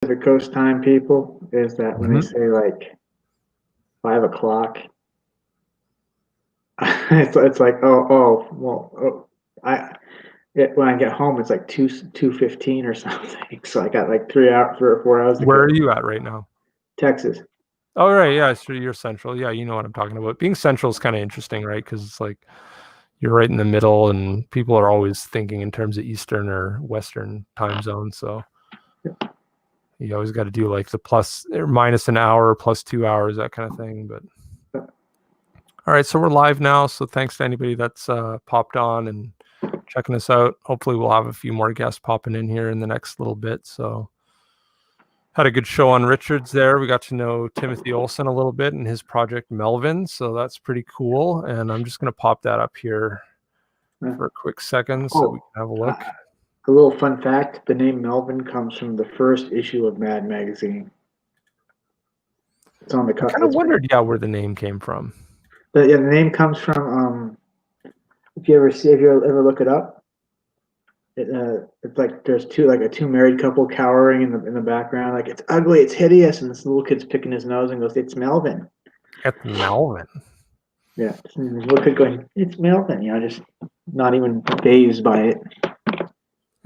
Pacific Coast time people is that when they Mhm. say like 5 o'clock, it's like when I get home it's like 2:15 or something. So I got like 3 or 4 hours to Where are go. you at right now? Texas. Oh, right, yeah, so you're central. Yeah, you know what I'm talking about. Being central is kind of interesting, right? Because it's like you're right in the middle, and people are always thinking in terms of Eastern or Western time zones. So you always got to do like the plus or minus an hour, plus 2 hours, that kind of thing. But all right, so we're live now. So thanks to anybody that's popped on and checking us out. Hopefully, we'll have a few more guests popping in here in the next little bit. So had a good show on Richards there. We got to know Timothy Olson a little bit and his project Melvin. So that's pretty cool. And I'm just going to pop that up here for a quick second so we can have a look. A little fun fact: the name Melvin comes from the first issue of Mad Magazine. It's on the I cover. kind of wondered, where the name came from. The name comes from if you ever look it up, it's like there's a two married couple cowering in the background, like it's ugly, it's hideous, and this little kid's picking his nose and goes, "It's Melvin." It's Melvin. Yeah, and this little kid going, "It's Melvin," just not even fazed by it.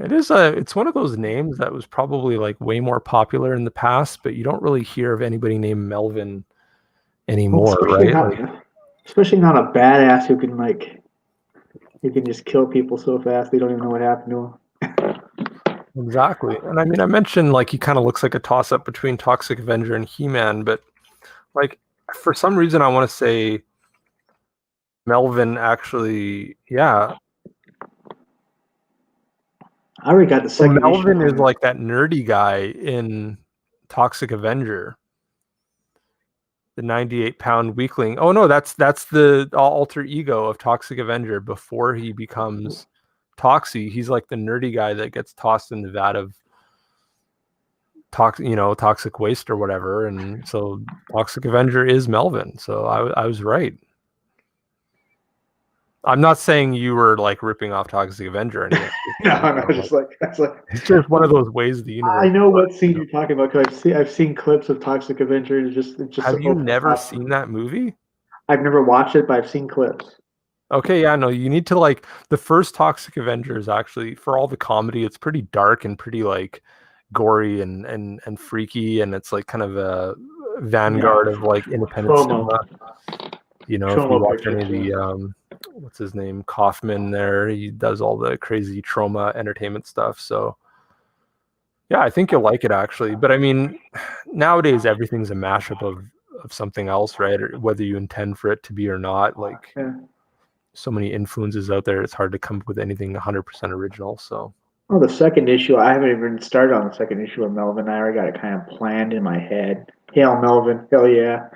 It's one of those names that was probably like way more popular in the past, but you don't really hear of anybody named Melvin anymore, right? Especially not a badass who can just kill people so fast they don't even know what happened to them. Exactly. And I mean, I mentioned like he kind of looks like a toss up between Toxic Avenger and He-Man, but like for some reason I want to say Melvin actually, yeah. I already got the second issue. Melvin is like that nerdy guy in Toxic Avenger, the 98-pound weakling. Oh no, that's the alter ego of Toxic Avenger before he becomes Toxie. He's like the nerdy guy that gets tossed in the vat of toxic waste or whatever. And so Toxic Avenger is Melvin. So I was right. I'm not saying you were like ripping off Toxic Avenger or anything. No, just like it's just one of those ways the universe. I know what scene you're talking about because I've seen clips of Toxic Avenger. And it's just. Have you never seen that movie? I've never watched it, but I've seen clips. Okay, yeah, no, you need to like the first Toxic Avenger is actually, for all the comedy, it's pretty dark and pretty like gory and freaky, and it's like kind of a vanguard of like independent cinema. If you watch any of the what's his name, Kaufman there, he does all the crazy trauma entertainment stuff. So yeah, I think you'll like it actually. But I mean, nowadays everything's a mashup of something else, right? Or whether you intend for it to be or not. Like so many influences out there, it's hard to come up with anything 100% original. So the second issue, I haven't even started on the second issue of Melvin. I already got it kind of planned in my head. Hail Melvin, hell yeah.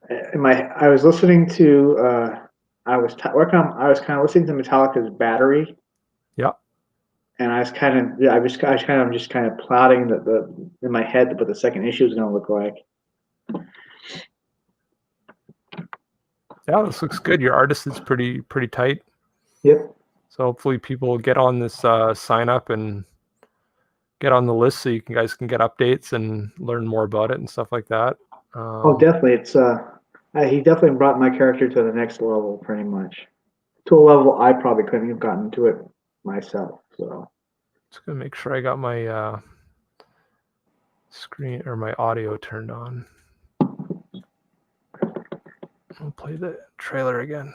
I was listening to I was kind of listening to Metallica's Battery. Yeah. And I was kind of plotting in my head what the second issue is going to look like. Yeah, this looks good. Your artist is pretty tight. Yep. So hopefully people will get on this sign up and get on the list so you guys can get updates and learn more about it and stuff like that. Definitely. It's he definitely brought my character to the next level, pretty much, to a level I probably couldn't have gotten to it myself. So just gonna make sure I got my screen or my audio turned on. I'll play the trailer again.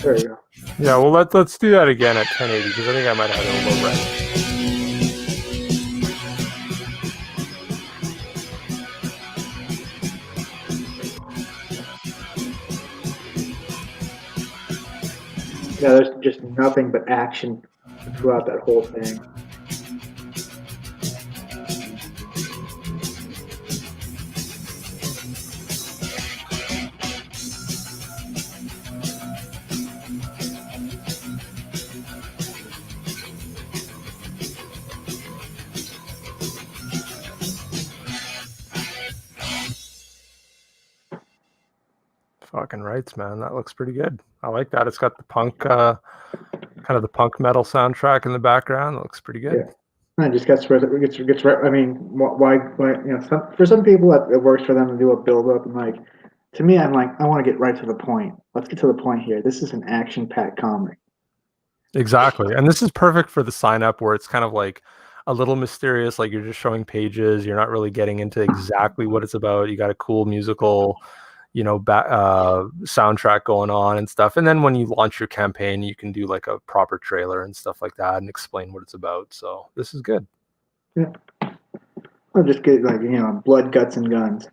there you go. Yeah, well let's do that again at 1080 because I think I might have it a low res. Yeah, there's just nothing but action throughout that whole thing. Fucking rights, man. That looks pretty good. I like that. It's got the punk, kind of the punk metal soundtrack in the background. It looks pretty good. Yeah. And it just gets right. I mean, why you know, for some people it works for them to do a build up, and like to me, I'm like, I want to get right to the point. Let's get to the point here. This is an action-packed comic. Exactly. And this is perfect for the sign up where it's kind of like a little mysterious, like you're just showing pages, you're not really getting into exactly what it's about. You got a cool musical, you know, soundtrack going on and stuff. And then when you launch your campaign, you can do like a proper trailer and stuff like that and explain what it's about. So this is good. Yeah. Or just get like, you know, blood, guts, and guns.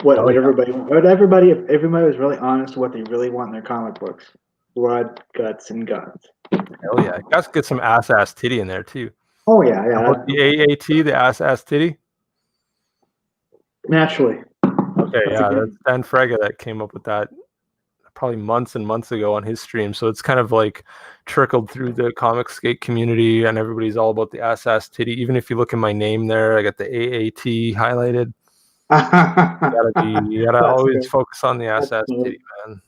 What everybody if everybody was really honest what they really want in their comic books. Blood, guts, and guns. Hell yeah. You guys get some ass titty in there too. Oh yeah, yeah. How about the AAT, the ass titty? Naturally. Okay, yeah, that's Dan Frega that came up with that probably months and months ago on his stream. So it's kind of like trickled through the comic skate community, and everybody's all about the ass titty. Even if you look in my name there, I got the AAT highlighted. You gotta always focus on the ass titty, man.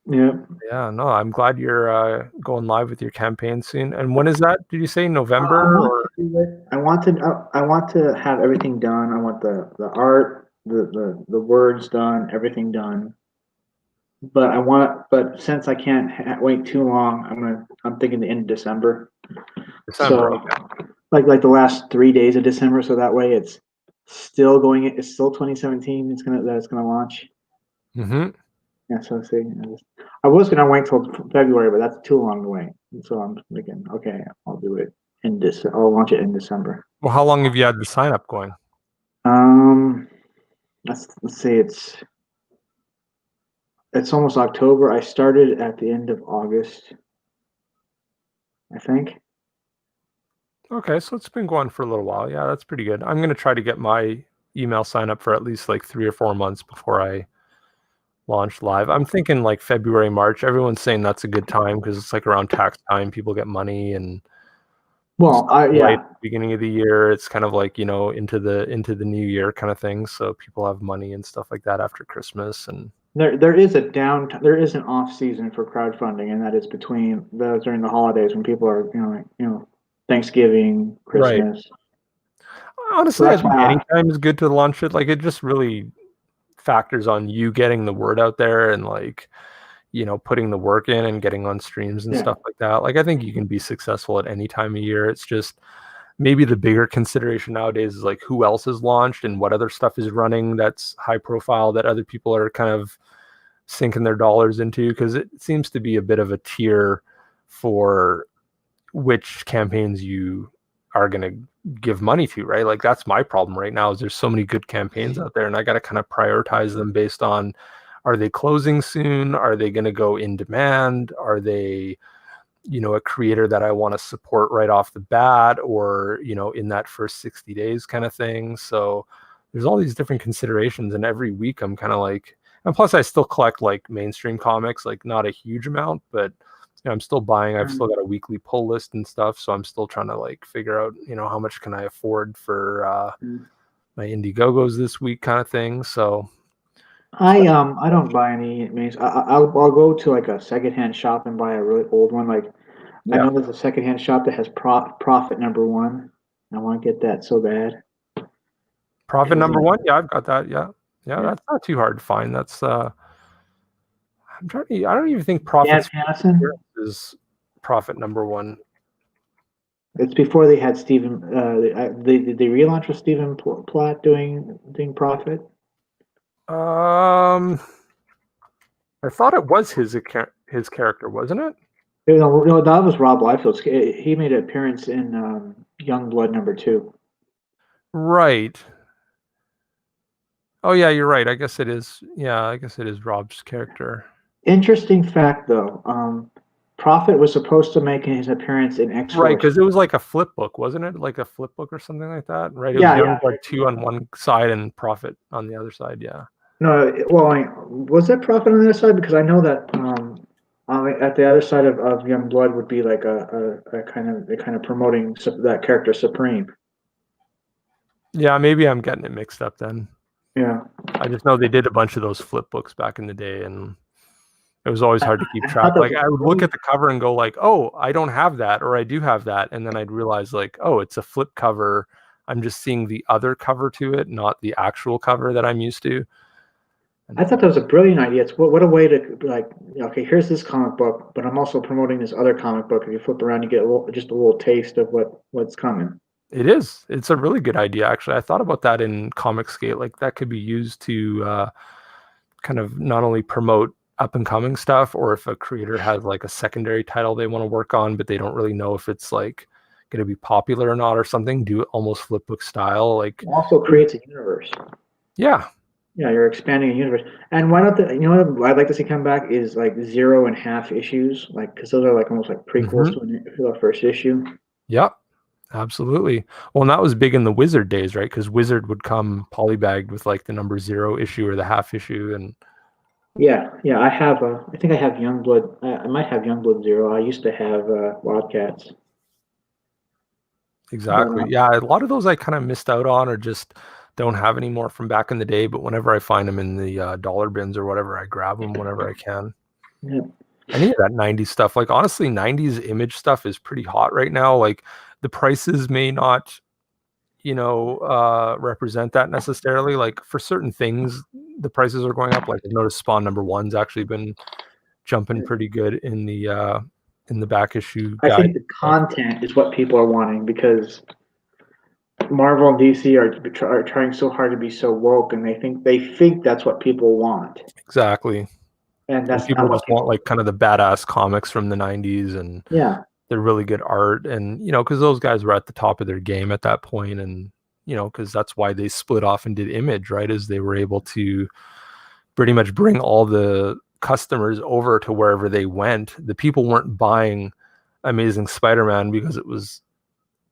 Yeah. Yeah, no, I'm glad you're going live with your campaign soon. And when is that? Did you say November? I want to have everything done. I want the art, the words done, everything done. But since I can't wait too long, I'm thinking the end of December. So, okay. like the last 3 days of December, so that way it's still 2017. It's gonna launch. Mm-hmm. Yeah, so see, I was gonna wait till February, but that's too long to wait. So I'm thinking, okay, I'll do it I'll launch it in December. Well, how long have you had the sign up going? Let's see, it's almost October. I started at the end of August, I think. Okay, so it's been going for a little while. Yeah, that's pretty good. I'm going to try to get my email sign up for at least like 3 or 4 months before I launch live. I'm thinking like February, March. Everyone's saying that's a good time because it's like around tax time. People get money and beginning of the year. It's kind of like, you know, into the new year kind of thing. So people have money and stuff like that after Christmas. And there is an off season for crowdfunding, and that is during the holidays when people are Thanksgiving, Christmas. Right. Honestly, I think any time is good to launch it. Like it just really factors on you getting the word out there and like, you know, putting the work in and getting on streams and stuff like that. Like I think you can be successful at any time of year. It's just maybe the bigger consideration nowadays is like who else is launched and what other stuff is running that's high profile that other people are kind of sinking their dollars into, because it seems to be a bit of a tier for which campaigns you are going to give money to, right? Like that's my problem right now is there's so many good campaigns out there and I got to kind of prioritize them based on, are they closing soon? Are they going to go in demand? Are they, you know, a creator that I want to support right off the bat, or, you know, in that first 60 days kind of thing. So there's all these different considerations, and every week I'm kind of like, and plus I still collect like mainstream comics, like not a huge amount, but you know, I'm still buying. I've still got a weekly pull list and stuff. So I'm still trying to like figure out, you know, how much can I afford for my Indiegogos this week kind of thing. So I don't buy any minis. I'll go to like a secondhand shop and buy a really old one. Like I know there's a secondhand shop that has Prophet #1. I want to get that so bad. Prophet #1, yeah, I've got that. Yeah, that's not too hard to find. That's I'm trying to. I don't even think Prophet is Prophet #1. It's before they had Stephen. Did they relaunch with Stephen Platt doing Prophet? I thought it was his character, wasn't it? No, that was Rob Liefeld's. He made an appearance in Young Blood #2. Right. Oh yeah, you're right. I guess it is. Yeah, I guess it is Rob's character. Interesting fact, though. Prophet was supposed to make his appearance in X-Force. Right, because it was like a flip book, wasn't it? Like a flip book or something like that, right? It was Young Blood 2 on one side and Prophet on the other side. Yeah. No, well, was it Prophet on the other side? Because I know that at the other side of Young Blood would be like a kind of promoting that character Supreme. Yeah, maybe I'm getting it mixed up then. Yeah. I just know they did a bunch of those flip books back in the day, and it was always hard to keep I track. thought that Like was I would look really, at the cover and go like, "Oh, I don't have that," or "I do have that," and then I'd realize like, "Oh, it's a flip cover. I'm just seeing the other cover to it, not the actual cover that I'm used to." I thought that was a brilliant idea. It's what a way to like, okay, here's this comic book, but I'm also promoting this other comic book. If you flip around, you get just a little taste of what's coming. It is. It's a really good idea, actually. I thought about that in Comicsgate. Like that could be used to kind of not only promote up and coming stuff, or if a creator has like a secondary title they want to work on, but they don't really know if it's like going to be popular or not or something, do it almost flipbook style. Like, It also creates a universe. yeah, Yeah, you're expanding a universe. And why not you know what I'd like to see come back is like 0.5 issues, like because those are like almost like prequels to the first issue. yeah, absolutely. Well, and that was big in the Wizard days, right? Because Wizard would come polybagged with like the number 0 issue or the half issue, and Yeah, I have. I think I have Youngblood. I might have Youngblood 0. I used to have Wildcats, but exactly. Yeah, a lot of those I kind of missed out on or just don't have anymore from back in the day. But whenever I find them in the dollar bins or whatever, I grab them whenever I can. yeah. Any of that 90s stuff, like honestly, 90s image stuff is pretty hot right now. Like the prices may not, represent that necessarily. Like for certain things, the prices are going up. Like I've noticed Spawn #1's actually been jumping pretty good in the back issue I guide. think the content is what people are wanting because Marvel and DC are trying so hard to be so woke, and they think that's what people want, Exactly. and And that's people not what just want people. like kind of the badass comics from the 90s and Yeah, they're really good art. And, because those guys were at the top of their game at that point. And, because that's why they split off and did Image, right? Is they were able to pretty much bring all the customers over to wherever they went. The people weren't buying Amazing Spider-Man because it was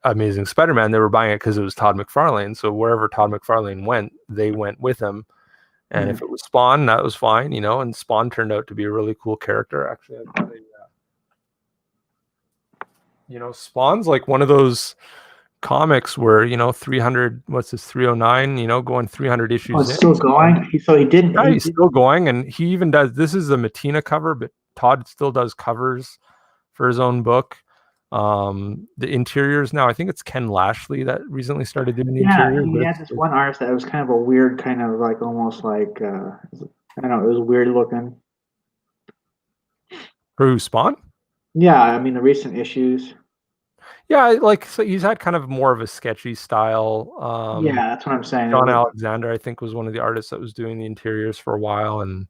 Amazing Spider-Man. They were buying it because it was Todd McFarlane. So wherever Todd McFarlane went, they went with him. And yeah. if it was Spawn, that was fine, and Spawn turned out to be a really cool character. Actually, Spawn's like one of those comics where, 300, what's this, 309, going 300 Oh, issues it's in. still going. So he didn't. Yeah, He he's did. still going, and he even does. This is the Matina cover, but Todd still does covers for his own book. The interiors now, I think it's Ken Lashley that recently started doing the Yeah, interiors, he but had this one artist that was kind of a weird, kind of like almost like I don't know. It was weird looking. for who, Spawn? Yeah, I mean the recent issues. Yeah, like so he's had kind of more of a sketchy style. Yeah, that's what I'm saying. John Alexander, I think, was one of the artists that was doing the interiors for a while, and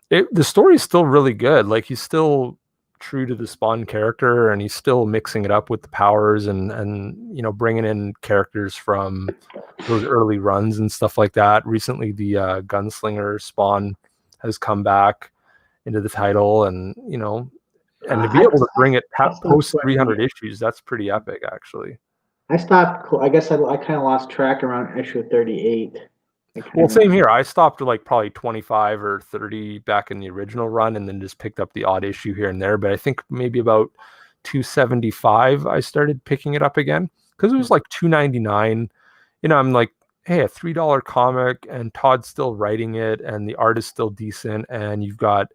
the story's still really good. Like he's still true to the Spawn character, and he's still mixing it up with the powers and bringing in characters from those early runs and stuff like that. Recently, the Gunslinger Spawn has come back into the title, and and to be able to bring it I stopped post collecting 300 it. issues, that's pretty epic, actually. I stopped. I guess I kind of lost track around issue 38. Well, same here. I stopped at like probably 25 or 30 back in the original run and then just picked up the odd issue here and there. But I think maybe about 275, I started picking it up again because it was like 299. I'm like, hey, a $3 comic and Todd's still writing it and the art is still decent. And you've got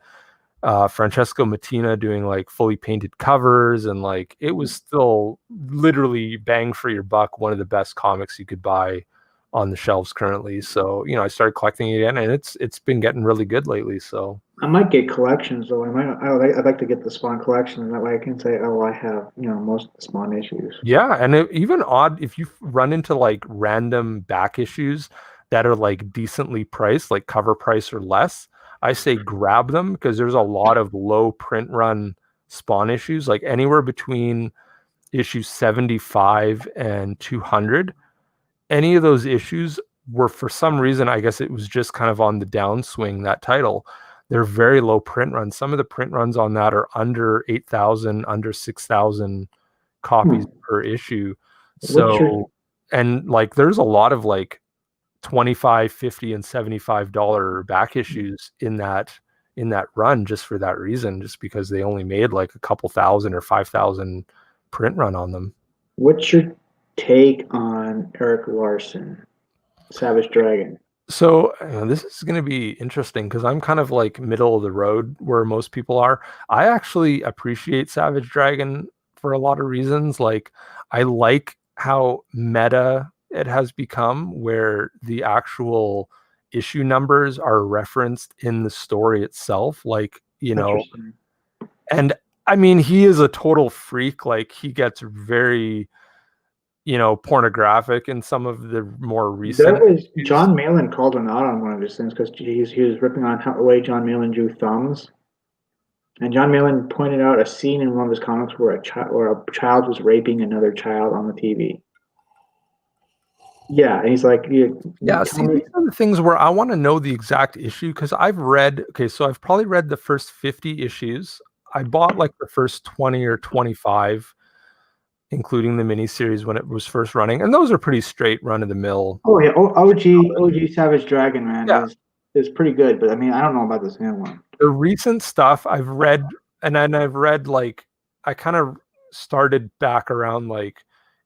Francesco Mattina doing like fully painted covers. And like it was still literally bang for your buck, one of the best comics you could buy on the shelves currently. So I started collecting it again, and it's been getting really good lately. So I might get collections though. I'd like to get the Spawn collection, and that way I can say, oh, I have most of the Spawn issues. yeah, and even odd if you run into like random back issues that are like decently priced, like cover price or less, I say grab them because there's a lot of low print run Spawn issues, like anywhere between issue 75 and 200. Any of those issues were, for some reason, I guess it was just kind of on the downswing, that title. They're very low print runs. Some of the print runs on that are under 8,000, under 6,000 copies per issue. So, and like there's a lot of like 25, 50, and $75 back issues in that run just for that reason, just because they only made like a couple thousand or 5,000 print run on them. What's your take on Eric Larson, Savage Dragon? So this is going to be interesting because I'm kind of like middle of the road where most people are. I actually appreciate Savage Dragon for a lot of reasons. Like, I like how meta it has become, where the actual issue numbers are referenced in the story itself. Like, Interesting. and I mean, he is a total freak. Like, he gets very, pornographic in some of the more There recent was issues. John Malin called him out on one of his things because he was ripping on how the way John Malin drew thumbs, and John Malin pointed out a scene in one of his comics where a child was raping another child on the TV. Yeah, and he's like, you Yeah, tell see, me. these are the things where I want to know the exact issue because so I've probably read the first 50 issues. I bought like the first 20 or 25, including the miniseries when it was first running, and those are pretty straight run of the mill. Oh yeah, OG Savage Dragon man Yeah, is pretty good, but I mean I don't know about this new one. the recent stuff I've read, and then I've read like I kind of started back around like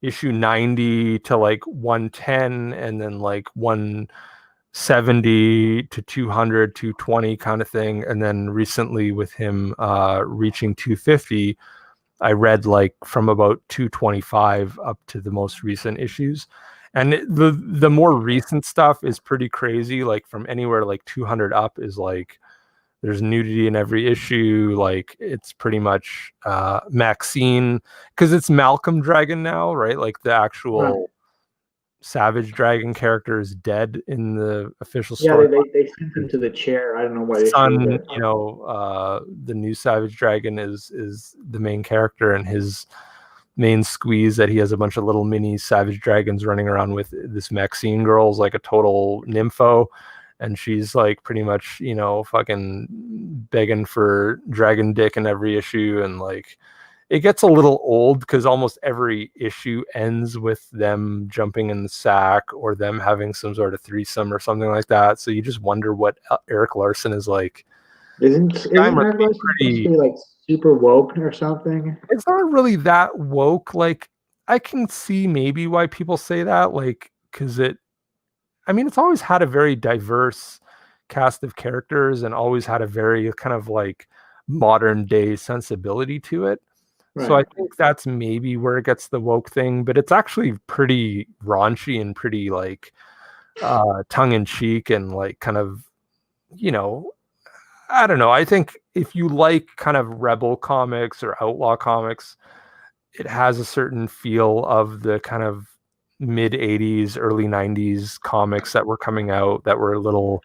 issue 90 to like 110, and then like 170 to 200, 220 kind of thing. And then recently with him reaching 250, I read like from about 225 up to the most recent issues. And the more recent stuff is pretty crazy. Like from anywhere like 200 up is like there's nudity in every issue. Like it's pretty much Maxine, because it's Malcolm Dragon now, right? Like the Right. actual Savage Dragon character is dead in the official Yeah, story. they sent him to the chair. I don't know what issue, Son, but the new Savage Dragon is the main character, and his main squeeze that he has a bunch of little mini Savage Dragons running around with. This Maxine girl's like a total nympho, and she's like pretty much, fucking begging for dragon dick in every issue. And like it gets a little old because almost every issue ends with them jumping in the sack or them having some sort of threesome or something like that. So you just wonder what Eric Larson is like. The guy isn't must Eric be Larson supposed to pretty. be like super woke or something? It's not really that woke. Like, I can see maybe why people say that, like, because I mean, it's always had a very diverse cast of characters and always had a very kind of like modern day sensibility to it. So I Right. think that's maybe where it gets the woke thing, but it's actually pretty raunchy and pretty like tongue in cheek and like kind of, you know, I don't know. I think if you like kind of rebel comics or outlaw comics, it has a certain feel of the kind of mid 80s, early 90s comics that were coming out that were a little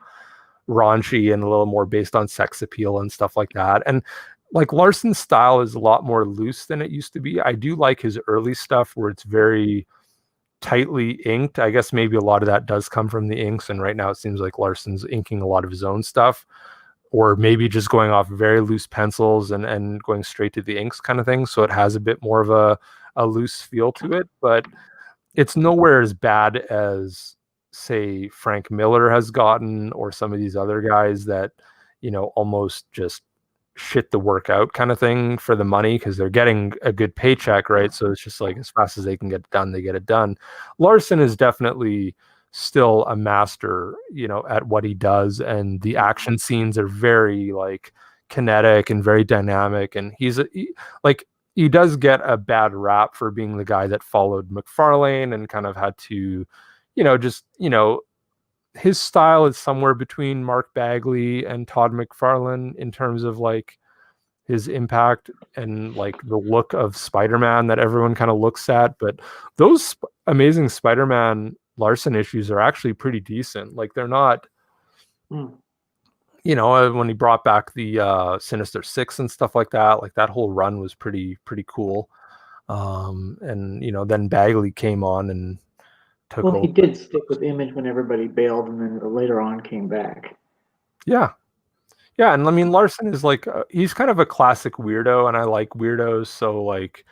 raunchy and a little more based on sex appeal and stuff like that. And like Larson's style is a lot more loose than it used to be. I do like his early stuff where it's very tightly inked. I guess maybe a lot of that does come from the inks. And right now it seems like Larson's inking a lot of his own stuff, or maybe just going off very loose pencils and going straight to the inks kind of thing. So it has a bit more of a loose feel to it, but it's nowhere as bad as say Frank Miller has gotten, or some of these other guys that, almost just shit the work out kind of thing for the money because they're getting a good paycheck, right? So it's just like as fast as they can get it done, they get it done. Larson is definitely still a master, at what he does, and the action scenes are very like kinetic and very dynamic. And like he does get a bad rap for being the guy that followed McFarlane and kind of had to, his style is somewhere between Mark Bagley and Todd McFarlane in terms of like his impact and like the look of Spider-Man that everyone kind of looks at. But those Amazing Spider-Man Larson issues are actually pretty decent. Like they're not, Hmm. when he brought back the Sinister Six and stuff like that whole run was pretty cool. And then Bagley came on and took Well, he over. did stick with Image when everybody bailed, and then later on came back. Yeah. Yeah, and I mean Larson is like he's kind of a classic weirdo, and I like weirdos. So like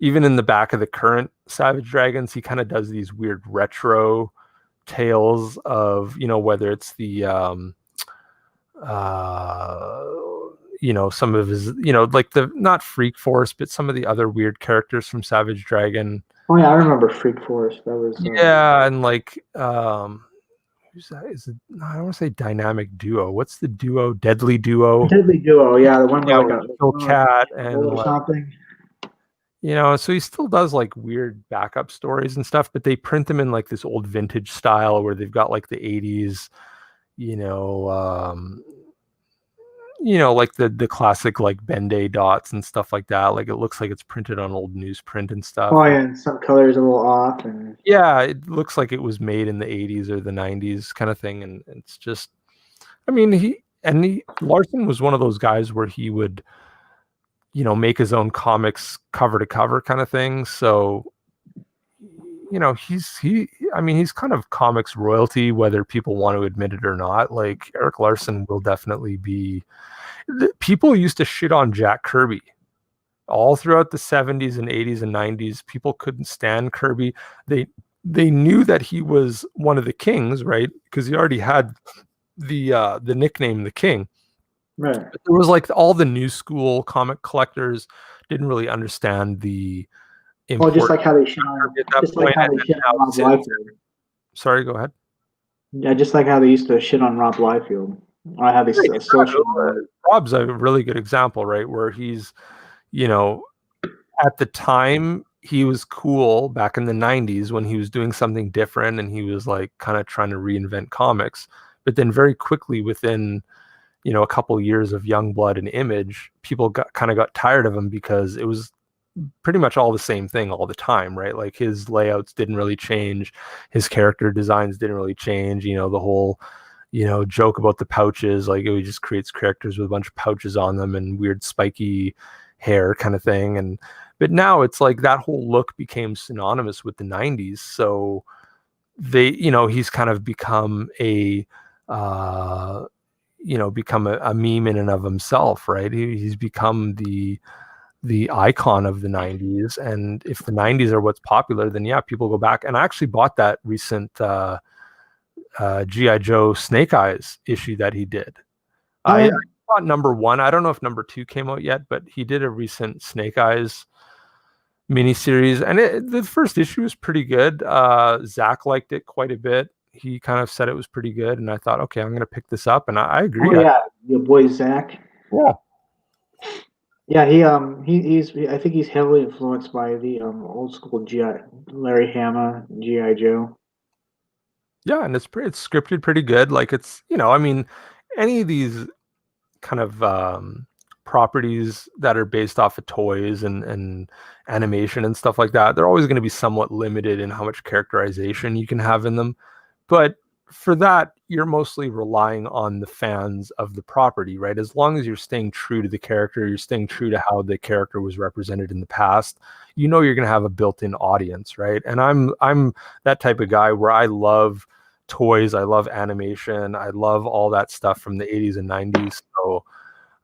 even in the back of the current Savage Dragons, he kind of does these weird retro tales of whether it's the uh some of his like the not Freak Force, but some of the other weird characters from Savage Dragon. Oh yeah, I remember Freak Force. That was Yeah, and like who's that? Is it? No, I don't want to say dynamic duo. What's the duo? Deadly duo. Deadly Duo, yeah, the one with Yeah, like with a Phil Cat and or like, something. so he still does like weird backup stories and stuff, but they print them in like this old vintage style where they've got like the 80s, you know, um, like the classic like Ben-Day dots and stuff like that. Like it looks like it's printed on old newsprint and stuff. Oh yeah, and some colors a little off, and Yeah, it looks like it was made in the 80s or the 90s kind of thing. And it's just, I mean, Larson was one of those guys where he would, make his own comics cover to cover kind of thing. So, he's kind of comics royalty, whether people want to admit it or not. Like Eric Larson will definitely be, people used to shit on Jack Kirby all throughout the 70s and 80s and 90s. People couldn't stand Kirby. They knew that he was one of the kings, right? Because he already had the nickname the King. right. But there was like all the new school comic collectors didn't really understand the Well, just importance like how they shit on, at that just like point how and they shit on how Rob since. Liefeld. Sorry, go ahead. Yeah, just like how they used to shit on Rob Liefeld. Or how they still shit on him. Rob's a really good example, right? Where he's, you know, at the time he was cool back in the 90s when he was doing something different and he was like kind of trying to reinvent comics. But then very quickly within, a couple of years of Youngblood and Image, people got tired of him because it was pretty much all the same thing all the time, right? Like his layouts didn't really change, his character designs didn't really change, the whole joke about the pouches, like he just creates characters with a bunch of pouches on them and weird spiky hair kind of thing. But now it's like that whole look became synonymous with the 90s. So he's kind of become a meme in and of himself, right? He's become the icon of the 90s. And if the 90s are what's popular, then yeah, people go back. And I actually bought that recent G.I. Joe Snake Eyes issue that he did. Oh, yeah. I bought number 1. I don't know if number 2 came out yet, but he did a recent Snake Eyes miniseries, and the first issue was pretty good. Zach liked it quite a bit. He kind of said it was pretty good, and I thought, okay, I'm going to pick this up, and I agree. Oh yeah, your boy Zach. Yeah. Yeah, I think he's heavily influenced by the old school Larry Hama G.I. Joe. Yeah, and it's scripted pretty good. Like it's, any of these kind of properties that are based off of toys and animation and stuff like that, they're always going to be somewhat limited in how much characterization you can have in them. But for that, you're mostly relying on the fans of the property, right? As long as you're staying true to the character, you're staying true to how the character was represented in the past, you're going to have a built-in audience, right? And I'm that type of guy where I love toys, I love animation, I love all that stuff from the 80s and 90s. So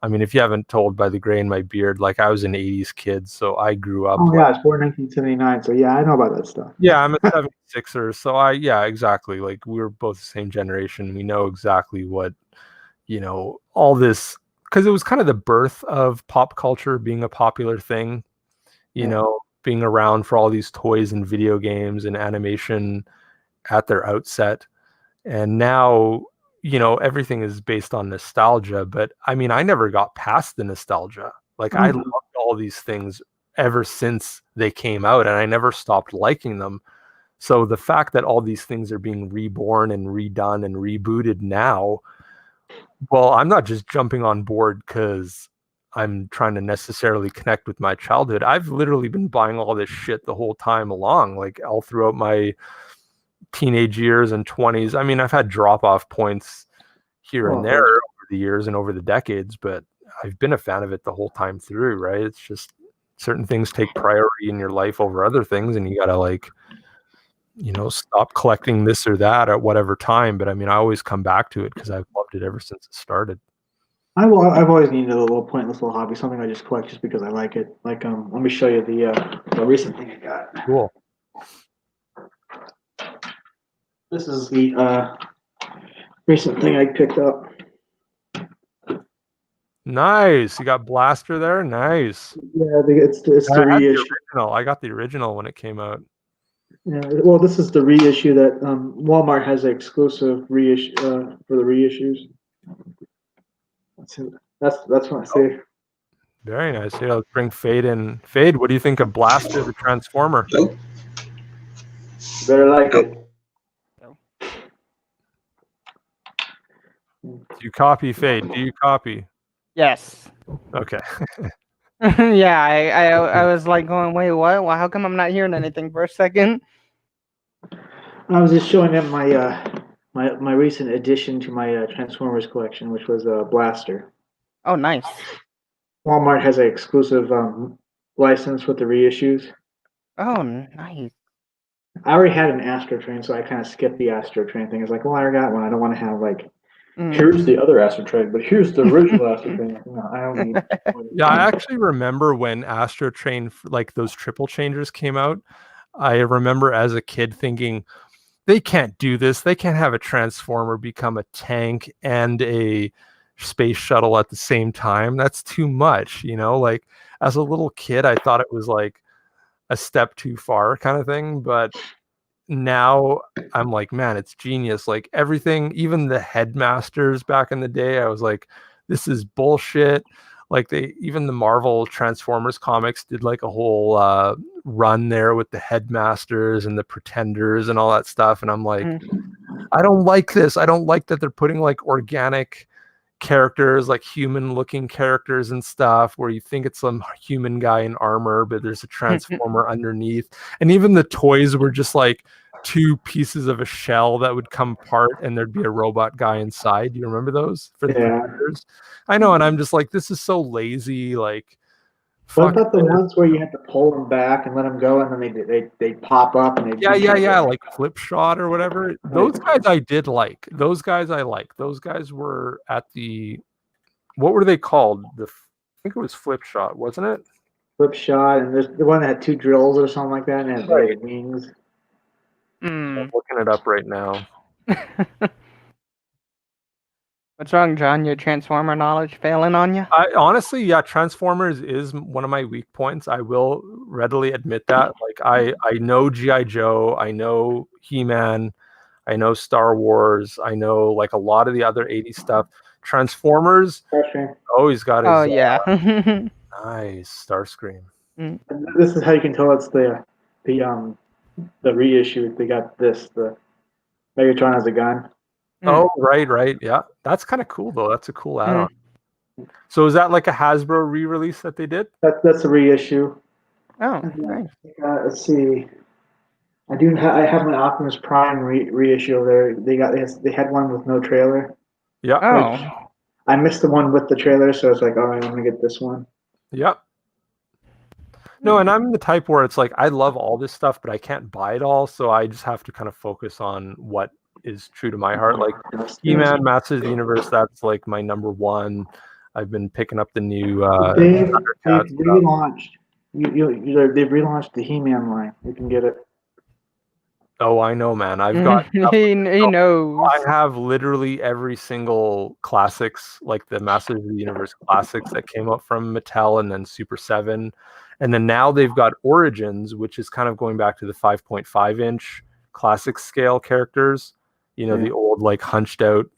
I mean, if you haven't told by the gray in my beard, like I was an 80s kid, so I grew up. Oh yeah, I was born in 1979, so yeah, I know about that stuff. Yeah, I'm a 76er, so yeah, exactly. Like we were both the same generation. We know exactly what, all this, because it was kind of the birth of pop culture being a popular thing, being around for all these toys and video games and animation at their outset. And now, everything is based on nostalgia, but I mean, I never got past the nostalgia. Like I loved all these things ever since they came out, and I never stopped liking them. So the fact that all these things are being reborn and redone and rebooted now, well, I'm not just jumping on board because I'm trying to necessarily connect with my childhood. I've literally been buying all this shit the whole time along, like all throughout my teenage years and 20s. I mean, I've had drop-off points here and there over the years and over the decades, but I've been a fan of it the whole time through, right? It's just certain things take priority in your life over other things, and you gotta stop collecting this or that at whatever time. But I mean, I always come back to it because I've loved it ever since it started. I've always needed a little pointless little hobby, something I just collect just because I like it. Like let me show you the recent thing I got. Cool. This is the recent thing I picked up. Nice. You got Blaster there. Nice. Yeah, it's the reissue. I got the original when it came out. Yeah, well, this is the reissue that Walmart has an exclusive reissue for the reissues. That's what I say. Very nice. Here, let's bring Fade in. Fade, what do you think of Blaster the Transformer? Nope. You better like it. Do you copy, Fade? Do you copy? Yes. Okay. Yeah, I was like going, wait, what? Well, how come I'm not hearing anything for a second? I was just showing them my recent addition to my Transformers collection, which was a Blaster. Oh, nice. Walmart has an exclusive license with the reissues. Oh, nice. I already had an Astro Train, so I kind of skipped the Astro Train thing. It's like, well, I already got one. I don't want to have like, here's the other Astro Train, but here's the original Astro Train. No, I don't need. Yeah, I actually remember when Astro Train, like those triple changers came out. I remember as a kid thinking, they can't do this. They can't have a Transformer become a tank and a space shuttle at the same time. That's too much, you know? Like, as a little kid, I thought it was like a step too far kind of thing. But now I'm like, man, it's genius. Like, everything, even the headmasters back in the day, I was like, this is bullshit. Like, even the Marvel Transformers comics did like a whole run there with the headmasters and the pretenders and all that stuff. And I'm like, I don't like this. I don't like that they're putting like organic characters, like human looking characters and stuff, where you think it's some human guy in armor, but there's a Transformer underneath. And even the toys were just like two pieces of a shell that would come apart and there'd be a robot guy inside. Do you remember those for the pretenders? I know, and I'm just like, this is so lazy. Like, what about the ones where you have to pull them back and let them go, and then they pop up and they yeah, like Flip Shot or whatever. Those guys I did like. Those guys I like. Those guys were at the, what were they called? I think it was Flip Shot, wasn't it? Flip Shot, and there's the one that had two drills or something like that, and it had wings. I'm looking it up right now. What's wrong, John? Your Transformer knowledge failing on you? Honestly, yeah, Transformers is one of my weak points. I will readily admit that. Like, I know G.I. Joe, I know He-Man, I know Star Wars, I know like a lot of the other 80s stuff. Transformers, he's got his. Oh yeah. Nice Starscream. This is how you can tell it's the reissue. They got the Megatron as a gun. Oh, right. Yeah. That's kind of cool, though. That's a cool add-on. So is that like a Hasbro re-release that they did? That's a reissue. Oh, nice. Let's see. I have an Optimus Prime reissue there. They had one with no trailer. Yeah. Oh. I missed the one with the trailer, so it's like, all right, I'm gonna get this one. Yep. No, and I'm the type where it's like, I love all this stuff, but I can't buy it all, so I just have to kind of focus on what is true to my heart. Like He-Man, Masters of the Universe, that's like my number one. I've been picking up the new they've relaunched. They've relaunched the He-Man line. You can get it. Oh, I know, man. I've got. he knows. I have literally every single classics, like the Masters of the Universe classics that came out from Mattel, and then Super 7, and then now they've got Origins, which is kind of going back to the 5.5-inch classic scale characters. You know, the old like hunched out,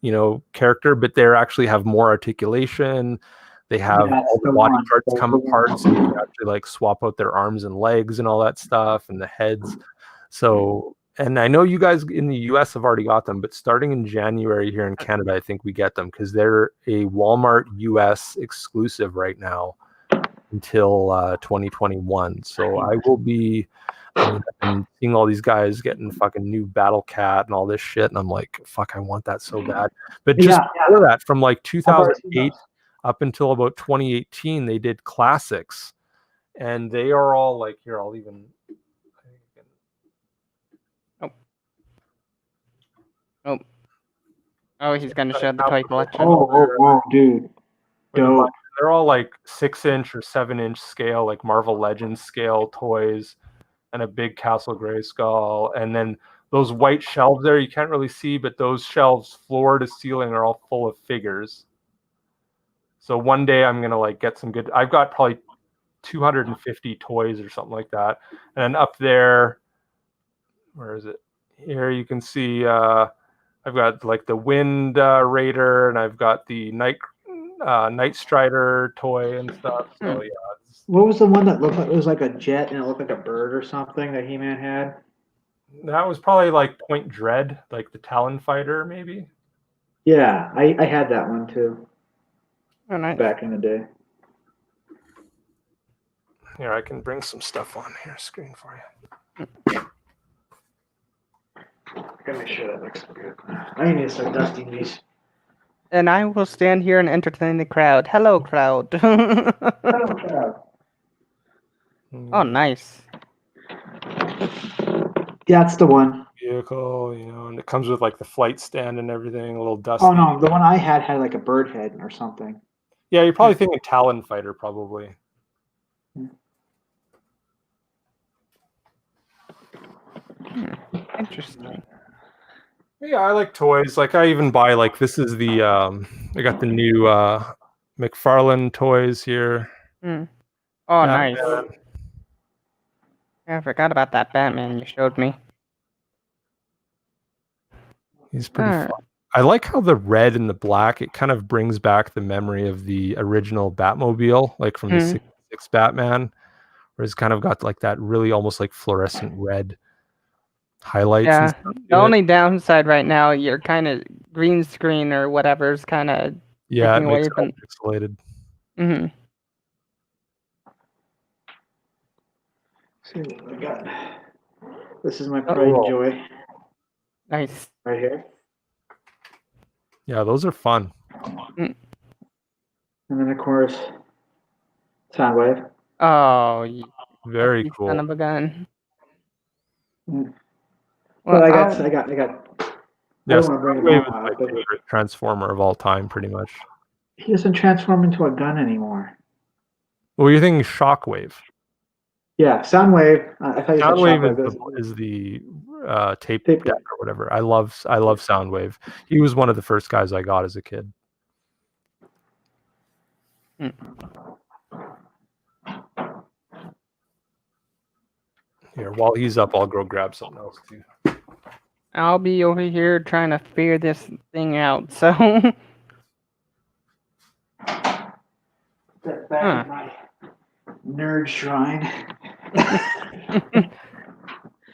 character, but they actually have more articulation. They have all the body parts come apart, so you can actually like swap out their arms and legs and all that stuff, and the heads. So, and I know you guys in the US have already got them, but starting in January here in Canada, I think we get them because they're a Walmart US exclusive right now until 2021. So I will be. I'm seeing all these guys getting fucking new Battle Cat and all this shit, and I'm like, fuck, I want that so bad. But just before that, from like 2008 up until about 2018, they did classics, and they are all like, here, I'll even. Oh, he's gonna show the toy collection. Oh, dude. Dope. They're all like 6-inch or 7-inch scale, like Marvel Legends scale toys. And a big Castle Grayskull, and then those white shelves there you can't really see, but those shelves floor to ceiling are all full of figures. So one day I'm gonna like get some good. I've got probably 250 toys or something like that, and then up there where is it? Here you can see I've got like the Wind Raider, and I've got the Night Strider toy and stuff. So yeah. What was the one that looked like it was like a jet and it looked like a bird or something that He-Man had? That was probably like Point Dread, like the Talon Fighter, maybe. Yeah, I had that one too. Oh, nice. Back in the day. Here, I can bring some stuff on here screen for you. Gotta make sure that looks good. I need to start dusting these. And I will stand here and entertain the crowd. Hello, crowd. Oh, nice. That's the one. Vehicle, and it comes with like the flight stand and everything, a little dusty. Oh no, the one I had like a bird head or something. Yeah, you're probably thinking Talon Fighter, probably. Interesting. Yeah, I like toys. Like I even buy like this is the I got the new McFarlane toys here. Oh, Batman. nice. Yeah, I forgot about that Batman you showed me. He's pretty fun. I like how the red and the black, it kind of brings back the memory of the original Batmobile, like from the 66 Batman, where it's kind of got like that really almost like fluorescent red highlights. Yeah, the only downside right now, you're kind of green screen or whatever's kind of it away makes it from all pixelated. Mm-hmm. See what I got. This is my pride and joy. Nice. Right here. Yeah, those are fun. And then of course, Soundwave. Oh, very cool. Son of a gun. Well, Well, I got. Yes, Soundwave is my favorite Transformer of all time, pretty much. He doesn't transform into a gun anymore. Well, you're thinking Shockwave. Yeah, Soundwave. I thought you said Soundwave is the tape deck or whatever. I love Soundwave. He was one of the first guys I got as a kid. Here, while he's up, I'll go grab something else too. I'll be over here trying to figure this thing out. So. That's back in my nerd shrine.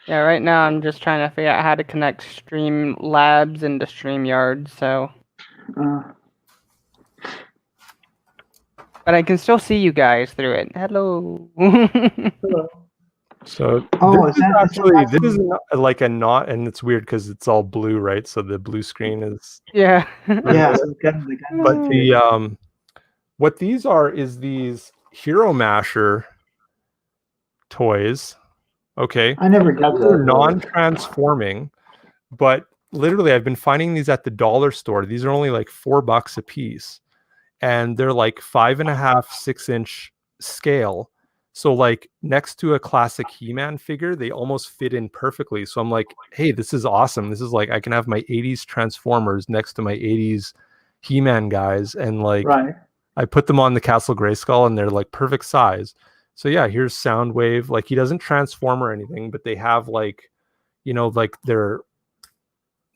Yeah, right now I'm just trying to figure out how to connect Streamlabs into StreamYard, so. But I can still see you guys through it. Hello. Hello. So this is like a not, and it's weird because it's all blue, right? So the blue screen is yeah. But the what these are is these Hero Masher toys. Okay, I never got those. They're non-transforming, but literally I've been finding these at the dollar store. These are only like $4 a piece, and they're like 5.5, 6-inch scale. So like next to a classic He-Man figure, they almost fit in perfectly. So I'm like, hey, this is awesome. This is like I can have my 80s Transformers next to my 80s He-Man guys, and like I put them on the Castle Grayskull, and they're like perfect size. So yeah, here's Soundwave. Like he doesn't transform or anything, but they have like, like their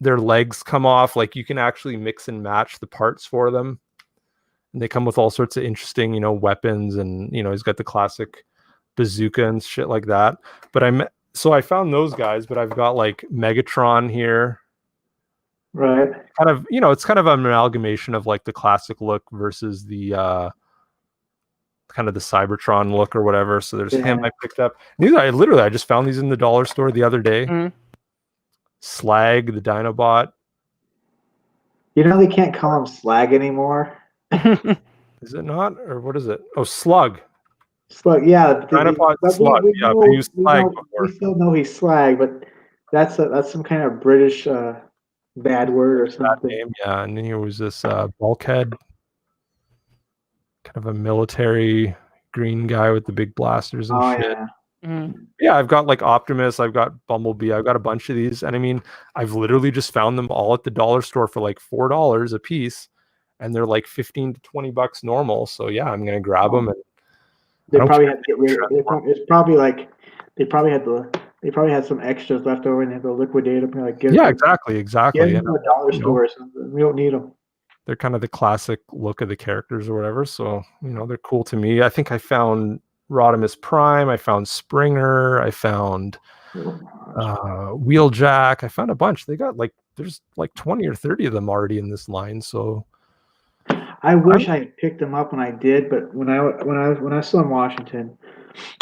legs come off. Like you can actually mix and match the parts for them. And they come with all sorts of interesting, weapons, and he's got the classic bazooka and shit like that. But I found those guys, but I've got like Megatron here. Right. Kind of, it's kind of an amalgamation of like the classic look versus the kind of the Cybertron look or whatever. So there's him I picked up. These I just found these in the dollar store the other day. Slag, the Dinobot. They can't call him Slag anymore. Is it not? Or what is it? Oh, Slug. Slug, yeah. Dinobot Slug. We still know he's Slag, but that's some kind of British bad word or something. Name, yeah. And then here was this Bulkhead, kind of a military green guy with the big blasters and shit. Yeah. Yeah, I've got like Optimus, I've got Bumblebee, I've got a bunch of these, and I mean, I've literally just found them all at the dollar store for like $4 a piece, and they're like $15 to $20 normal. So yeah, I'm gonna grab them. And they probably had to get rid of. It's probably like they They probably had some extras left over and they had to liquidate them. Like, Yeah, exactly. Get And, them to a dollar you know, store or something. We don't need them. they're kind of the classic look of the characters or whatever. So, they're cool to me. I think I found Rodimus Prime. I found Springer. I found Wheeljack. I found a bunch. They got there's 20 or 30 of them already in this line. So I wish I had picked them up when I did, but when I was still in Washington,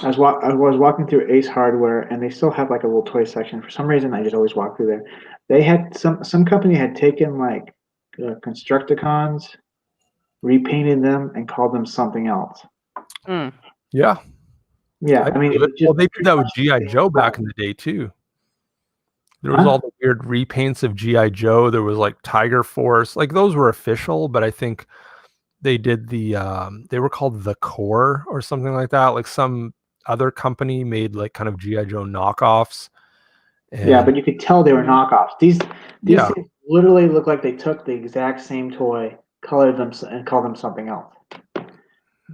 I was walking through Ace Hardware, and they still have like a little toy section. For some reason, I just always walk through there. They had some company had taken like Constructicons, repainted them, and called them something else. yeah. Yeah, I mean, well, they did that with GI Joe back in the day too. There was all the weird repaints of GI Joe. There was like Tiger Force, like those were official, but I think they did they were called the Core or something like that. Like some other company made like kind of GI Joe knockoffs. Yeah, but you could tell they were knockoffs. These Yeah. things literally look like they took the exact same toy, colored them, and called them something else.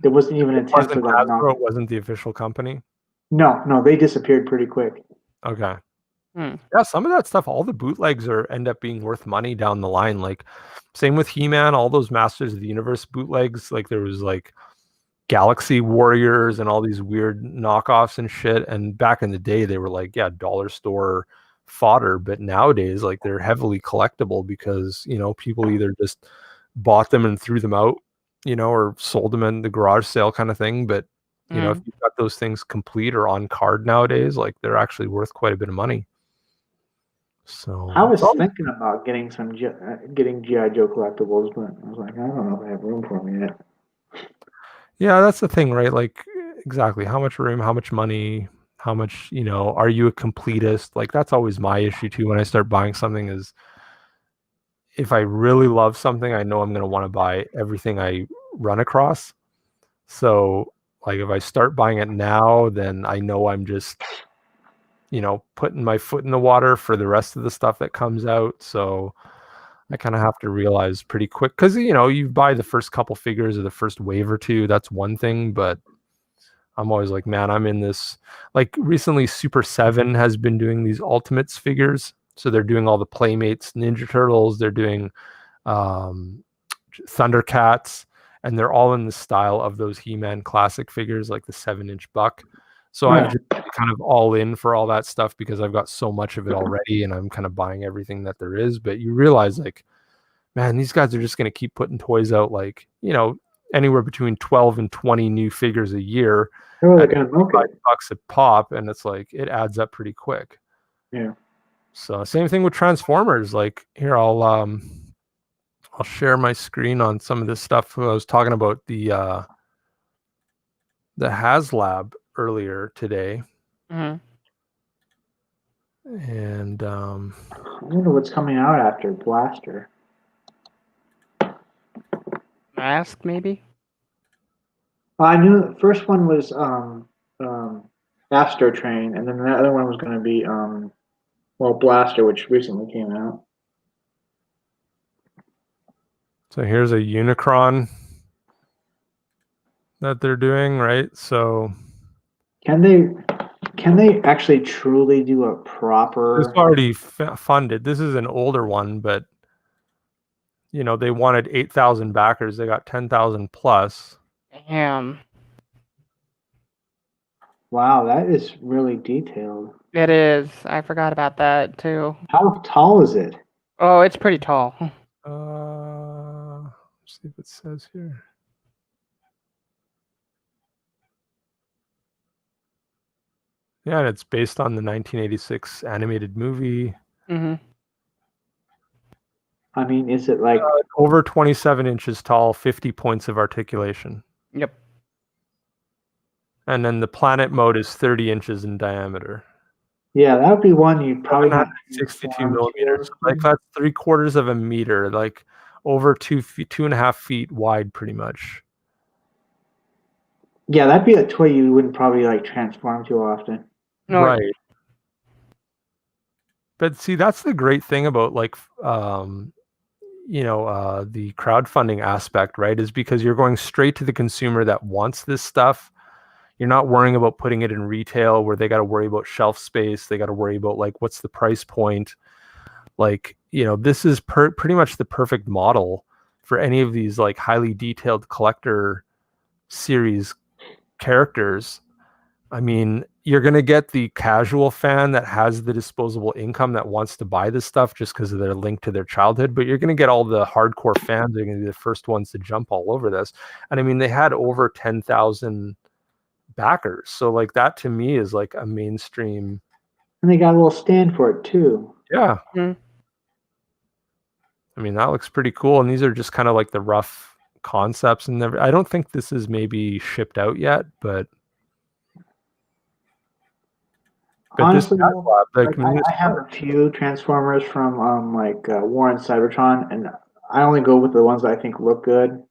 There wasn't even an attempt to like knock. Hasbro wasn't the official company. No, they disappeared pretty quick. Okay. Yeah, some of that stuff, all the bootlegs end up being worth money down the line. Like same with He-Man, all those Masters of the Universe bootlegs. Like there was like Galaxy Warriors and all these weird knockoffs and shit. And back in the day, they were like, yeah, dollar store fodder. But nowadays, like they're heavily collectible because, people either just bought them and threw them out, or sold them in the garage sale kind of thing. But, if you've got those things complete or on card nowadays, like they're actually worth quite a bit of money. So I was thinking about getting getting GI Joe collectibles, but I was like, I don't know if I have room for them yet. Yeah, that's the thing, right? Like exactly how much room, how much money, how much, are you a completist? Like that's always my issue too when I start buying something is if I really love something, I know I'm going to want to buy everything I run across. So like if I start buying it now, then I know I'm just putting my foot in the water for the rest of the stuff that comes out. So I kind of have to realize pretty quick because, you buy the first couple figures or the first wave or two, that's one thing. But I'm always like, man, I'm in this. Like recently, Super 7 has been doing these Ultimates figures. So they're doing all the Playmates, Ninja Turtles. They're doing Thundercats. And they're all in the style of those He-Man classic figures, like the 7-inch buck. So I've just kind of all in for all that stuff because I've got so much of it already and I'm kind of buying everything that there is. But you realize like, man, these guys are just going to keep putting toys out like, anywhere between 12 and 20 new figures a year at $5 a pop. And it's like, it adds up pretty quick. Yeah. So same thing with Transformers. Like here, I'll share my screen on some of this stuff. I was talking about the HasLab earlier today. And I wonder what's coming out after Blaster. Mask, maybe? I knew the first one was Astro Train, and then the other one was going to be Blaster, which recently came out. So here's a Unicron that they're doing, right? So can they actually truly do a proper? It's already funded. This is an older one, but they wanted 8,000 backers. They got 10,000 plus. Damn. Wow, that is really detailed. It is. I forgot about that too. How tall is it? Oh, it's pretty tall. Let's see if it says here. Yeah, and it's based on the 1986 animated movie. I mean, is it like over 27 inches tall, 50 points of articulation? Yep. And then the planet mode is 30 inches in diameter. Yeah, that would be one you'd probably not 62 millimeters. Like that's 3/4 of a meter, like over 2.5 feet wide, pretty much. Yeah, that'd be a toy you wouldn't probably like transform too often. No. Right. But see, that's the great thing about like the crowdfunding aspect, right? Is because you're going straight to the consumer that wants this stuff. You're not worrying about putting it in retail where they got to worry about shelf space. They got to worry about like what's the price point. Like, this is pretty much the perfect model for any of these like highly detailed collector series characters. I mean, you're going to get the casual fan that has the disposable income that wants to buy this stuff just because of their link to their childhood, but you're going to get all the hardcore fans that are going to be the first ones to jump all over this. And I mean, they had over 10,000 backers. So like that to me is like a mainstream. And they got a little stand for it too. Yeah. Mm-hmm. I mean, that looks pretty cool. And these are just kind of like the rough concepts. And I don't think this is maybe shipped out yet, but Honestly, this I have a few Transformers from War and Cybertron, and I only go with the ones that I think look good.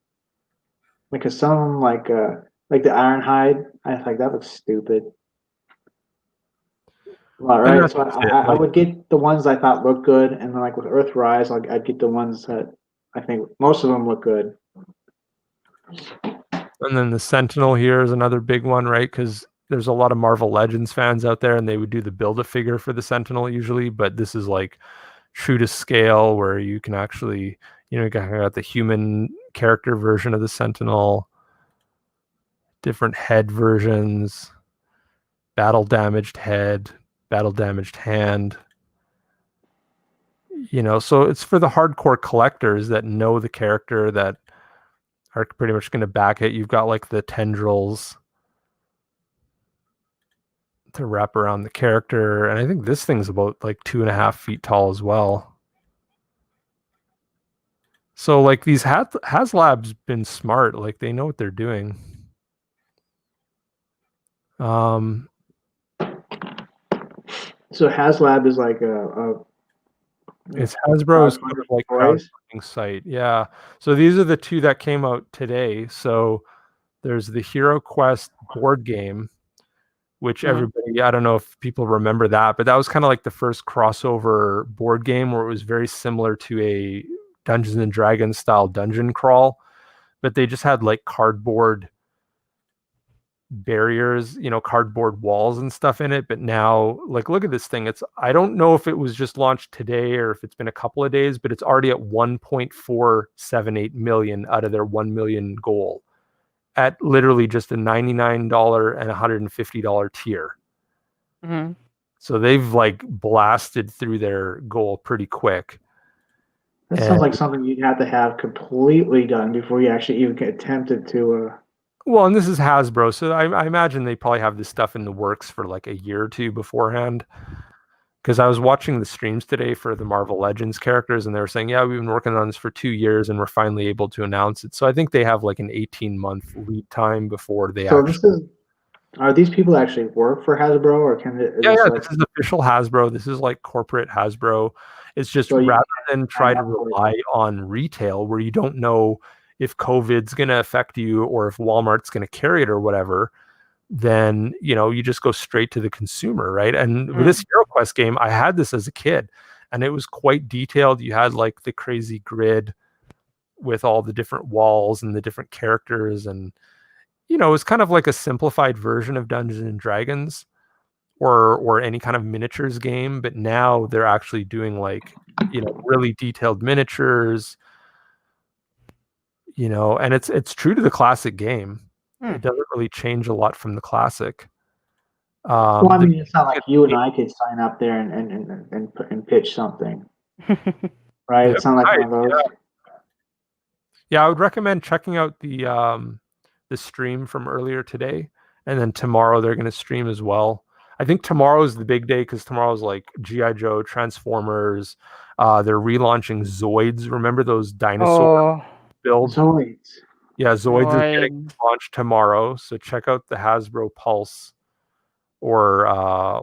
Because some of them, like the Ironhide, I think that looks stupid. Well, right, so I would get the ones I thought looked good, and then like with Earthrise, I'd get the ones that I think most of them look good. And then the Sentinel here is another big one, right? Because there's a lot of Marvel Legends fans out there, and they would do the Build-A-Figure for the Sentinel usually, but this is like true to scale where you can actually, you got the human character version of the Sentinel, different head versions, battle damaged head, battle damaged hand. So it's for the hardcore collectors that know the character, that are pretty much going to back it. You've got like the tendrils to wrap around the character, and I think this thing's about like 2.5 feet tall as well. So like these HasLab's been smart, like they know what they're doing. So HasLab is like it's Hasbro's kind of like crowdfunding site. Yeah. So these are the two that came out today. So there's the Hero Quest board game, which everybody, I don't know if people remember that, but that was kind of like the first crossover board game where it was very similar to a Dungeons and Dragons style dungeon crawl, but they just had like cardboard barriers, cardboard walls and stuff in it. But now, like, look at this thing. I don't know if it was just launched today or if it's been a couple of days, but it's already at 1.478 million out of their 1 million goal at literally just a $99 and $150 tier. Mm-hmm. So they've like blasted through their goal pretty quick. That sounds like something you'd have to have completely done before you actually even get tempted to. Well, and this is Hasbro, so I imagine they probably have this stuff in the works for like a year or two beforehand. Because I was watching the streams today for the Marvel Legends characters, and they were saying, yeah, we've been working on this for 2 years, and we're finally able to announce it. So I think they have like an 18-month lead time before they are these people actually work for Hasbro, or can they? This is official Hasbro. This is like corporate Hasbro. It's just rather than try to rely on retail where you don't know if COVID's going to affect you or if Walmart's going to carry it or whatever, then, you just go straight to the consumer, right? And with this Hero Quest game, I had this as a kid, and it was quite detailed. You had like the crazy grid with all the different walls and the different characters, and, it was kind of like a simplified version of Dungeons and Dragons or any kind of miniatures game, but now they're actually doing like, really detailed miniatures, and it's true to the classic game. It doesn't really change a lot from the classic. Well, I mean, it's not like you and I could sign up there and pitch something, right? It's not like one of those. Yeah, I would recommend checking out the stream from earlier today, and then tomorrow they're going to stream as well. I think tomorrow is the big day because tomorrow's like G.I. Joe, Transformers. They're relaunching Zoids. Remember those dinosaur builds? Zoids. Yeah, Zoids is getting launched tomorrow. So check out the Hasbro Pulse, or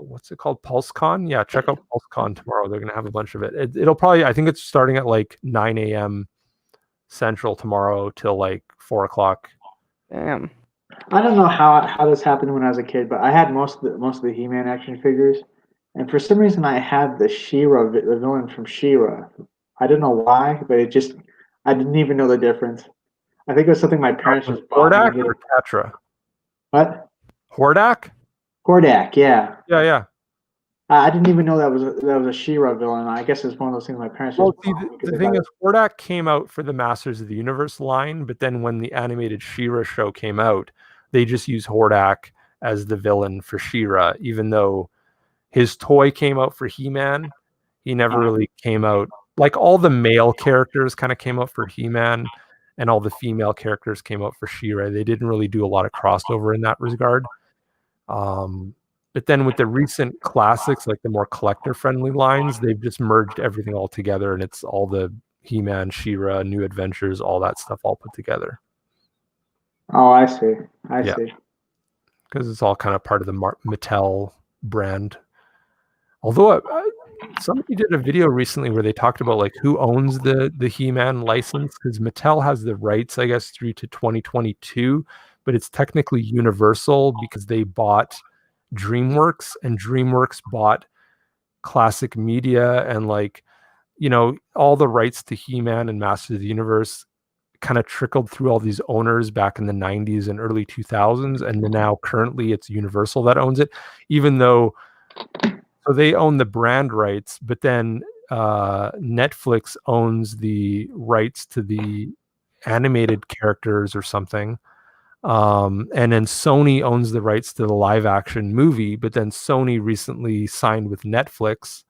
what's it called? PulseCon? Yeah, check out PulseCon tomorrow. They're going to have a bunch of it. It'll probably, I think it's starting at like 9 a.m. Central tomorrow till like 4 o'clock. Damn. I don't know how this happened when I was a kid, but I had most of the He-Man action figures, and for some reason I had the She-Ra, the villain from She-Ra. I don't know why, but I didn't even know the difference. I think it was something my parents just bought. Hordak or Tetra? What? Hordak? Hordak, yeah. Yeah. I didn't even know that was a She-Ra villain. I guess it's one of those things my parents just Well, see, the thing is, Hordak came out for the Masters of the Universe line, but then when the animated She-Ra show came out, they just used Hordak as the villain for She-Ra, even though his toy came out for He-Man. He never really came out. Like, all the male characters kind of came out for He-Man, and all the female characters came out for She-Ra. They didn't really do a lot of crossover in that regard. But then with the recent classics, like the more collector-friendly lines, they've just merged everything all together, and it's all the He-Man, She-Ra, New Adventures, all that stuff all put together. Oh, I see. I see. Because it's all kind of part of the Mattel brand. Although somebody did a video recently where they talked about like who owns the He-Man license, because Mattel has the rights, I guess, through to 2022, but it's technically Universal because they bought DreamWorks, and DreamWorks bought Classic Media, and like, you know, all the rights to He-Man and Masters of the Universe kind of trickled through all these owners back in the 90s and early 2000s, and then now currently it's Universal that owns it, even though so they own the brand rights, but then Netflix owns the rights to the animated characters or something. And then Sony owns the rights to the live action movie, but then Sony recently signed with Netflix.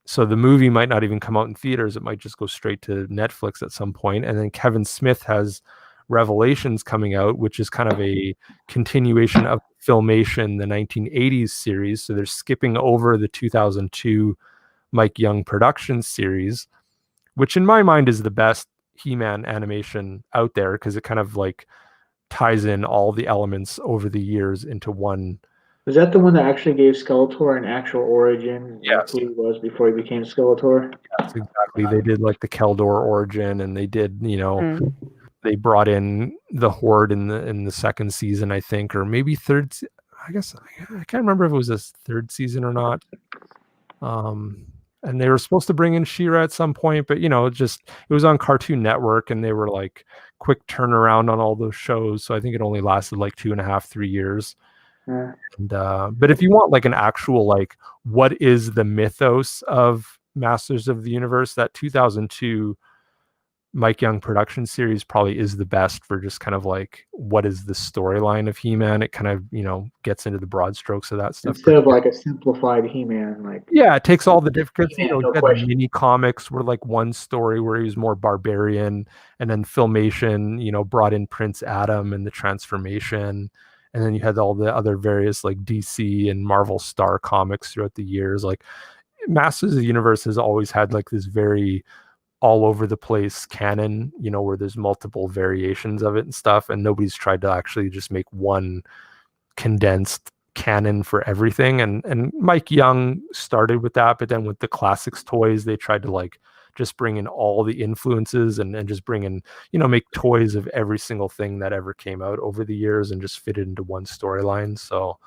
So the movie might not even come out in theaters. It might just go straight to Netflix at some point. And then Kevin Smith has Revelations coming out, which is kind of a continuation of Filmation, the 1980s series. So they're skipping over the 2002 Mike Young production series, which in my mind is the best He-Man animation out there, because it kind of like ties in all the elements over the years into one. Was that the one that actually gave Skeletor an actual origin? Yes. Who he was before he became Skeletor? Yes, exactly. They did like the Keldor origin, and they did, you know, they brought in the Horde in the second season, I think, or maybe third. I guess I can't remember if it was a third season or not. And they were supposed to bring in She-Ra at some point, but you know, it was on Cartoon Network, and they were like quick turnaround on all those shows. So I think it only lasted like 2.5, 3 years. Yeah. And but if you want like an actual like what is the mythos of Masters of the Universe, that 2002 Mike Young production series probably is the best for just kind of like what is the storyline of He-Man. It kind of, you know, gets into the broad strokes of that stuff. Instead of like a simplified He-Man, like it takes all the different, you know, no the mini comics were like one story where he was more barbarian, and then Filmation, you know, brought in Prince Adam and the transformation, and then you had all the other various like DC and Marvel Star comics throughout the years. Like Masters of the Universe has always had like this very all over the place canon, you know, where there's multiple variations of it and stuff, and nobody's tried to actually just make one condensed canon for everything. And Mike Young started with that, but then with the classics toys, they tried to like just bring in all the influences and just bring in, you know, make toys of every single thing that ever came out over the years and just fit it into one storyline. So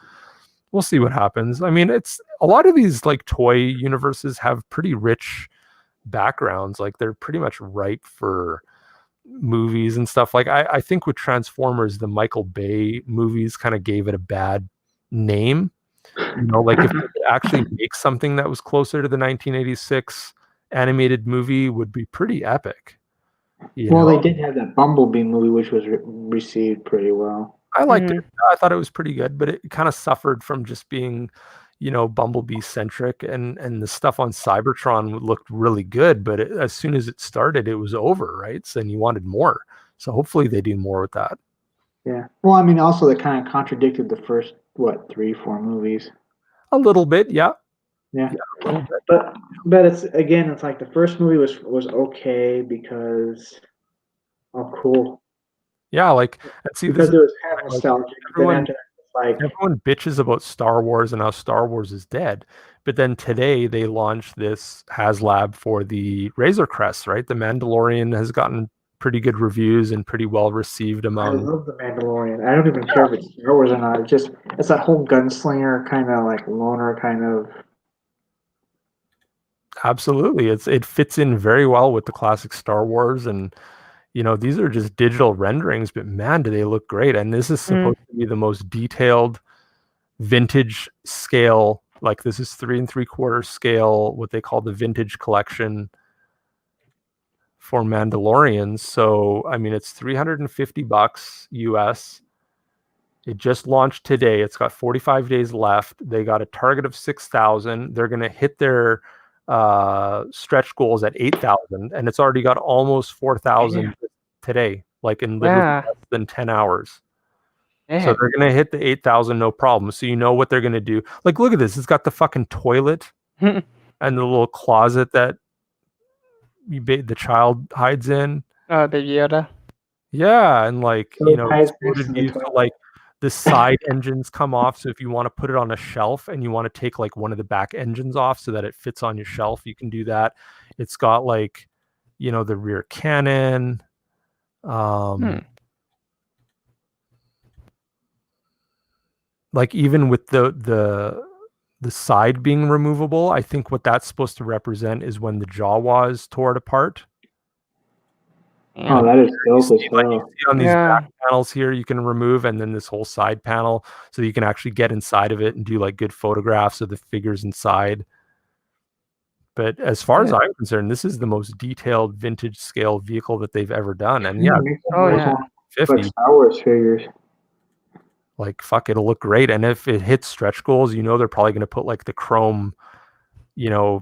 we'll see what happens. I mean, it's a lot of these like toy universes have pretty rich backgrounds. Like they're pretty much ripe for movies and stuff. Like I think with Transformers, the Michael Bay movies kind of gave it a bad name. You know, like if they could actually make something that was closer to the 1986 animated movie, would be pretty epic. Well, they did have that Bumblebee movie, which was received pretty well. I liked it. I thought it was pretty good, but it kind of suffered from just being, you know, Bumblebee centric, and the stuff on Cybertron looked really good, but as soon as it started, it was over, right? So, and you wanted more. So hopefully they do more with that. Yeah. Well, I mean, also they kind of contradicted the first 3, 4 movies. A little bit, yeah. Yeah. But it's like the first movie was okay because cool. Yeah, like see, because it was kind of nostalgic. Everyone bitches about Star Wars and how Star Wars is dead, but then today they launched this HasLab for the Razor Crest, right? The Mandalorian has gotten pretty good reviews and pretty well received among. I love the Mandalorian. I don't even care if it's Star Wars or not. It's that whole gunslinger kind of like loner kind of. Absolutely, it fits in very well with the classic Star Wars, and these are just digital renderings, but man, do they look great. And this is supposed to be the most detailed vintage scale. Like this is 3 3/4 scale, what they call the vintage collection for Mandalorians. So, I mean, it's $350 US. It just launched today. It's got 45 days left. They got a target of 6,000. They're going to hit their stretch goals at 8,000, and it's already got almost 4,000 today, like in literally less than 10 hours. So they're going to hit the 8,000 no problem. So you know what they're going to do. Like, look at this. It's got the fucking toilet and the little closet that the child hides in. Oh, the Yoda. Yeah, and like, So like the side engines come off. So if you want to put it on a shelf and you want to take like one of the back engines off so that it fits on your shelf, you can do that. It's got like, the rear cannon. Like even with the side being removable, I think what that's supposed to represent is when the Jawas tore it apart. Oh, that is dope as Like well. you see on these back panels here, you can remove, and then this whole side panel, so you can actually get inside of it and do like good photographs of the figures inside. But as far as I'm concerned, this is the most detailed vintage scale vehicle that they've ever done. And like 50 Star Wars figures. Like, fuck, it'll look great. And if it hits stretch goals, they're probably going to put like the chrome,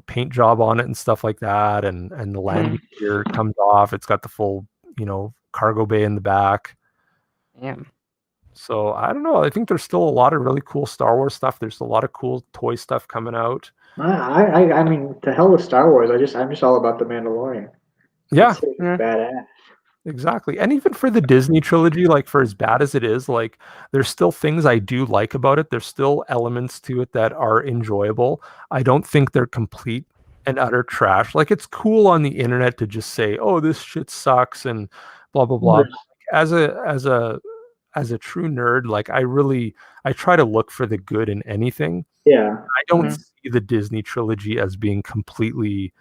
paint job on it and stuff like that. And the landing gear comes off. It's got the full, cargo bay in the back. Yeah. So I don't know. I think there's still a lot of really cool Star Wars stuff. There's a lot of cool toy stuff coming out. I mean, to hell with Star Wars. I'm just all about the Mandalorian. Yeah. It's badass. Exactly. And even for the Disney trilogy, like for as bad as it is, like there's still things I do like about it. There's still elements to it that are enjoyable. I don't think they're complete and utter trash. Like it's cool on the internet to just say, "Oh, this shit sucks," and blah blah blah. As a true nerd, like I try to look for the good in anything. Yeah. I don't see the Disney trilogy as being completely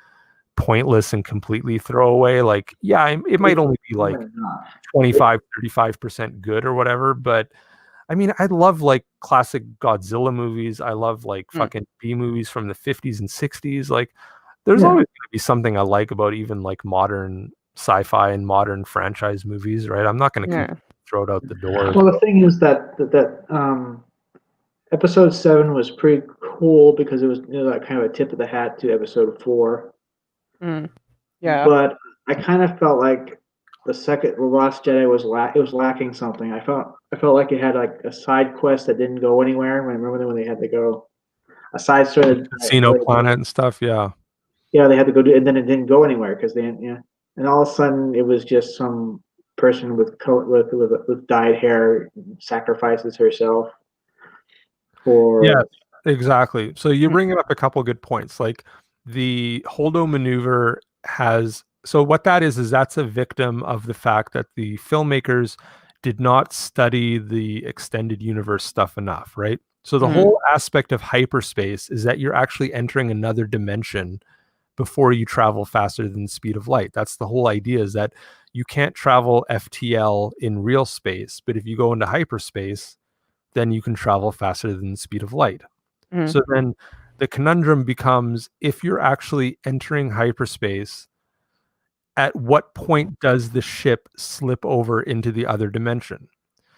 pointless and completely throwaway. Like, yeah, it might only be like 25-35% good or whatever, but I mean, I love like classic Godzilla movies. I love like fucking B movies from the 50s and 60s. Like there's always going to be something I like about even like modern sci-fi and modern franchise movies, right? I'm not going to throw it out the door. Well, the thing is that episode 7 was pretty cool because it was like kind of a tip of the hat to episode 4. Yeah. But I kind of felt like the Last Jedi was lacking something. I felt like it had like a side quest that didn't go anywhere. Remember when they had to go a side story, Casino Planet and stuff. Yeah, they had to go do, and then it didn't go anywhere because and all of a sudden it was just some person with dyed hair sacrifices herself for. Yeah, exactly. So you're bringing up a couple good points, like the Holdo maneuver has. So what that is that's a victim of the fact that the filmmakers did not study the extended universe stuff enough, right? So the whole aspect of hyperspace is that you're actually entering another dimension before you travel faster than the speed of light. That's the whole idea, is that you can't travel FTL in real space, but if you go into hyperspace, then you can travel faster than the speed of light. So then the conundrum becomes, if you're actually entering hyperspace, at what point does the ship slip over into the other dimension?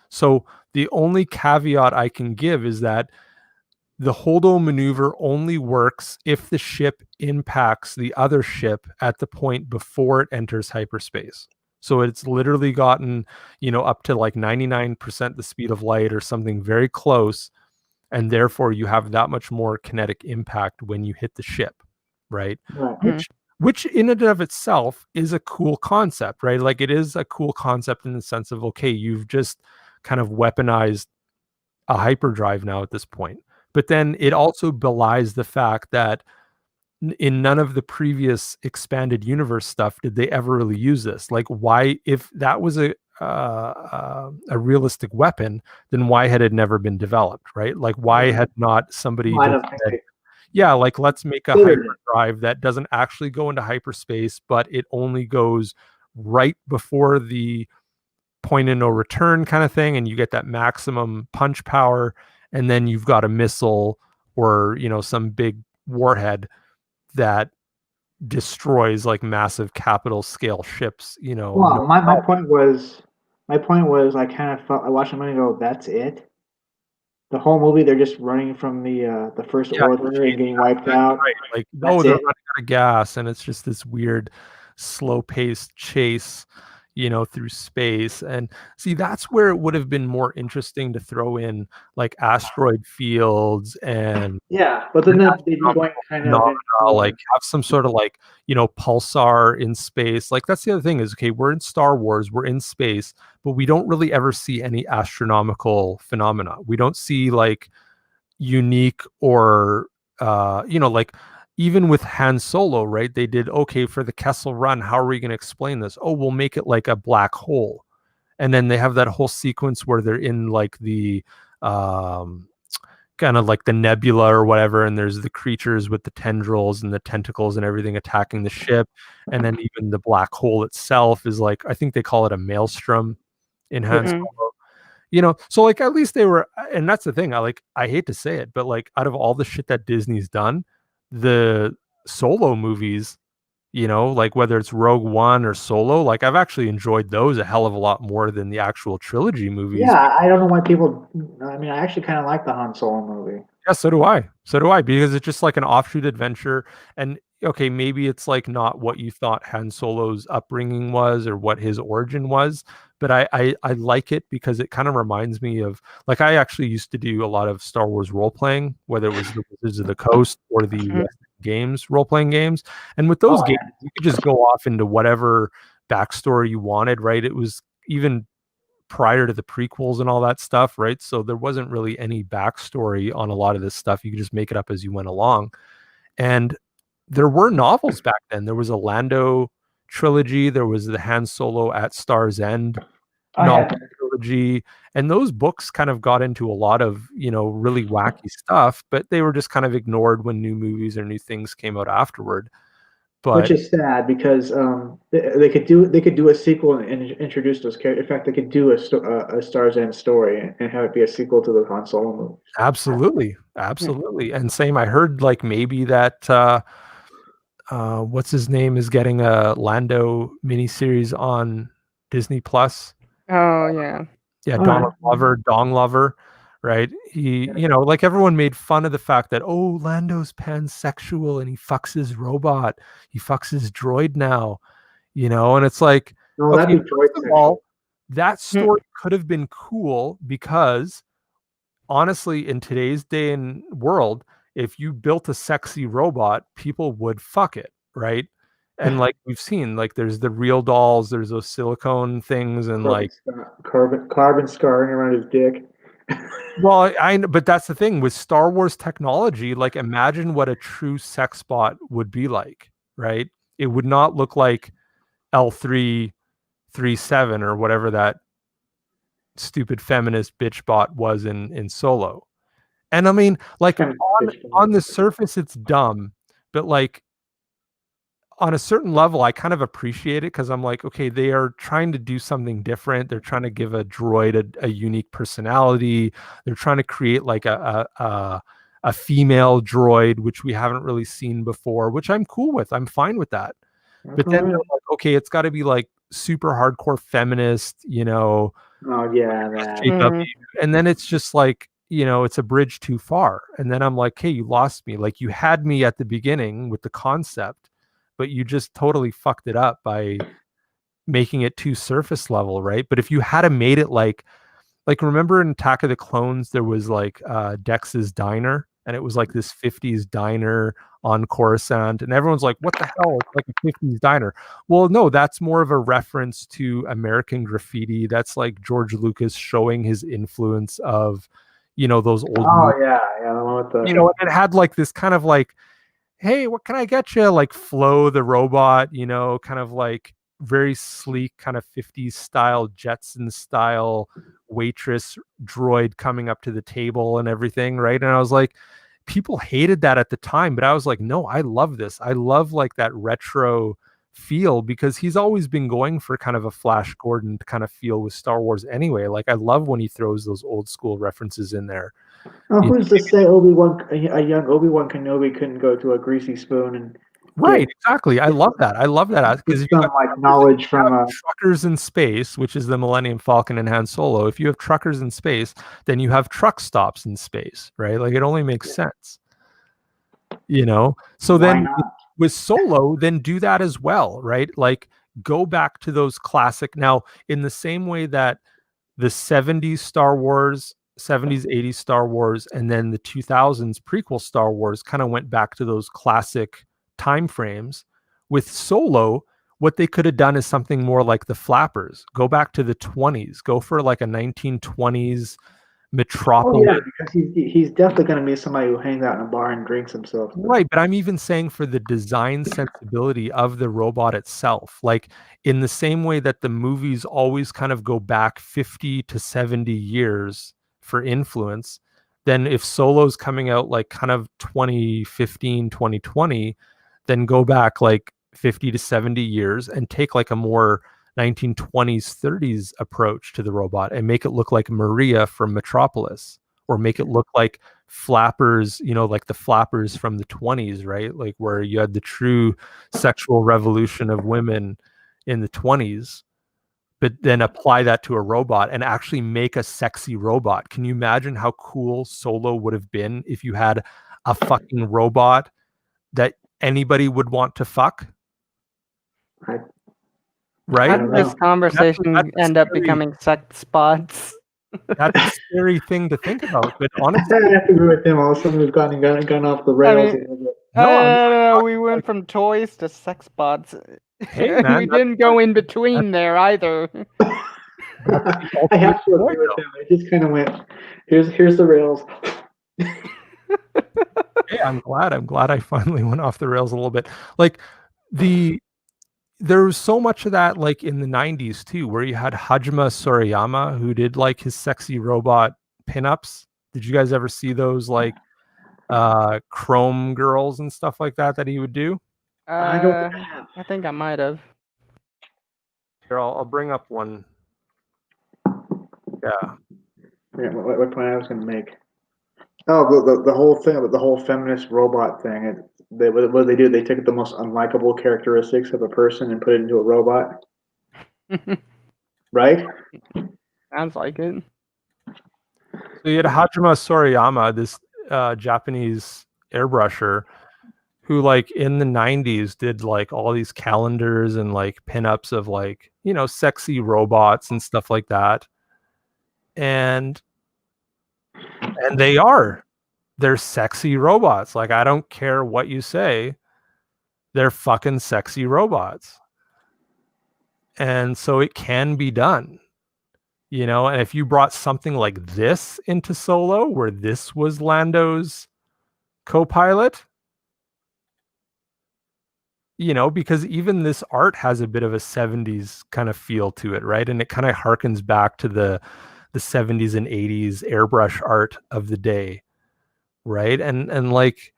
So the only caveat I can give is that the Holdo maneuver only works if the ship impacts the other ship at the point before it enters hyperspace. So it's literally gotten, up to like 99% the speed of light or something very close. And therefore you have that much more kinetic impact when you hit the ship, right? Which in and of itself is a cool concept, right? Like it is a cool concept in the sense of, okay, you've just kind of weaponized a hyperdrive now at this point. But then it also belies the fact that in none of the previous expanded universe stuff did they ever really use this. Like, why, if that was a realistic weapon, then why had it never been developed, right? Like, why had not somebody said, yeah, like let's make a hyperdrive that doesn't actually go into hyperspace, but it only goes right before the point of no return kind of thing, and you get that maximum punch power, and then you've got a missile or some big warhead that destroys like massive capital scale ships. Well, my point was I kind of felt I watched the movie and go, that's it. The whole movie, they're just running from the First Order and getting wiped out. Right. Like, That's they're it. running out of gas, and it's just this weird, slow-paced chase, through space. And see, that's where it would have been more interesting to throw in like asteroid fields and Yeah, but then they do going kind of like have some sort of like pulsar in space. Like, that's the other thing is, okay, we're in Star Wars, we're in space, but we don't really ever see any astronomical phenomena. We don't see like unique or like even with Han Solo, right? They did, okay, for the Kessel Run, how are we going to explain this? Oh, we'll make it like a black hole. And then they have that whole sequence where they're in like the kind of like the nebula or whatever, and there's the creatures with the tendrils and the tentacles and everything attacking the ship. And then even the black hole itself is like, I think they call it a maelstrom in Han Solo. So like at least they were, and that's the thing, I hate to say it, but like out of all the shit that Disney's done, the Solo movies, like whether it's Rogue One or Solo, like I've actually enjoyed those a hell of a lot more than the actual trilogy movies. Yeah, I don't know why people. I mean, I actually kind of like the Han Solo movie. Yeah, so do I. Because it's just like an offshoot adventure. And okay, maybe it's like not what you thought Han Solo's upbringing was or what his origin was, but I like it because it kind of reminds me of, like, I actually used to do a lot of Star Wars role playing, whether it was the Wizards of the Coast or the Western games, role playing games. And with those games, you could just go off into whatever backstory you wanted, right? It was even prior to the prequels and all that stuff, right? So there wasn't really any backstory on a lot of this stuff. You could just make it up as you went along. And there were novels back then. There was a Lando trilogy. There was the Han Solo at Star's End novel trilogy. And those books kind of got into a lot of, really wacky stuff, but they were just kind of ignored when new movies or new things came out afterward. But which is sad because they could do a sequel and introduce those characters. In fact, they could do a Star's End story and have it be a sequel to the Han Solo movie. Absolutely. And same, I heard like maybe that what's his name is getting a Lando miniseries on Disney Plus. Oh yeah. Yeah, Dong Lover, right? He, like everyone made fun of the fact that, oh, Lando's pansexual and he fucks his robot, he fucks his droid now, and it's like, no, okay, first of all, that story could have been cool because honestly, in today's day and world, if you built a sexy robot, people would fuck it, right? And like we've seen, like there's the real dolls, there's those silicone things, and carbon scarring around his dick. Well, but that's the thing with Star Wars technology. Like, imagine what a true sex bot would be like, right? It would not look like L337 or whatever that stupid feminist bitch bot was in Solo. And I mean, like on the surface, it's dumb, but like on a certain level, I kind of appreciate it because I'm like, okay, they are trying to do something different. They're trying to give a droid a unique personality. They're trying to create like a female droid, which we haven't really seen before, which I'm cool with. I'm fine with that. But then they're like, okay, it's got to be like super hardcore feminist, Oh yeah, that. And then it's just like, it's a bridge too far. And then I'm like, hey, you lost me. Like, you had me at the beginning with the concept, but you just totally fucked it up by making it too surface level, right? But if you had made it like remember in Attack of the Clones, there was like Dex's Diner, and it was like this 50s diner on Coruscant, and everyone's like, what the hell? It's like a 50s diner. Well, no, that's more of a reference to American Graffiti. That's like George Lucas showing his influence of, those old movies. Yeah, the one with the... and it had like this kind of like, hey, what can I get you? Like Flo the robot, kind of like very sleek, kind of 50s style, Jetson style waitress droid coming up to the table and everything, right? And I was like, people hated that at the time, but I was like, no, I love this. I love like that retro feel, because he's always been going for kind of a Flash Gordon kind of feel with Star Wars anyway. Like, I love when he throws those old school references in there. Oh, who's to say a young Obi-Wan Kenobi couldn't go to a greasy spoon and Right, exactly. I love that. I love that, because get some like knowledge from truckers in space, which is the Millennium Falcon and Han Solo. If you have truckers in space, then you have truck stops in space, right? Like, it only makes sense, you know? So why then not? with Solo, then do that as well, right? Like, go back to those classic. Now, in the same way that the 70s Star Wars, 70s, 80s Star Wars, and then the 2000s prequel Star Wars kind of went back to those classic time frames. With Solo, what they could have done is something more like the Flappers. Go back to the 20s. Go for like a 1920s Metropolis. Oh yeah, because he's definitely going to be somebody who hangs out in a bar and drinks himself. Right, but I'm even saying for the design sensibility of the robot itself. Like, in the same way that the movies always kind of go back 50 to 70 years for influence, then if Solo's coming out like kind of 2015, 2020, then go back like 50 to 70 years and take like a more 1920s, 30s approach to the robot and make it look like Maria from Metropolis, or make it look like Flappers, you know, like the Flappers from the 20s, right? Like, where you had the true sexual revolution of women in the 20s, but then apply that to a robot and actually make a sexy robot. Can you imagine how cool Solo would have been if you had a fucking robot that anybody would want to fuck? Right? How did this conversation end up becoming sex spots? That's a scary thing to think about. But honestly, I have to agree with him. All of a sudden, we've gone off the rails. No, we went from toys to sex bots. Hey, man, we didn't go in between there either. I have to agree with him. It just kind of went. Here's the rails. Hey, I'm glad I finally went off the rails a little bit. Like, there was so much of that, like in the 90s too, where you had Hajime Sorayama, who did like his sexy robot pinups. Did you guys ever see those, like chrome girls and stuff like that he would do? I think I might have. Here, I'll bring up one. Yeah. What point I was going to make? Oh, the whole thing about the whole feminist robot thing. What they do? They take the most unlikable characteristics of a person and put it into a robot. Right? Sounds like it. So you had Hajime Sorayama, this Japanese airbrusher, who like in the 90s did like all these calendars and like pinups of like, you know, sexy robots and stuff like that. And they're sexy robots. Like, I don't care what you say, they're fucking sexy robots. And so it can be done, you know. And if you brought something like this into Solo, where this was Lando's co-pilot, you know, because even this art has a bit of a 70s kind of feel to it, right? And it kind of harkens back to the 70s and 80s airbrush art of the day, right? And like,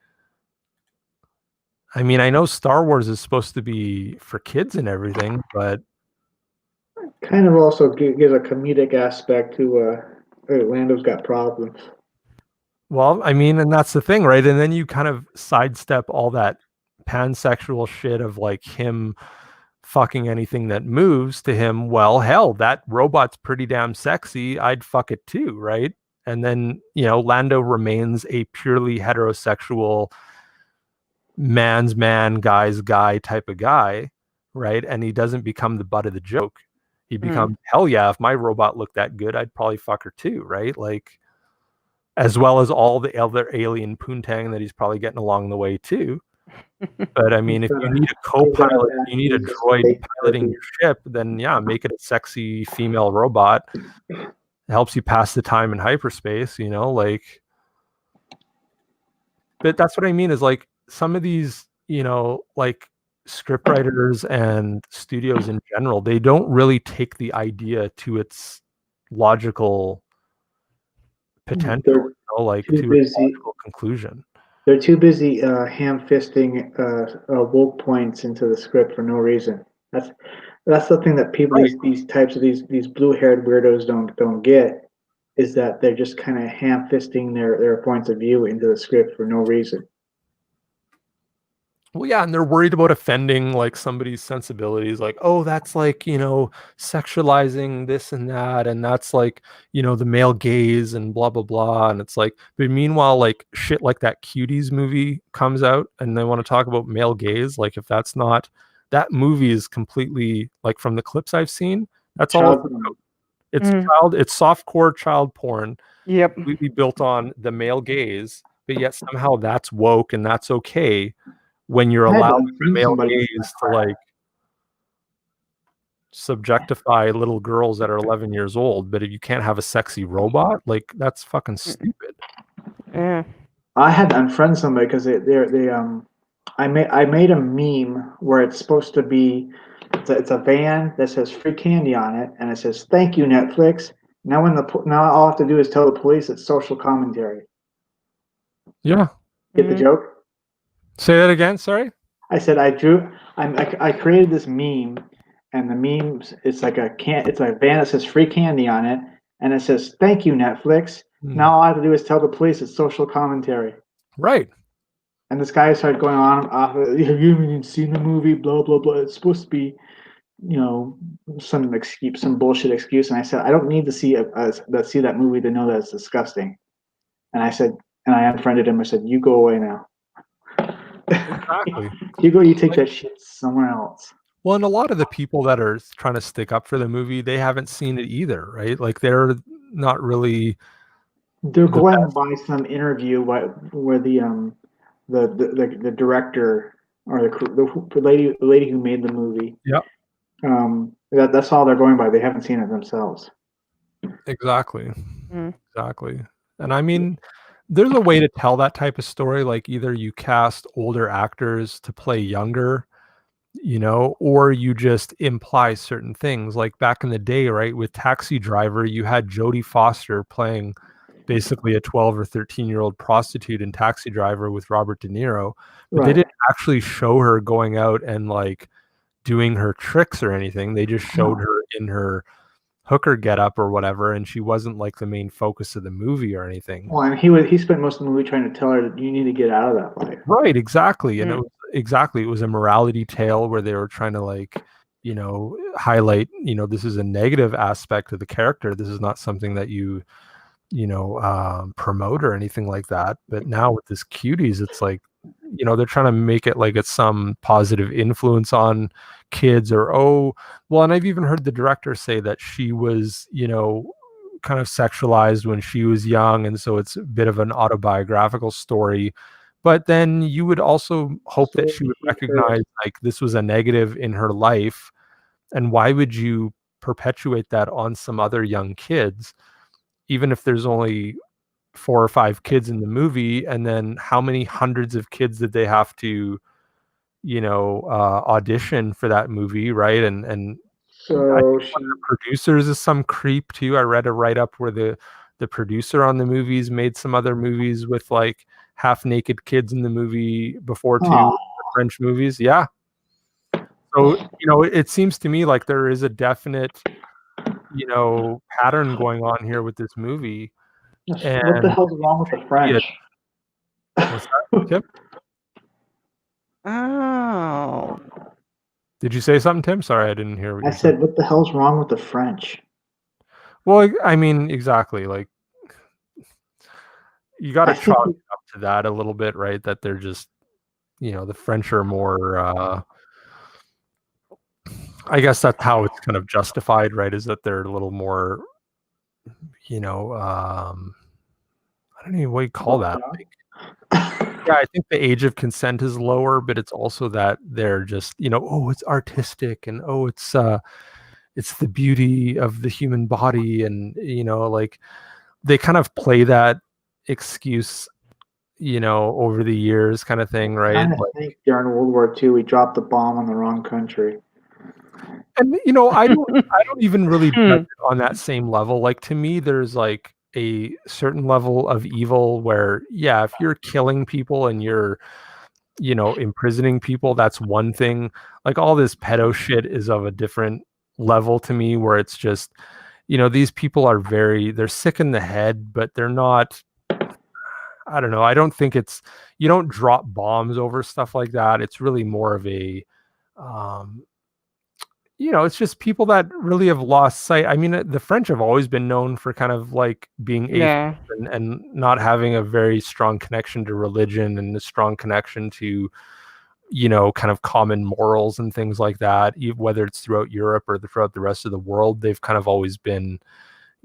I mean, I know Star Wars is supposed to be for kids and everything, but kind of also gives a comedic aspect to Lando's got problems. Well, I mean, and that's the thing, right? And then you kind of sidestep all that pansexual shit of like him fucking anything that moves to him. Well, hell, that robot's pretty damn sexy. I'd fuck it too, right? And then, you know, Lando remains a purely heterosexual man's man, guy's guy type of guy, right? And he doesn't become the butt of the joke. He becomes, hell yeah, if my robot looked that good, I'd probably fuck her too, right? Like, as well as all the other alien poontang that he's probably getting along the way too. But I mean, if you need a co-pilot, you need a droid piloting your ship, then yeah, make it a sexy female robot. It helps you pass the time in hyperspace, you know, like. But that's what I mean is like some of these, you know, like scriptwriters and studios in general, they don't really take the idea to its logical potential, you know, like to its logical conclusion. They're too busy ham-fisting woke points into the script for no reason. That's the thing that people Right. these types of these blue-haired weirdos don't get, is that they're just kind of ham-fisting their points of view into the script for no reason. Well, yeah, and they're worried about offending like somebody's sensibilities, like, oh, that's like, sexualizing this and that, and that's like, the male gaze and blah blah blah. And it's like, but meanwhile, like shit like that Cuties movie comes out and they want to talk about male gaze. Like, if that's not, that movie is completely, like, from the clips I've seen, that's all Child, it's Mm. it's softcore child porn Yep. completely built on the male gaze, but yet somehow that's woke and that's okay when you're I had to allowing the unfriend male somebody. gaze to like subjectify little girls that are 11 years old. But if you can't have a sexy robot, like, that's fucking stupid. Yeah. I had to unfriend somebody because I made a meme where it's supposed to be it's a van that says free candy on it and it says thank you Netflix. Now now all I have to do is tell the police it's social commentary. Yeah. Get the Mhm. joke? Say that again. Sorry. I said I created this meme, and the memes it's like it's a van that says free candy on it, and it says thank you Netflix. Now all I have to do is tell the police it's social commentary. Right. And this guy started going on off. Have you even seen the movie? Blah blah blah. It's supposed to be, some excuse, some bullshit excuse. And I said, I don't need to see see that movie to know that it's disgusting. And I said, and I unfriended him. I said, you go away now. Exactly. You take that shit somewhere else. Well, and a lot of the people that are trying to stick up for the movie, they haven't seen it either, right? Like, they're not really They're the going best. by some interview where the director or the lady who made the movie. Yeah, That's all they're going by. They haven't seen it themselves. exactly. Mm. Exactly. And I mean, there's a way to tell that type of story. Like, either you cast older actors to play younger, or you just imply certain things. Like back in the day, right, with Taxi Driver, you had Jodie Foster playing basically a 12 or 13-year-old prostitute in Taxi Driver with Robert De Niro, but they Right. didn't actually show her going out and like doing her tricks or anything. They just showed her in her hooker getup or whatever, and she wasn't like the main focus of the movie or anything. Well, and he spent most of the movie trying to tell her that you need to get out of that life. Right, exactly. And Mm. it was a morality tale where they were trying to like, highlight, this is a negative aspect of the character. This is not something that you promote or anything like that. But now with this Cuties, it's like, they're trying to make it like it's some positive influence on kids, or, oh, well, and I've even heard the director say that she was, kind of sexualized when she was young, and so it's a bit of an autobiographical story. But then you would also hope So that she would he recognize like this was a negative in her life, and why would you perpetuate that on some other young kids, even if there's only 4 or 5 kids in the movie, and then how many hundreds of kids did they have to, audition for that movie, right? And I So think one of she the producers is some creep too. I read a write-up where the producer on the movies made some other movies with like half-naked kids in the movie before too, oh, the French movies. Yeah. So, it seems to me like there is a definite, pattern going on here with this movie. what the And hell's wrong with the French? what's that, Tim? Oh. Did you say something, Tim? Sorry, I didn't hear what I you said. said, what the hell's wrong with the French? Well, I mean, exactly. Like, you got I to think chalk it up to that a little bit, right? That they're just, the French are more, I guess that's how it's kind of justified, right? Is that they're a little more, I don't know what you call that. Like, yeah, I think the age of consent is lower, but it's also that they're just, oh, it's artistic, and oh, it's the beauty of the human body, and like, they kind of play that excuse, over the years, kind of thing, right? kind of Like, think during World War II we dropped the bomb on the wrong country. and I don't even really judge Hmm. it on that same level. Like, to me, there's like a certain level of evil where, yeah, if you're killing people and you're, imprisoning people, that's one thing. Like all this pedo shit is of a different level to me, where it's just, these people are they're sick in the head, but they're not, I don't know. I don't think you don't drop bombs over stuff like that. It's really more of a, it's just people that really have lost sight. I mean, the French have always been known for kind of like being atheist Yeah. and not having a very strong connection to religion and a strong connection to, kind of common morals and things like that, whether it's throughout Europe or throughout the rest of the world. They've kind of always been,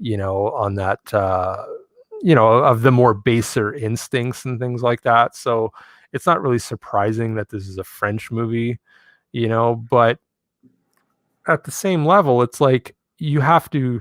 on that, of the more baser instincts and things like that. So it's not really surprising that this is a French movie, but at the same level, it's like you have to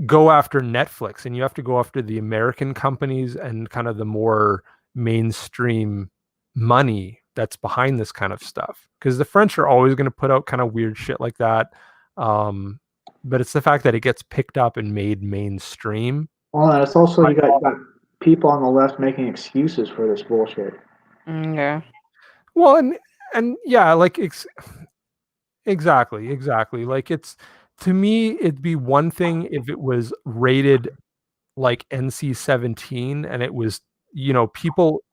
go after Netflix and you have to go after the American companies and kind of the more mainstream money that's behind this kind of stuff. Because the French are always going to put out kind of weird shit like that. But it's the fact that it gets picked up and made mainstream. Well, and it's also you got people on the left making excuses for this bullshit. Yeah. Well, and yeah, like exactly. Like to me, it'd be one thing if it was rated like NC-17 and it was, people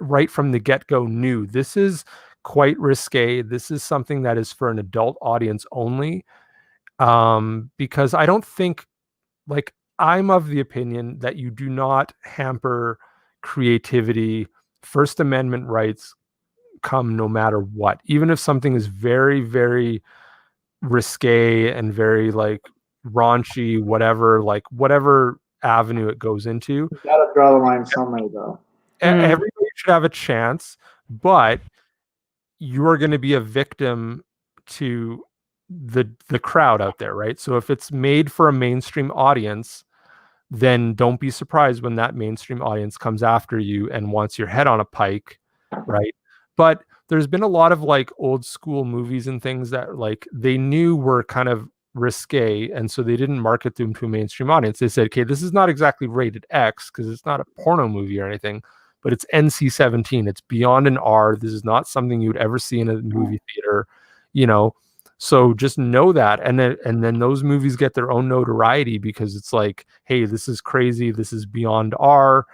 right from the get-go knew this is quite risque. This is something that is for an adult audience only. Because I don't think, like, I'm of the opinion that you do not hamper creativity. First Amendment rights come no matter what, even if something is very, very risque and very like raunchy, whatever avenue it goes into. You gotta draw the line somewhere, though. Everybody should have a chance, but you are going to be a victim to the crowd out there, right? So if it's made for a mainstream audience, then don't be surprised when that mainstream audience comes after you and wants your head on a pike, right? But there's been a lot of like old school movies and things that like they knew were kind of risque, and so they didn't market them to a mainstream audience. They said, okay, this is not exactly rated X because it's not a porno movie or anything, but it's NC-17. It's beyond an R. This is not something you would ever see in a movie theater, So just know that, and then those movies get their own notoriety because it's like, hey, this is crazy. This is beyond R,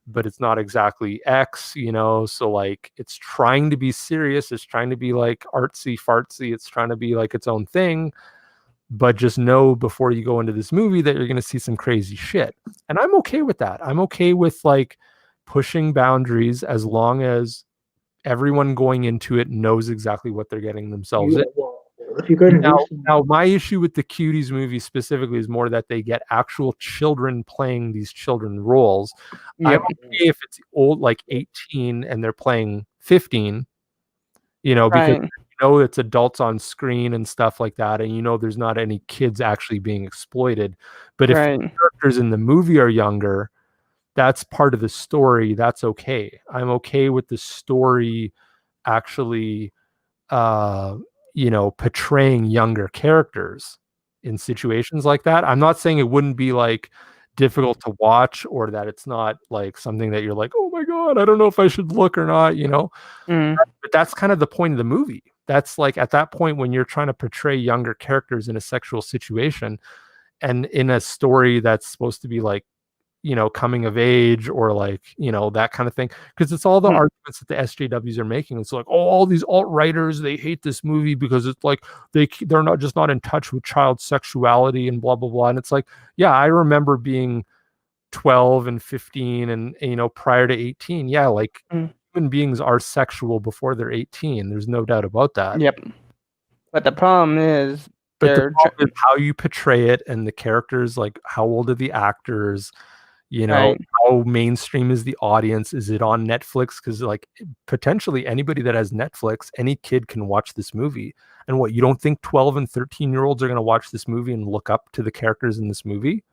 but it's not exactly X, So like, it's trying to be serious. It's trying to be like artsy fartsy. It's trying to be like its own thing. But just know before you go into this movie that you're going to see some crazy shit, and I'm okay with that. I'm okay with like pushing boundaries as long as everyone going into it knows exactly what they're getting themselves in. If you go to now, my issue with the Cuties movie specifically is more that they get actual children playing these children roles. Yep. I'm okay if it's old, like 18, and they're playing 15, because Right. it's adults on screen and stuff like that, and there's not any kids actually being exploited. But if Right. the characters in the movie are younger, that's part of the story. That's okay. I'm okay with the story actually portraying younger characters in situations like that. I'm not saying it wouldn't be like difficult to watch or that it's not like something that you're like, oh my God, I don't know if I should look or not, But that's kind of the point of the movie. That's like at that point when you're trying to portray younger characters in a sexual situation and in a story that's supposed to be like, coming of age or like, that kind of thing. Because it's all the arguments that the SJWs are making. It's like, oh, all these alt-writers, they hate this movie because it's like they're not in touch with child sexuality and blah, blah, blah. And it's like, yeah, I remember being 12 and 15 and, prior to 18. Yeah, like human beings are sexual before they're 18. There's no doubt about that. Yep. But the problem is the problem is how you portray it and the characters, like how old are the actors? Right. How mainstream is the audience? Is it on Netflix? Because like potentially anybody that has Netflix, any kid can watch this movie. And what, you don't think 12 and 13-year-olds are going to watch this movie and look up to the characters in this movie?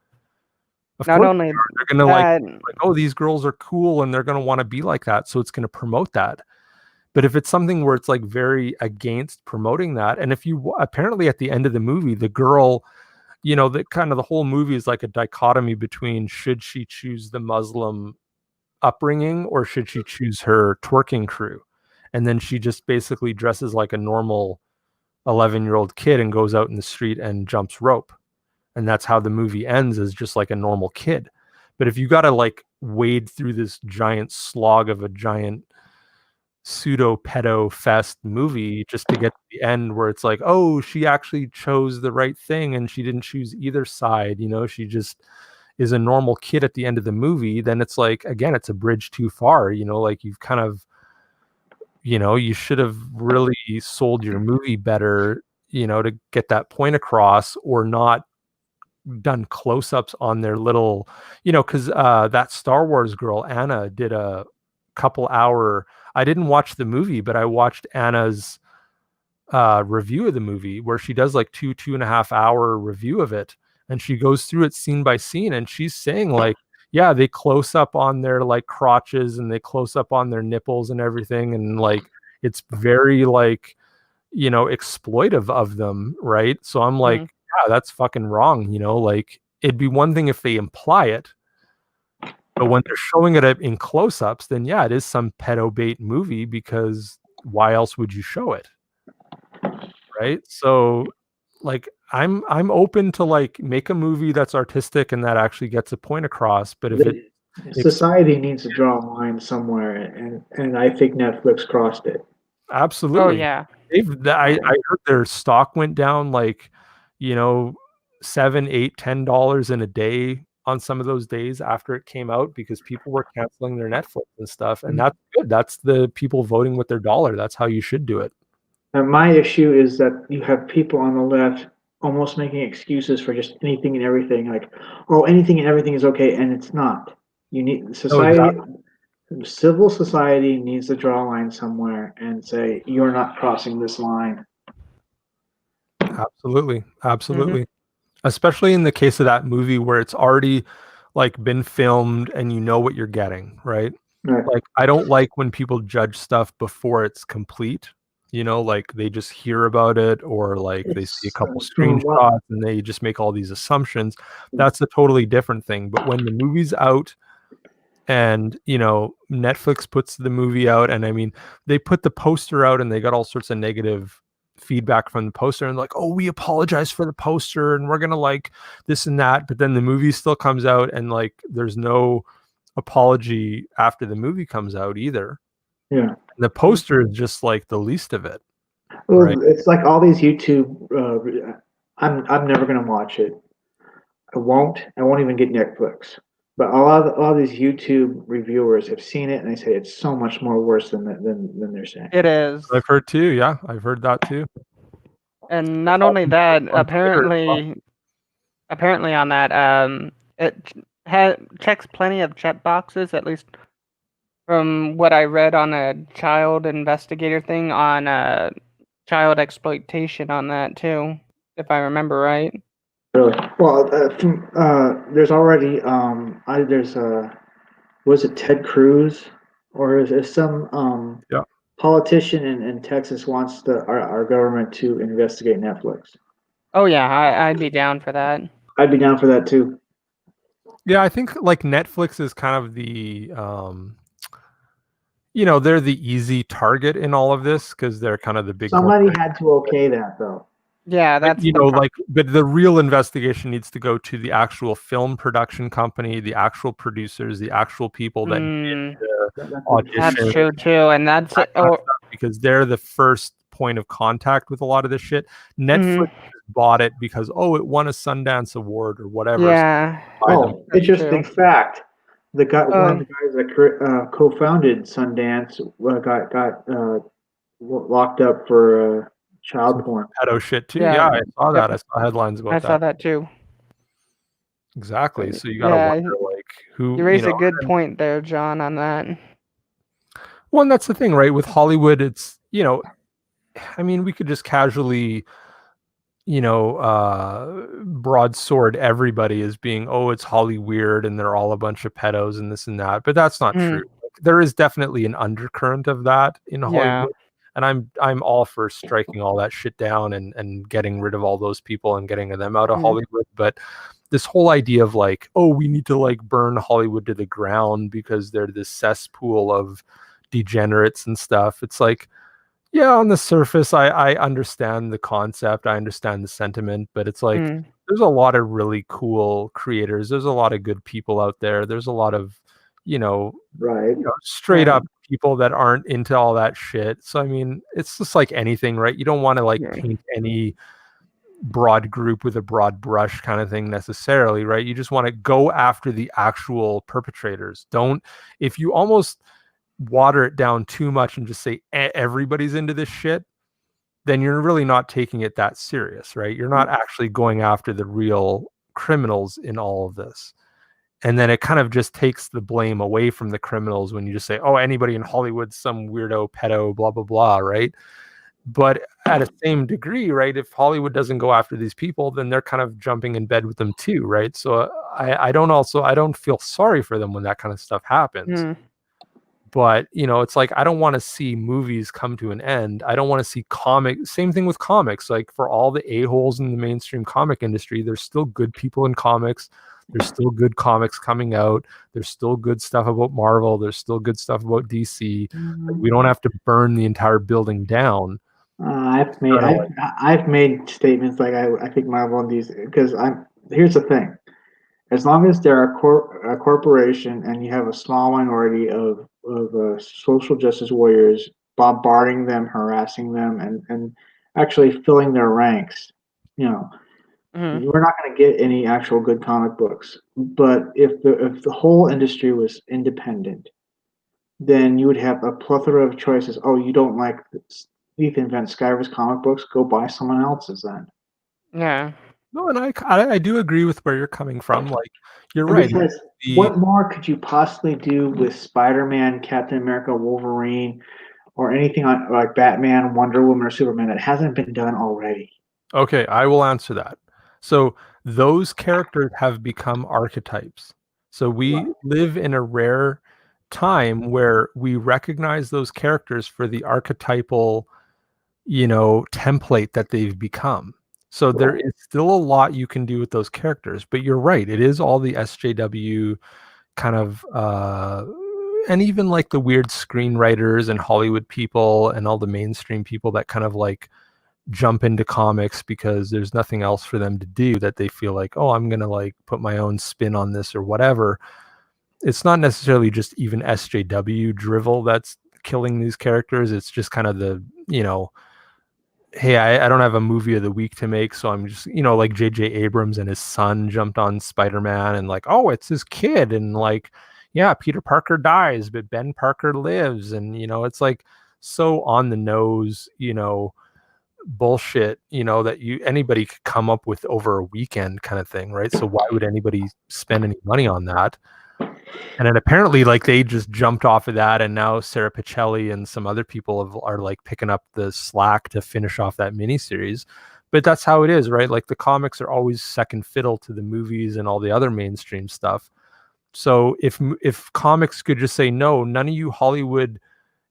Of Not course only they're going to like, oh, these girls are cool and they're going to want to be like that. So it's going to promote that. But if it's something where it's like very against promoting that, and if you apparently at the end of the movie, the girl you know, the kind of the whole movie is like a dichotomy between should she choose the Muslim upbringing or should she choose her twerking crew? And then she just basically dresses like a normal 11-year-old kid and goes out in the street and jumps rope. And that's how the movie ends, as just like a normal kid. But if you got to like wade through this giant slog of a giant pseudo pedo fest movie just to get to the end where it's like, oh, she actually chose the right thing and she didn't choose either side, you know, she just is a normal kid at the end of the movie, then it's like, again, it's a bridge too far, you know, like you've kind of, you know, you should have really sold your movie better, you know, to get that point across, or not done close-ups on their little, you know, because that Star Wars girl Anna did a couple hour, I didn't watch the movie, but I watched Anna's review of the movie where she does like 2.5 hour review of it, and she goes through it scene by scene, and she's saying like, yeah, they close up on their like crotches and they close up on their nipples and everything, and like it's very like, you know, exploitive of them, right? So I'm like, yeah, that's fucking wrong, you know, like it'd be one thing if they imply it, but when they're showing it in close-ups, then yeah, it is some pedo bait movie, because why else would you show it? Right? So like I'm open to like make a movie that's artistic and that actually gets a point across, but if Society needs to draw a line somewhere, and I think Netflix crossed it. absolutely. Oh yeah. I heard their stock went down like, you know, $7, $8, $10 in a day on some of those days after it came out, because people were canceling their Netflix and stuff. And that's good. That's the people voting with their dollar. That's how you should do it. And my issue is that you have people on the left almost making excuses for just anything and everything, like, oh, anything and everything is okay, and it's not. You need society, civil society needs to draw a line somewhere and say, you're not crossing this line. Absolutely. Absolutely. Especially in the case of that movie where it's already like been filmed and you know what you're getting, right? Right. Like, I don't like when people judge stuff before it's complete, you know, like they just hear about it, or like they see a couple screenshots and they just make all these assumptions. That's a totally different thing. But when the movie's out and, you know, Netflix puts the movie out, and I mean, they put the poster out and they got all sorts of negative feedback from the poster, and like, oh, we apologize for the poster and we're gonna like this and that, but then the movie still comes out and like there's no apology after the movie comes out either. Yeah, and the poster is just like the least of it. well, right? It's like all these YouTube. I'm never gonna watch it. I won't even get Netflix. But a lot of these YouTube reviewers have seen it and they say it's so much more worse than they're saying. It is. I've heard too. Yeah, I've heard that too. And not only that, apparently on that, it checks plenty of check boxes, at least from what I read on a child investigator thing on child exploitation on that too, if I remember right. Really? Well, there's already was it Ted Cruz, or is some politician in Texas wants our government to investigate Netflix? Oh yeah, I'd be down for that. I'd be down for that too. Yeah, I think like Netflix is kind of the you know, they're the easy target in all of this because they're kind of the big. Somebody had to okay that though. Yeah, that's you know, like, but the real investigation needs to go to the actual film production company, the actual producers, the actual people that did the audition. That's true too, and that's because they're the first point of contact with a lot of this shit. Netflix bought it because it won a Sundance Award or whatever. Yeah. Oh, interesting fact. One of the guys that co-founded Sundance got locked up for child porn. Pedo shit too. Yeah, I saw that. I saw headlines about that. I saw that too. Exactly. So you gotta wonder like who. You raised a good point there, John, on that. Well, and that's the thing, right? With Hollywood, it's, you know, I mean, we could just casually, you know, broadsword everybody as being, it's Holly weird and they're all a bunch of pedos and this and that, but that's not true. There is definitely an undercurrent of that in Hollywood. And I'm all for striking all that shit down and getting rid of all those people and getting them out of Hollywood. But this whole idea of like, oh, we need to like burn Hollywood to the ground because they're this cesspool of degenerates and stuff. It's like, yeah, on the surface, I understand the concept. I understand the sentiment, but it's like, there's a lot of really cool creators. There's a lot of good people out there. There's a lot of, straight up people that aren't into all that shit. So, I mean, it's just like anything, right? You don't want to like paint any broad group with a broad brush kind of thing necessarily, right? You just want to go after the actual perpetrators. If you almost water it down too much and just say everybody's into this shit, then you're really not taking it that serious, right? You're not actually going after the real criminals in all of this. And then it kind of just takes the blame away from the criminals when you just say, oh, anybody in Hollywood's some weirdo, pedo, blah, blah, blah, right? But at a same degree, right, if Hollywood doesn't go after these people, then they're kind of jumping in bed with them too, right? So I don't feel sorry for them when that kind of stuff happens. But, it's like, I don't want to see movies come to an end. I don't want to see same thing with comics. Like, for all the a-holes in the mainstream comic industry, there's still good people in comics. There's still good comics coming out. There's still good stuff about Marvel. There's still good stuff about DC. Like, we don't have to burn the entire building down. I've made statements like I think Marvel and DC, because here's the thing. As long as they're a corporation and you have a small minority of social justice warriors bombarding them, harassing them, and actually filling their ranks, we're not going to get any actual good comic books. But if the whole industry was independent, then you would have a plethora of choices. Oh, you don't like Ethan Van Sciver's comic books? Go buy someone else's then. Yeah. No, and I do agree with where you're coming from. Like, you're right. Because what more could you possibly do with Spider-Man, Captain America, Wolverine, or anything like Batman, Wonder Woman, or Superman that hasn't been done already? Okay, I will answer that. So those characters have become archetypes. So we live in a rare time where we recognize those characters for the archetypal, template that they've become. So there is still a lot you can do with those characters, but you're right. It is all the SJW kind of, and even like the weird screenwriters and Hollywood people and all the mainstream people that kind of like jump into comics because there's nothing else for them to do, that they feel like, oh, I'm going to like put my own spin on this or whatever. It's not necessarily just even SJW drivel that's killing these characters. It's just kind of the, hey, I don't have a movie of the week to make, so I'm just, like J.J. Abrams and his son jumped on Spider-Man and like, oh, it's his kid. And like, yeah, Peter Parker dies, but Ben Parker lives. And, it's like so on the nose, bullshit, that anybody could come up with over a weekend kind of thing, right? So why would anybody spend any money on that? And then apparently, like, they just jumped off of that, and now Sarah Pichelli and some other people are like picking up the slack to finish off that miniseries. But that's how it is, right? Like, the comics are always second fiddle to the movies and all the other mainstream stuff. So if comics could just say, no, none of you Hollywood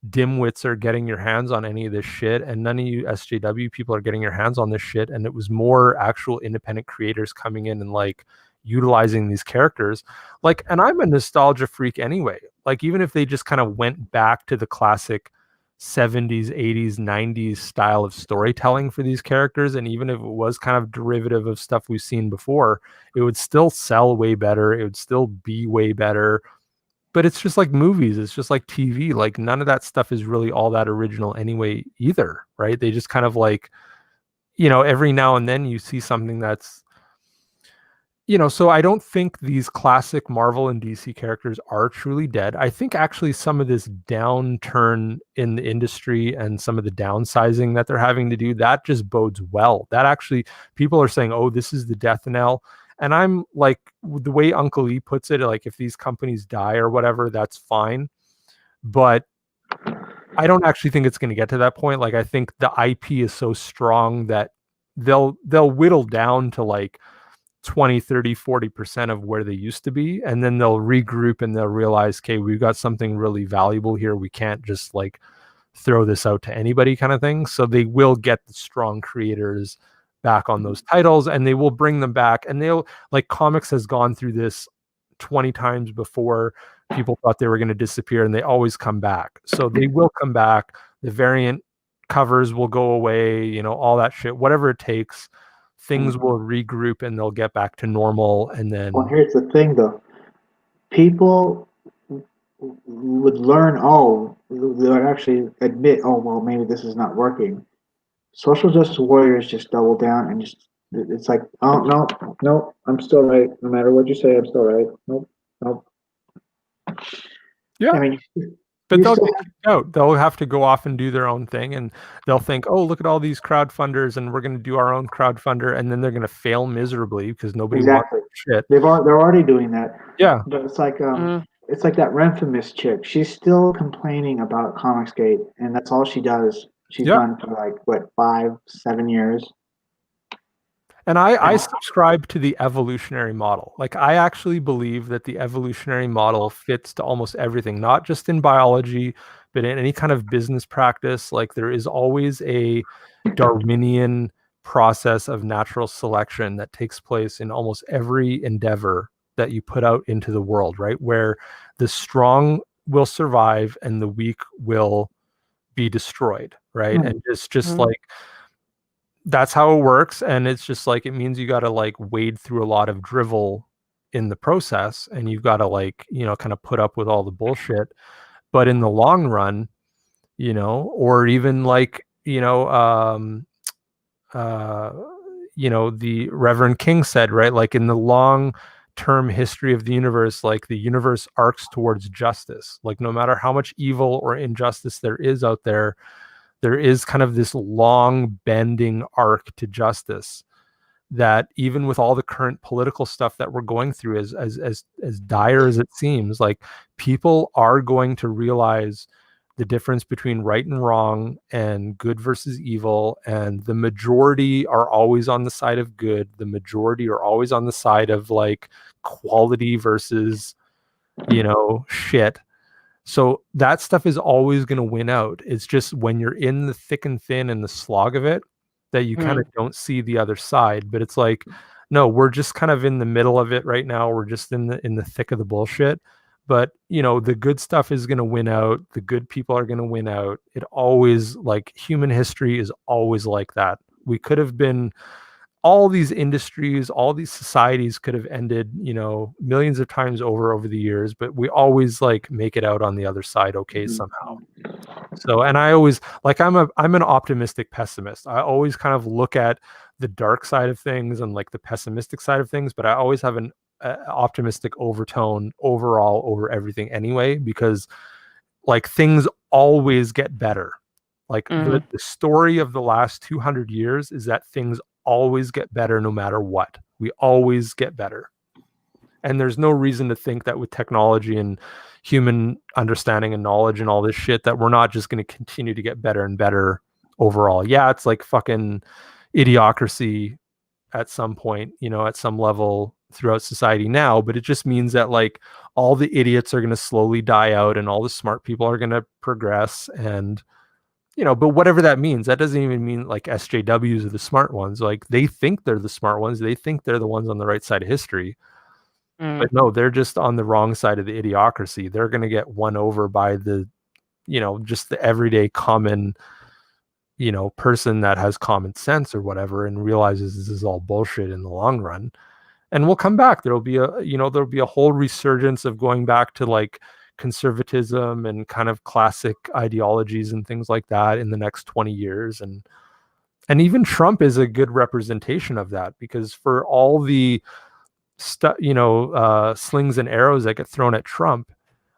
dimwits are getting your hands on any of this shit, and none of you SJW people are getting your hands on this shit, and it was more actual independent creators coming in and like utilizing these characters, like, and I'm a nostalgia freak anyway, like, even if they just kind of went back to the classic 70s, 80s, 90s style of storytelling for these characters, and even if it was kind of derivative of stuff we've seen before, it would still sell way better, it would still be way better. But it's just like movies, it's just like TV, like none of that stuff is really all that original anyway either, right? They just kind of like, every now and then you see something that's, so I don't think these classic Marvel and DC characters are truly dead. I think actually some of this downturn in the industry and some of the downsizing that they're having to do, that just bodes well. That actually, people are saying, oh, this is the death knell. And I'm like, the way Uncle E puts it, like, if these companies die or whatever, that's fine. But I don't actually think it's going to get to that point. Like, I think the IP is so strong that they'll whittle down to like 20, 30, 40% of where they used to be. And then they'll regroup and they'll realize, okay, we've got something really valuable here. We can't just like throw this out to anybody kind of thing. So they will get the strong creators back on those titles, and they will bring them back, and they'll, like, comics has gone through this 20 times before. People thought they were going to disappear, and they always come back. So they will come back. The variant covers will go away, you know, all that shit, whatever it takes. Things will regroup and they'll get back to normal. And then, Well, here's the thing, though. People would learn, they would actually admit, oh, well, maybe this is not working. Social justice warriors just double down and just, it's like, oh, no, I'm still right. No matter what you say, I'm still right. Nope. yeah. I mean, but they'll get kicked out. They'll have to go off and do their own thing, and they'll think, oh, look at all these crowdfunders, and we're going to do our own crowdfunder, and then they're going to fail miserably because nobody wants shit. They're already doing that. Yeah. But it's like it's like that Renfamous chick. She's still complaining about Comicsgate, and that's all she does. She's done for like what, 5-7 years. And I subscribe to the evolutionary model. Like, I actually believe that the evolutionary model fits to almost everything, not just in biology, but in any kind of business practice. Like, there is always a Darwinian process of natural selection that takes place in almost every endeavor that you put out into the world, right? Where the strong will survive and the weak will be destroyed, right? And it's just like, that's how it works. And it's just like, it means you got to like wade through a lot of drivel in the process, and you've got to, like, you know, kind of put up with all the bullshit. But in the long run, you know, or even like, you know, the Reverend King said, right? Like, in the long term history of the universe, like, the universe arcs towards justice. Like, no matter how much evil or injustice there is out there, there is kind of this long bending arc to justice that, even with all the current political stuff that we're going through, as dire as it seems, like, people are going to realize the difference between right and wrong and good versus evil. And the majority are always on the side of good. The majority are always on the side of like quality versus, you know, shit. So that stuff is always going to win out. It's just when you're in the thick and thin and the slog of it that you kind of don't see the other side. But it's like, no, we're just kind of in the middle of it right now. We're just in the thick of the bullshit. But, you know, the good stuff is going to win out. The good people are going to win out. It always, like, human history is always like that. We could have been, all these industries, all these societies could have ended, you know, millions of times over the years, but we always like make it out on the other side okay somehow. So, and I always, like, I'm an optimistic pessimist. I always kind of look at the dark side of things and like the pessimistic side of things, but I always have an optimistic overtone overall over everything anyway, because like things always get better. Like the story of the last 200 years is that things always get better no matter what. We always get better. And there's no reason to think that with technology and human understanding and knowledge and all this shit that we're not just going to continue to get better and better overall. Yeah, it's like fucking idiocracy at some point, you know, at some level throughout society now, but it just means that like all the idiots are going to slowly die out and all the smart people are going to progress. And you know, but whatever that means, that doesn't even mean like SJWs are the smart ones. Like, they think they're the smart ones. They think they're the ones on the right side of history. But no, they're just on the wrong side of the idiocracy. They're going to get won over by the, you know, just the everyday common, you know, person that has common sense or whatever and realizes this is all bullshit in the long run. And we'll come back. There'll be a whole resurgence of going back to like conservatism and kind of classic ideologies and things like that in the next 20 years. And even Trump is a good representation of that, because for all the stuff, you know, slings and arrows that get thrown at Trump,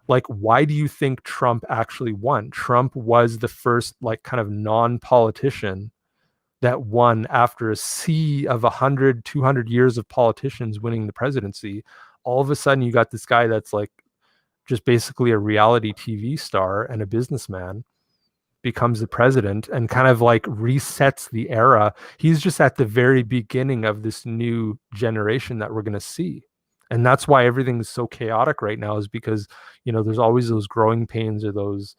like, why do you think Trump actually won? Trump was the first like kind of non-politician that won after a sea of 100, 200 years of politicians winning the presidency. All of a sudden you got this guy that's like just basically a reality TV star and a businessman becomes the president and kind of like resets the era. He's just at the very beginning of this new generation that we're going to see. And that's why everything is so chaotic right now, is because, you know, there's always those growing pains or those,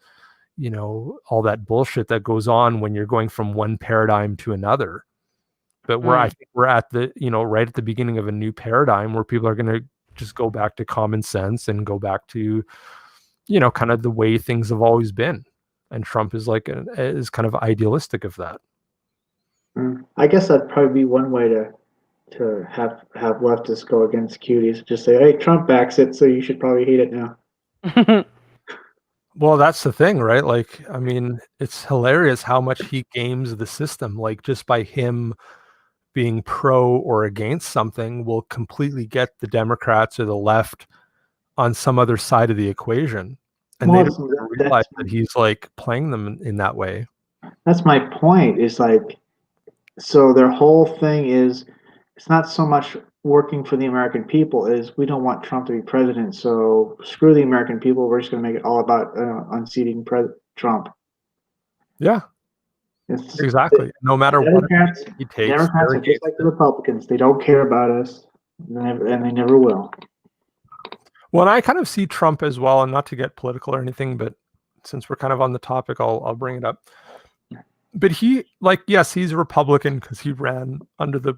all that bullshit that goes on when you're going from one paradigm to another. But I think we're at the, right at the beginning of a new paradigm where people are going to just go back to common sense and go back to, kind of the way things have always been. And Trump is is kind of idealistic of that. I guess that'd probably be one way to have leftists go against cuties. Just say, hey, Trump backs it, so you should probably hate it now. Well, that's the thing, right? Like, I mean, it's hilarious how much he games the system. Like, just by him being pro or against something will completely get the Democrats or the left on some other side of the equation. And they don't realize that he's like playing them in that way. That's my point, is like, so their whole thing is, it's not so much working for the American people, is we don't want Trump to be president, so screw the American people, we're just going to make it all about unseating Trump. Yeah, exactly. No matter what he takes, Democrats are just like the Republicans. They don't care about us, and they never will. Well, and I kind of see Trump as well, and not to get political or anything, but since we're kind of on the topic, I'll bring it up. But he, yes, he's a Republican because he ran under the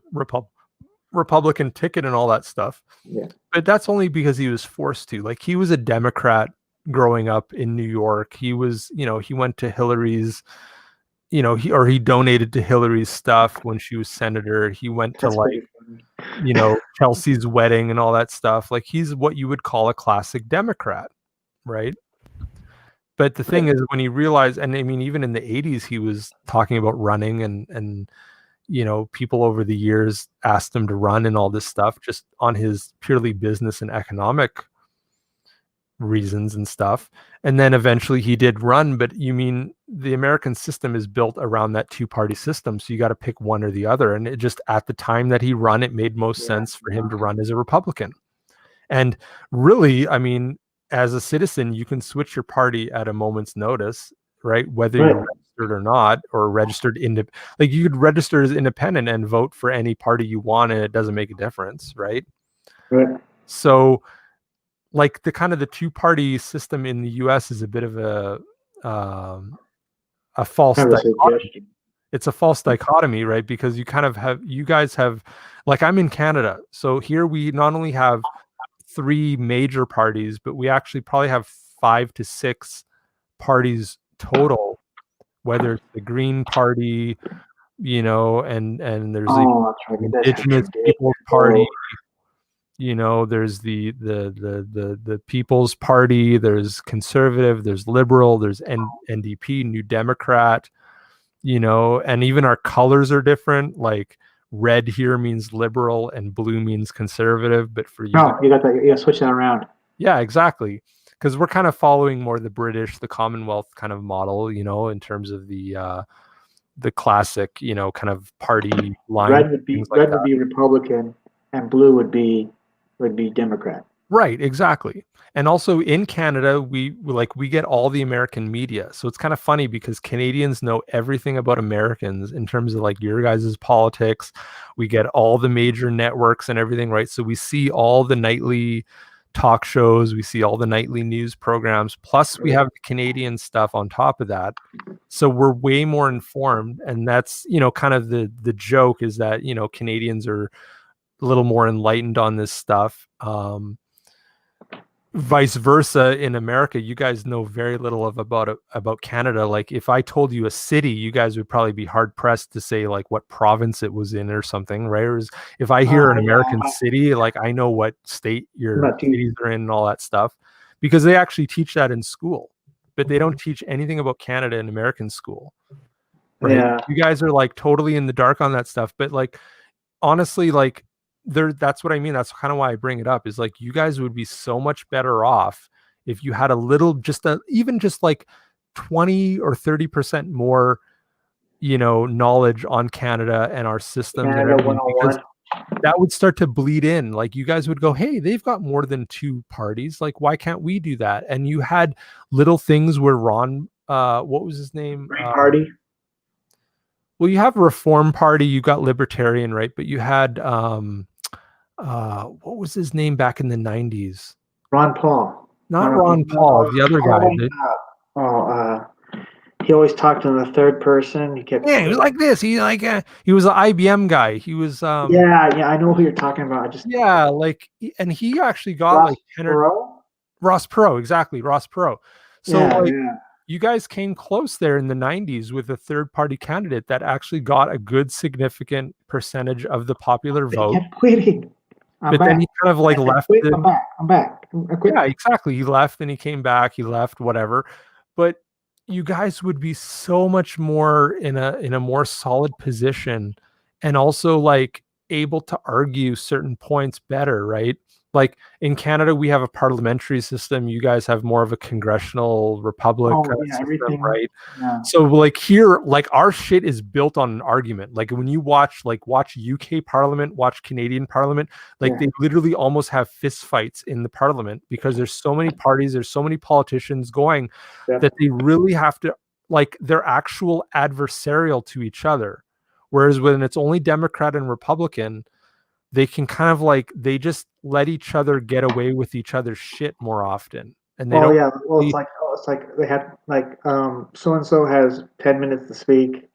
Republican ticket and all that stuff. Yeah. But that's only because he was forced to. Like, he was a Democrat growing up in New York. He was, he went to Hillary's, he donated to Hillary's stuff when she was senator. He went to Chelsea's wedding and all that stuff. Like, he's what you would call a classic Democrat, right? But the thing is, when he realized, and I mean, even in the 80s, he was talking about running and people over the years asked him to run and all this stuff just on his purely business and economic reasons and stuff. And then eventually he did run, but you mean the American system is built around that two-party system. So you got to pick one or the other. And it just, at the time that he run, it made most sense for him to run as a Republican. And really, I mean, as a citizen, you can switch your party at a moment's notice, right? Whether you're registered or not, or registered you could register as independent and vote for any party you want, and it doesn't make a difference, right? Right. So, like, the kind of the two-party system in the U.S. is a bit of a false dichotomy. It's a false dichotomy, right? Because you guys have, like, I'm in Canada, so here we not only have 3 major parties, but we actually probably have 5 to 6 parties total, whether it's the Green Party, and there's the Indigenous People's Party, there's the People's Party, there's Conservative, there's Liberal, there's NDP, New Democrat, and even our colors are different. Like, red here means liberal and blue means conservative, but for you, you got to switch that around. Yeah, exactly. Because we're kind of following more the Commonwealth kind of model, in terms of the classic, kind of party line. Red would be Republican, and blue would be Democrat. Right, exactly. And also in Canada, we get all the American media. So it's kind of funny because Canadians know everything about Americans in terms of like your guys' politics. We get all the major networks and everything, right? So we see all the nightly talk shows, we see all the nightly news programs, plus we have the Canadian stuff on top of that. So we're way more informed. And that's, kind of the joke is that, Canadians are a little more enlightened on this stuff. Vice versa in America, you guys know very little about Canada. Like, if I told you a city, you guys would probably be hard pressed to say like what province it was in or something, right? Or if I hear an American city, like, I know what state your cities are in and all that stuff, because they actually teach that in school, but they don't teach anything about Canada in American school. Right? Yeah. You guys are like totally in the dark on that stuff, but like, honestly, like, that's what I mean. That's kind of why I bring it up, is like, you guys would be so much better off if you had a little, even just like 20 or 30% more, knowledge on Canada and our systems and everything, because that would start to bleed in. Like, you guys would go, hey, they've got more than 2 parties. Like, why can't we do that? And you had little things where Ron, what was his name? Green Party. Well, you have a Reform Party, you got Libertarian, right? But you had, what was his name back in the 90s? Ron Paul. Not Ron Paul, the other guy. he always talked in the third person. He kept. Yeah, he was like this. He was an IBM guy. He was Yeah, I know who you're talking about. I just yeah, like and he actually got Ross like 10 or Perot? Ross Perot, exactly, Ross Perot. So Yeah, like yeah. you guys came close there in the 90s with a third party candidate that actually got a good significant percentage of the popular They vote. kept quitting. I'm But back. then he kind of like I left quit. it. I'm back. I'm back. I quit. Yeah, exactly. He left and he came back, he left, whatever. But you guys would be so much more in a more solid position and also like able to argue certain points better, right? Like in Canada, we have a parliamentary system. You guys have more of a congressional republic Oh yeah, system, everything. right? Yeah. So like here, like our shit is built on an argument. Like when you watch UK Parliament, watch Canadian Parliament, like Yeah. they literally almost have fist fights in the Parliament because there's so many parties, there's so many politicians going Yeah. that they really have to like they're actual adversarial to each other. Whereas when it's only Democrat and Republican, they can kind of like they just let each other get away with each other's shit more often. And they Oh don't yeah. Well, really, it's like they had like so and so has 10 minutes to speak,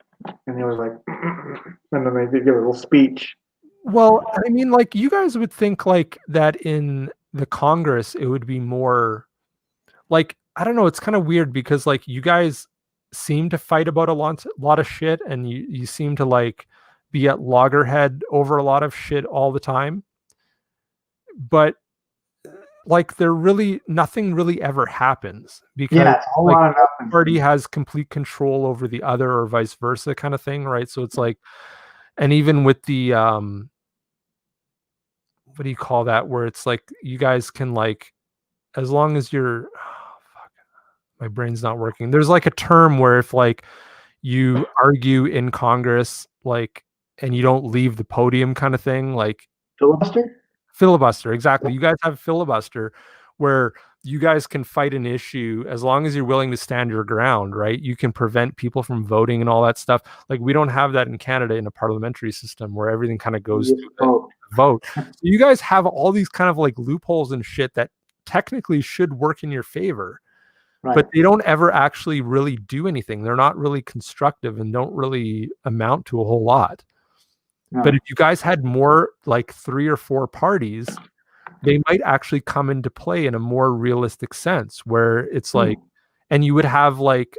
and they was like, and then they give a little speech. well, I mean, like you guys would think like that in the Congress, it would be more like, I don't know, it's kind of weird because like you guys seem to fight about a lot of shit and you seem to like be at loggerhead over a lot of shit all the time. But like there really nothing really ever happens because Yeah, it's a whole like lot of one nothing. party has complete control over the other or vice versa kind of thing, right? So it's like, and even with the what do you call that, where it's like you guys can like as long as you're fuck, my brain's not working, there's like a term where if like you argue in Congress like and you don't leave the podium kind of thing, like Filibuster? filibuster, exactly. You guys have filibuster where you guys can fight an issue as long as you're willing to stand your ground, right? You can prevent people from voting and all that stuff. Like we don't have that in Canada in a parliamentary system where everything kind of goes to a vote. So you guys have all these kind of like loopholes and shit that technically should work in your favor. Right. But they don't ever actually really do anything. They're not really constructive and don't really amount to a whole lot. No. But if you guys had more like 3 or 4 parties, they might actually come into play in a more realistic sense where it's like, and you would have like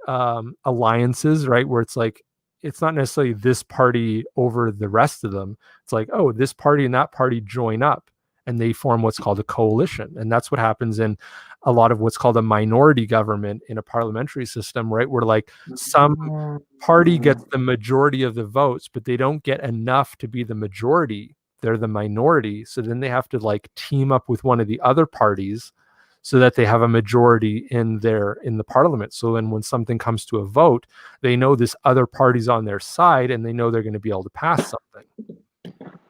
alliances, right? Where it's like, it's not necessarily this party over the rest of them. It's like, oh, this party and that party join up and they form what's called a coalition. And that's what happens in a lot of what's called a minority government in a parliamentary system, right? Where like some party gets the majority of the votes, but they don't get enough to be the majority. They're the minority. So then they have to like team up with one of the other parties so that they have a majority in the parliament. So then when something comes to a vote, they know this other party's on their side and they know they're going to be able to pass something.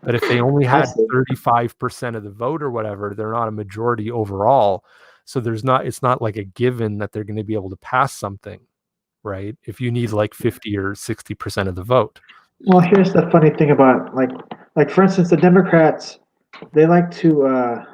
But if they only had 35% of the vote or whatever, they're not a majority overall. So it's not like a given that they're going to be able to pass something, right? If you need like 50 or 60% of the vote. Well, here's the funny thing about like for instance, the Democrats, they like to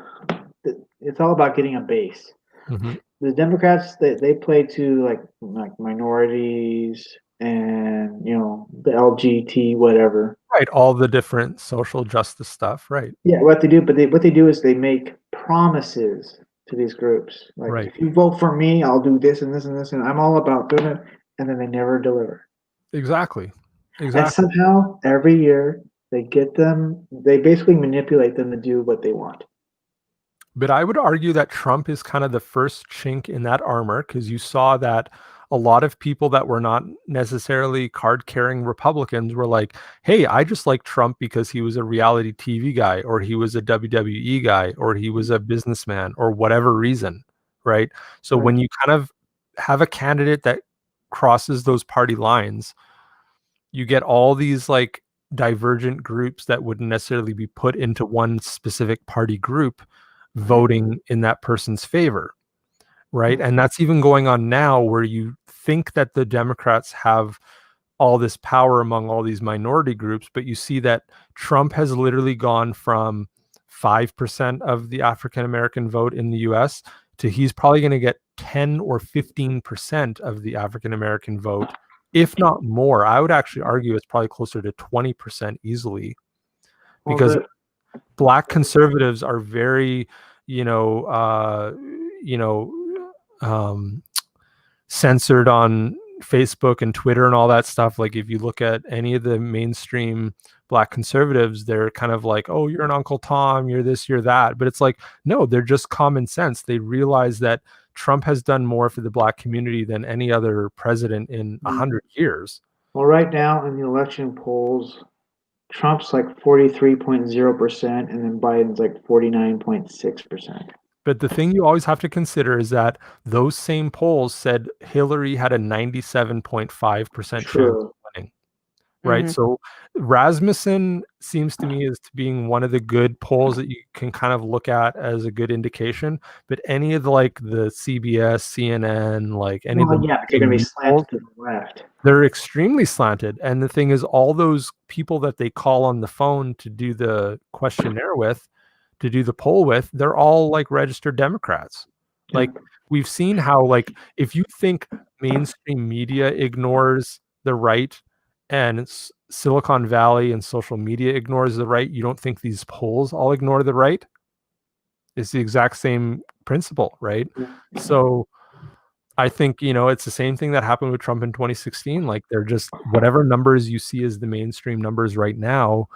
it's all about getting a base. Mm-hmm. The Democrats they play to like minorities and the LGBT whatever. Right, all the different social justice stuff, right? Yeah, what they do is they make promises to these groups. Like, right. If you vote for me, I'll do this and this and this, and I'm all about doing it, and then they never deliver. Exactly. And somehow every year they basically manipulate them to do what they want. But I would argue that Trump is kind of the first chink in that armor because you saw that a lot of people that were not necessarily card-carrying Republicans were like, hey, I just like Trump because he was a reality TV guy or he was a WWE guy or he was a businessman or whatever reason, right? So when you kind of have a candidate that crosses those party lines, you get all these like divergent groups that wouldn't necessarily be put into one specific party group voting in that person's favor, right? And that's even going on now where you think that the Democrats have all this power among all these minority groups, but you see that Trump has literally gone from 5% of the African-American vote in the US to he's probably going to get 10 or 15% of the African-American vote if not more. I would actually argue it's probably closer to 20% easily, because Black conservatives are very, censored on Facebook and Twitter and all that stuff. Like if you look at any of the mainstream Black conservatives, they're kind of like, oh, you're an Uncle Tom, you're this, you're that. But it's like, no, they're just common sense. They realize that Trump has done more for the Black community than any other president in 100 years. Well, right now in the election polls, Trump's like 43.0%, and then Biden's like 49.6%. But the thing you always have to consider is that those same polls said Hillary had a 97.5% chance of winning. Right. Mhm. So Rasmussen seems to me as being one of the good polls that you can kind of look at as a good indication. But any of the CBS, CNN, like any of the they're going to be slanted to the left. They're extremely slanted. And the thing is, all those people that they call on the phone to do the questionnaire with, to do the poll with, they're all like registered Democrats. Yeah. Like we've seen how, like, if you think mainstream media ignores the right and Silicon Valley and social media ignores the right, you don't think these polls all ignore the right? It's the exact same principle, right? So I think, it's the same thing that happened with Trump in 2016. Like they're just, whatever numbers you see as the mainstream numbers right now,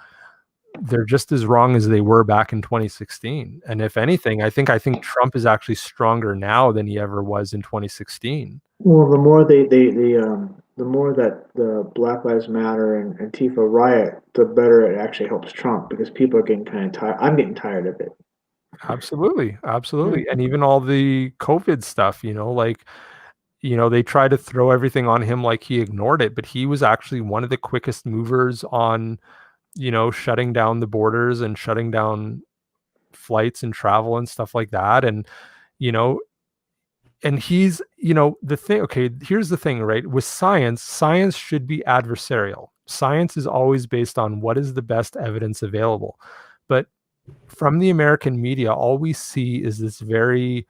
they're just as wrong as they were back in 2016. And if anything, I think Trump is actually stronger now than he ever was in 2016. Well, the more the more that the Black Lives Matter and Antifa riot, the better it actually helps Trump, because people are getting kind of tired. I'm getting tired of it. Absolutely. And even all the COVID stuff, they try to throw everything on him like he ignored it, but he was actually one of the quickest movers on, shutting down the borders and shutting down flights and travel and stuff like that. And, and he's, the thing, okay, here's the thing, right? With science should be adversarial. Science is always based on what is the best evidence available. But from the American media, all we see is this very,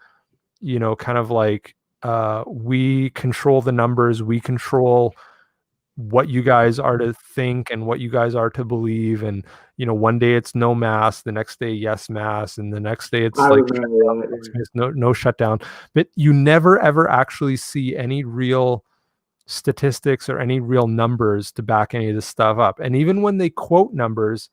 kind of like, we control the numbers, we control what you guys are to think and what you guys are to believe. And, one day it's no mask, the next day, yes mask, and the next day it's no shutdown. But you never, ever actually see any real statistics or any real numbers to back any of this stuff up. And even when they quote numbers,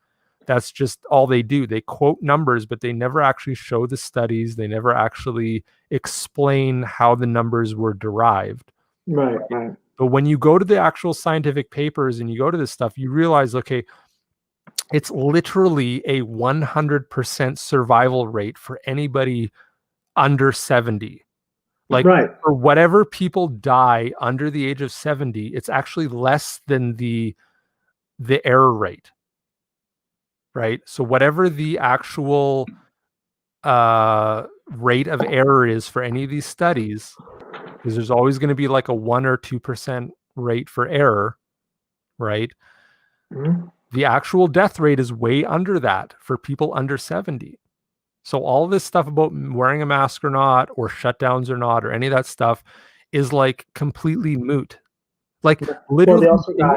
that's just all they do. They quote numbers, but they never actually show the studies. They never actually explain how the numbers were derived. Right. But when you go to the actual scientific papers and you go to this stuff, you realize, okay, it's literally a 100% survival rate for anybody under 70. Like, for whatever people die under the age of 70, it's actually less than the error rate. Right? So whatever the actual rate of error is for any of these studies, because there's always going to be like a 1 or 2% rate for error, right? Mm-hmm. The actual death rate is way under that for people under 70. So all this stuff about wearing a mask or not, or shutdowns or not, or any of that stuff is like completely moot. Like literally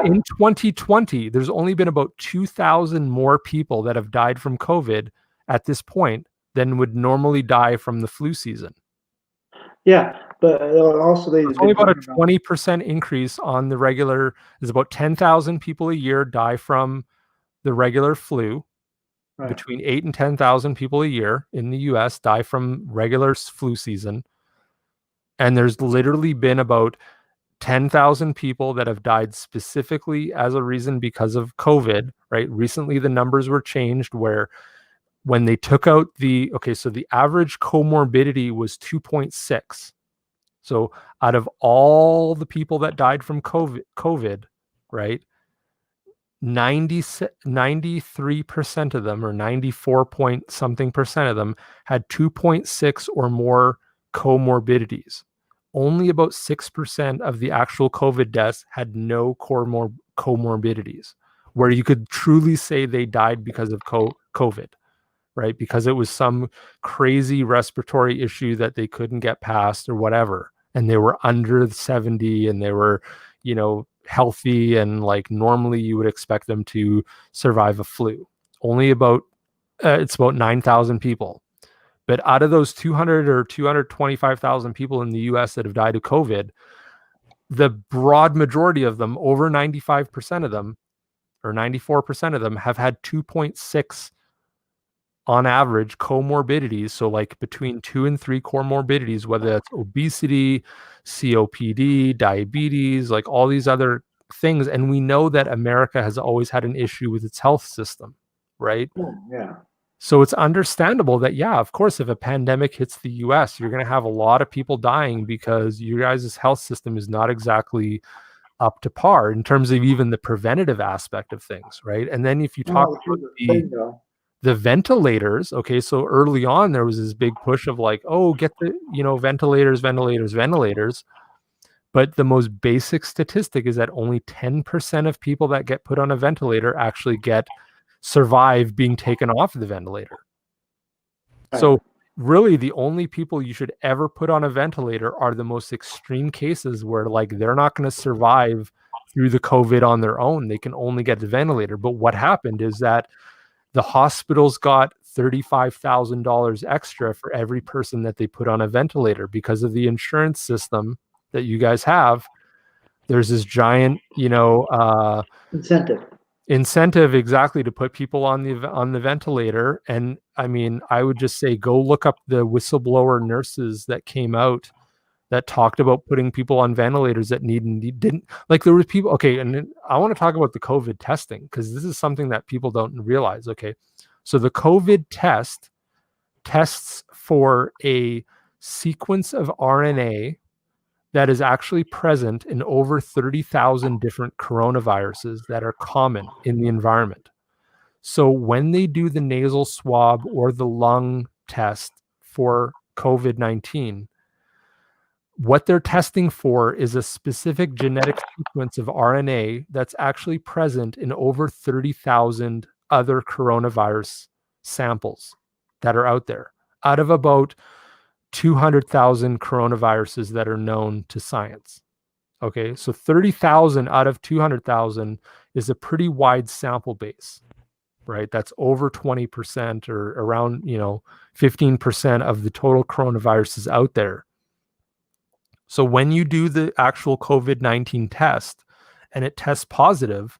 in 2020, there's only been about 2,000 more people that have died from COVID at this point than would normally die from the flu season. Yeah, but also there's only about a 20% increase on the regular. There's about 10,000 people a year die from the regular flu. Right. Between 8 and 10,000 people a year in the US die from regular flu season. And there's literally been about 10,000 people that have died specifically as a reason because of COVID, right? Recently, the numbers were changed where when they took out so the average comorbidity was 2.6. So out of all the people that died from COVID, right, 93% of them, or 94 point something percent of them, had 2.6 or more comorbidities. Only about 6% of the actual COVID deaths had no comorbidities, where you could truly say they died because of COVID, right? Because it was some crazy respiratory issue that they couldn't get past or whatever. And they were under 70 and they were, healthy and like normally you would expect them to survive a flu. Only about it's about 9,000 people. But out of those 200 or 225,000 people in the US that have died of COVID, the broad majority of them, over 95% of them, or 94% of them, have had 2.6 on average comorbidities. So like between 2 and 3 comorbidities, whether that's obesity, COPD, diabetes, like all these other things. And we know that America has always had an issue with its health system, right? Yeah. So it's understandable that, yeah, of course, if a pandemic hits the US, you're going to have a lot of people dying because you guys' health system is not exactly up to par in terms of even the preventative aspect of things, right? And then if you talk about the ventilators, okay, so early on there was this big push of like, oh, get the, ventilators. But the most basic statistic is that only 10% of people that get put on a ventilator actually survive being taken off the ventilator. So really the only people you should ever put on a ventilator are the most extreme cases where like they're not going to survive through the COVID on their own. They can only get the ventilator. But what happened is that the hospitals got $35,000 extra for every person that they put on a ventilator because of the insurance system that you guys have. There's this giant, incentive exactly to put people on the ventilator. And I mean, I would just say go look up the whistleblower nurses that came out that talked about putting people on ventilators that didn't, like there was people. Okay, and I want to talk about the COVID testing because this is something that people don't realize. Okay, so the COVID tests for a sequence of RNA that is actually present in over 30,000 different coronaviruses that are common in the environment. So when they do the nasal swab or the lung test for COVID-19, what they're testing for is a specific genetic sequence of RNA that's actually present in over 30,000 other coronavirus samples that are out there, out of about 200,000 coronaviruses that are known to science. Okay, so 30,000 out of 200,000 is a pretty wide sample base, right? That's over 20% or around, 15% of the total coronaviruses out there. So when you do the actual COVID-19 test and it tests positive,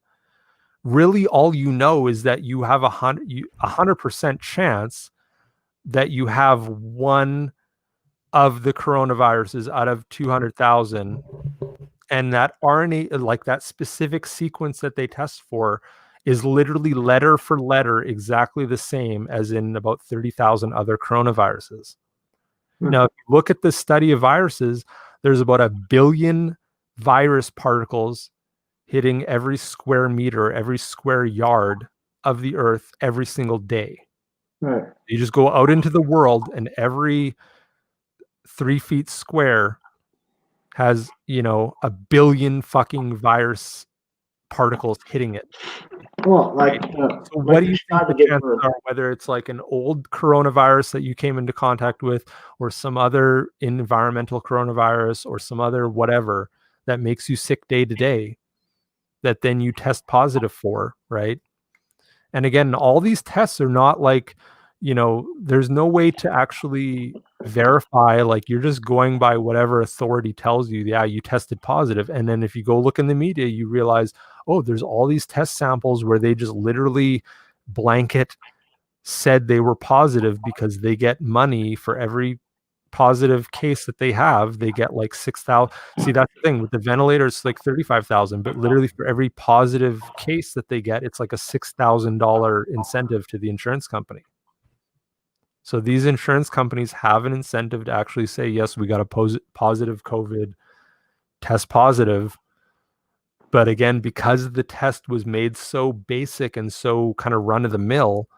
really all you know is that you have 100% chance that you have one of the coronaviruses out of 200,000, and that RNA, like that specific sequence that they test for, is literally letter for letter exactly the same as in about 30,000 other coronaviruses. Now, if you look at the study of viruses, there's about 1 billion virus particles hitting every square meter, every square yard of the earth every single day. Right. You just go out into the world and every 3 feet square has, 1 billion fucking virus particles hitting it. Well, so what do you think the chances are, whether it's like an old coronavirus that you came into contact with or some other environmental coronavirus or some other whatever that makes you sick day to day that then you test positive for, right? And again, all these tests are not like, there's no way to actually verify, like you're just going by whatever authority tells you, yeah, you tested positive. And then if you go look in the media, you realize, oh, there's all these test samples where they just literally blanket said they were positive because they get money for every positive case that they have. They get like 6,000. See, that's the thing with the ventilator, it's like 35,000, but literally for every positive case that they get, it's like a $6,000 incentive to the insurance company. So these insurance companies have an incentive to actually say, yes, we got a positive COVID, test positive. But again, because the test was made so basic and so kind of run of the mill,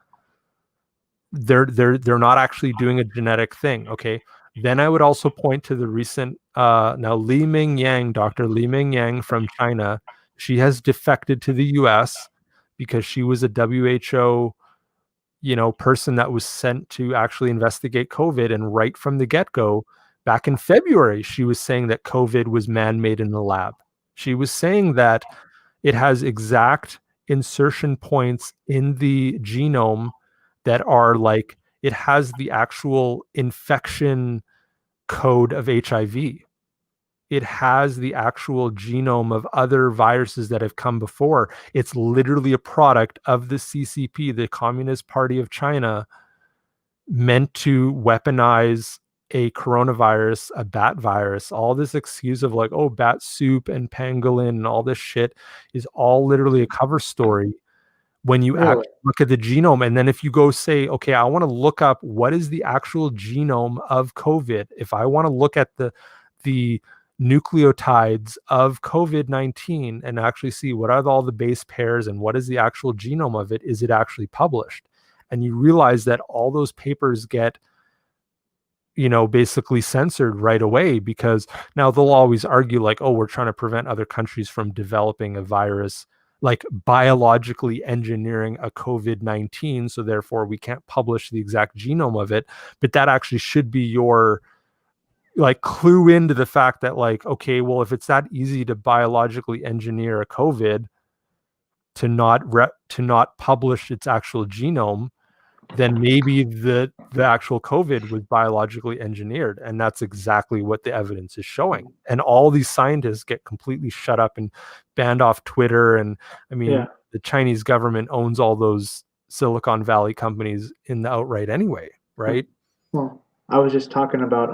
they're not actually doing a genetic thing. Okay. Then I would also point to the recent now Dr. Li Mingyang from China. She has defected to the US because she was a WHO person that was sent to actually investigate COVID. And right from the get-go, back in February, she was saying that COVID was man-made in the lab. She was saying that it has exact insertion points in the genome that are like, it has the actual infection code of HIV. It has the actual genome of other viruses that have come before. It's literally a product of the CCP, the Communist Party of China, meant to weaponize a coronavirus, a bat virus. All this excuse of like, oh, bat soup and pangolin and all this shit is all literally a cover story when you Really? actually look at the genome. And then if you go say, okay, I want to look up what is the actual genome of COVID. If I want to look at the nucleotides of COVID-19 and actually see what are all the base pairs and what is the actual genome of it, is it actually published? And you realize that all those papers get, basically censored right away, because now they'll always argue like, oh, we're trying to prevent other countries from developing a virus, like biologically engineering a COVID-19. So therefore we can't publish the exact genome of it. But that actually should be your like clue into the fact that like, okay, well, if it's that easy to biologically engineer a COVID to not publish its actual genome, then maybe the actual COVID was biologically engineered. And that's exactly what the evidence is showing. And all these scientists get completely shut up and banned off Twitter. And I mean, the Chinese government owns all those Silicon Valley companies in the outright anyway, right? Well, I was just talking about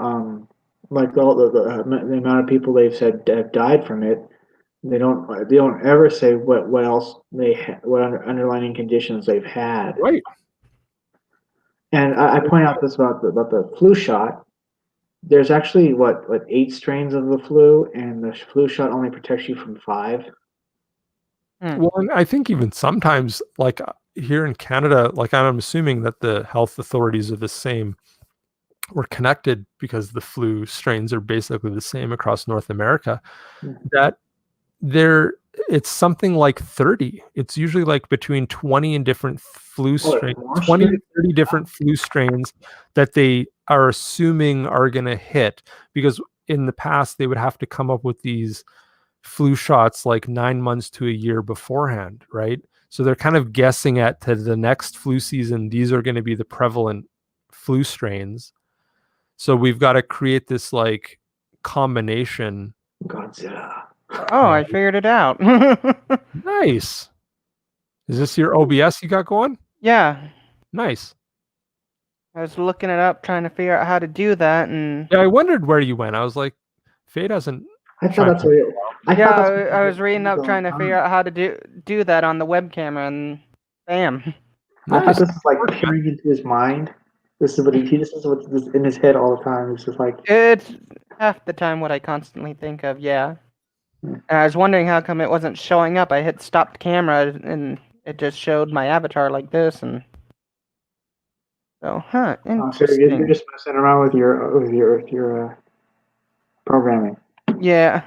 like all the amount of people they've said have died from it. They don't ever say what else what underlying conditions they've had. Right. And I point out this about the flu shot. There's actually what 8 strains of the flu, and the flu shot only protects you from 5. Well, and I think even sometimes, like here in Canada, like I'm assuming that the health authorities are the same. We're connected because the flu strains are basically the same across North America. That it's something like 30. It's usually like between 20 and different flu strains, 20 to 30 different flu strains that they are assuming are going to hit, because in the past they would have to come up with these flu shots like 9 months to a year beforehand, right? So they're kind of guessing at to the next flu season, these are going to be the prevalent flu strains. So we've got to create this like combination. Godzilla. Oh, I figured it out. Nice. Is this your OBS you got going? Yeah. Nice. I was looking it up, trying to figure out how to do that, and yeah, I wondered where you went. I was like, Faye doesn't. I thought that's what I was reading up trying to figure out how to do that on the web camera, and bam. I thought this is like peering into his mind. This is what's in his head all the time. It's just like it's half the time what I constantly think of. Yeah. And I was wondering how come it wasn't showing up. I hit stop camera and it just showed my avatar like this, and so interesting. So you're just messing around with your programming. Yeah.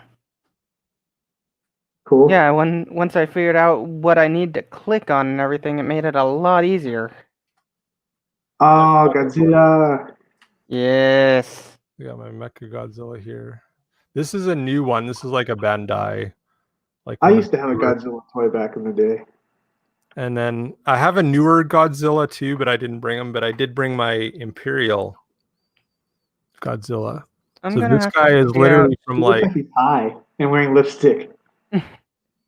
Cool. Yeah. Once I figured out what I need to click on and everything, it made it a lot easier. Oh, Godzilla. Yes. I got my Mecha Godzilla here. This is a new one. This is like a Bandai. Like I used to have a Godzilla toy back in the day. And then I have a newer Godzilla too, but I didn't bring them. But I did bring my Imperial Godzilla. So this guy is literally from like he's high and wearing lipstick.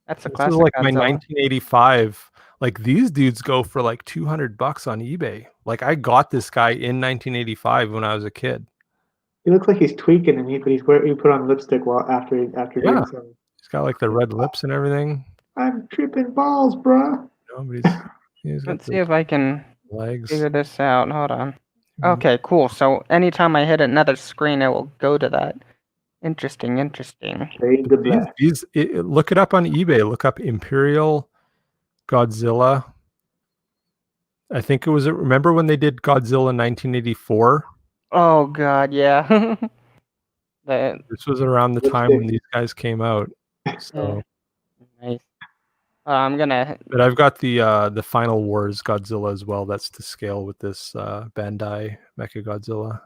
That's a classic. This is like Godzilla. my 1985. Like these dudes go for like $200 on eBay. Like I got this guy in 1985 when I was a kid. He looks like he's tweaking, and he put on lipstick after doing something. He's got like the red lips and everything. I'm tripping balls, bro. No, but let's see if I can legs. figure this out. Hold on. Okay, cool. So anytime I hit another screen, it will go to that. Interesting. Look it up on eBay. Look up Imperial Godzilla. I think it was. Remember when they did Godzilla in 1984? Oh God, yeah. This was around the time when these guys came out. So nice. I'm gonna. But I've got the Final Wars Godzilla as well. That's to scale with this Bandai Mecha Godzilla.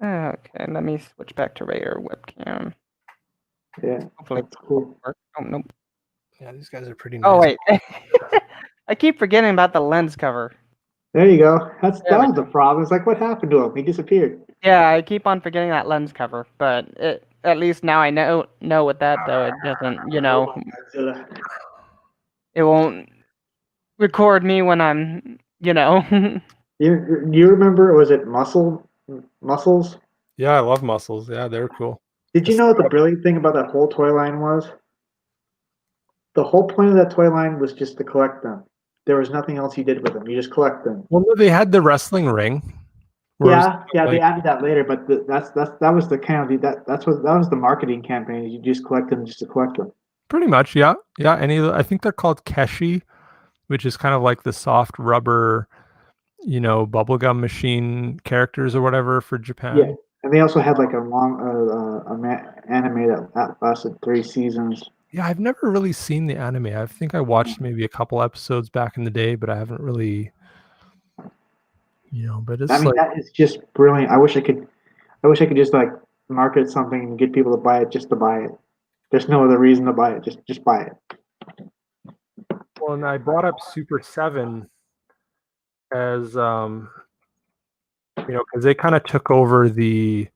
Okay, let me switch back to regular webcam. Yeah, Hopefully. that's cool. Oh nope. Yeah, these guys are pretty nice. Oh wait. I keep forgetting about the lens cover. There you go. That There we was the problem. It's like, what happened to him? He disappeared. Yeah, I keep on forgetting that lens cover, but at least now I know with that though it doesn't, Godzilla. it won't record me when I'm, You remember? Was it Muscles? Yeah, I love Muscles. Yeah, they're cool. Did you know what the brilliant thing about that whole toy line was? The whole point of that toy line was just to collect them. There was nothing else you did with them. You just collect them. Well, no, they had the wrestling ring. Yeah, they like, added that later, but that was the kind of that was the marketing campaign. You just collect them just to collect them. pretty much, yeah. Yeah, I think they're called Keshi, which is kind of like the soft rubber, bubblegum machine characters or whatever for Japan. Yeah, and they also had like a long anime that lasted 3 seasons. Yeah, I've never really seen the anime. I think I watched maybe a couple episodes back in the day, but I haven't really, but it's I mean, like, that is just brilliant. I wish I could just like market something and get people to buy it just to buy it. There's no other reason to buy it. Just buy it. well, and I brought up Super 7 as, because they kind of took over the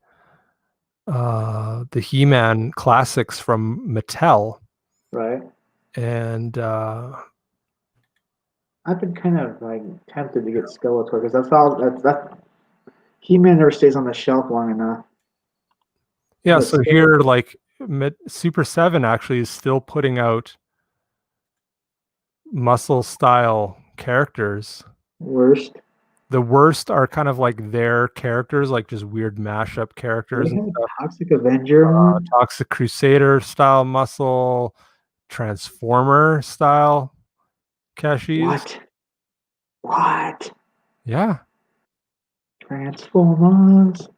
He-Man classics from Mattel, Right. and I've been kind of like tempted to get Skeletor because that He-Man never stays on the shelf long enough. yeah, But so Skeletor- here, like, Super 7 actually is still putting out muscle style characters. Worst. The worst are kind of like their characters, like just weird mashup characters. They And had stuff. Toxic Avenger one. Toxic Crusader style muscle, Transformer style Keshis. What? Yeah. Transformers.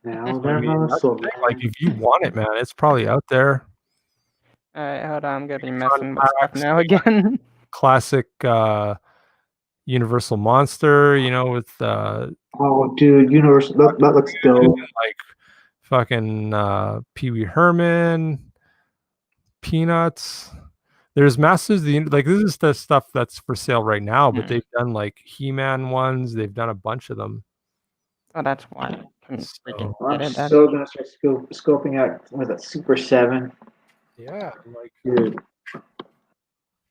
Now they're That's the muscle thing, like, man. if you want it, man, it's probably out there. Alright, hold on, I'm gonna be messing with stuff now again. Classic Universal Monster, with Oh, dude, Universal. That looks dope. like fucking Pee Wee Herman, Peanuts. There's Masters of the like, this is the stuff that's for sale right now, but they've done like He-Man ones. They've done a bunch of them. Oh, that's why I couldn't freaking I'm get it. That so gonna start scoping out with a Super 7. Yeah, like, Dude,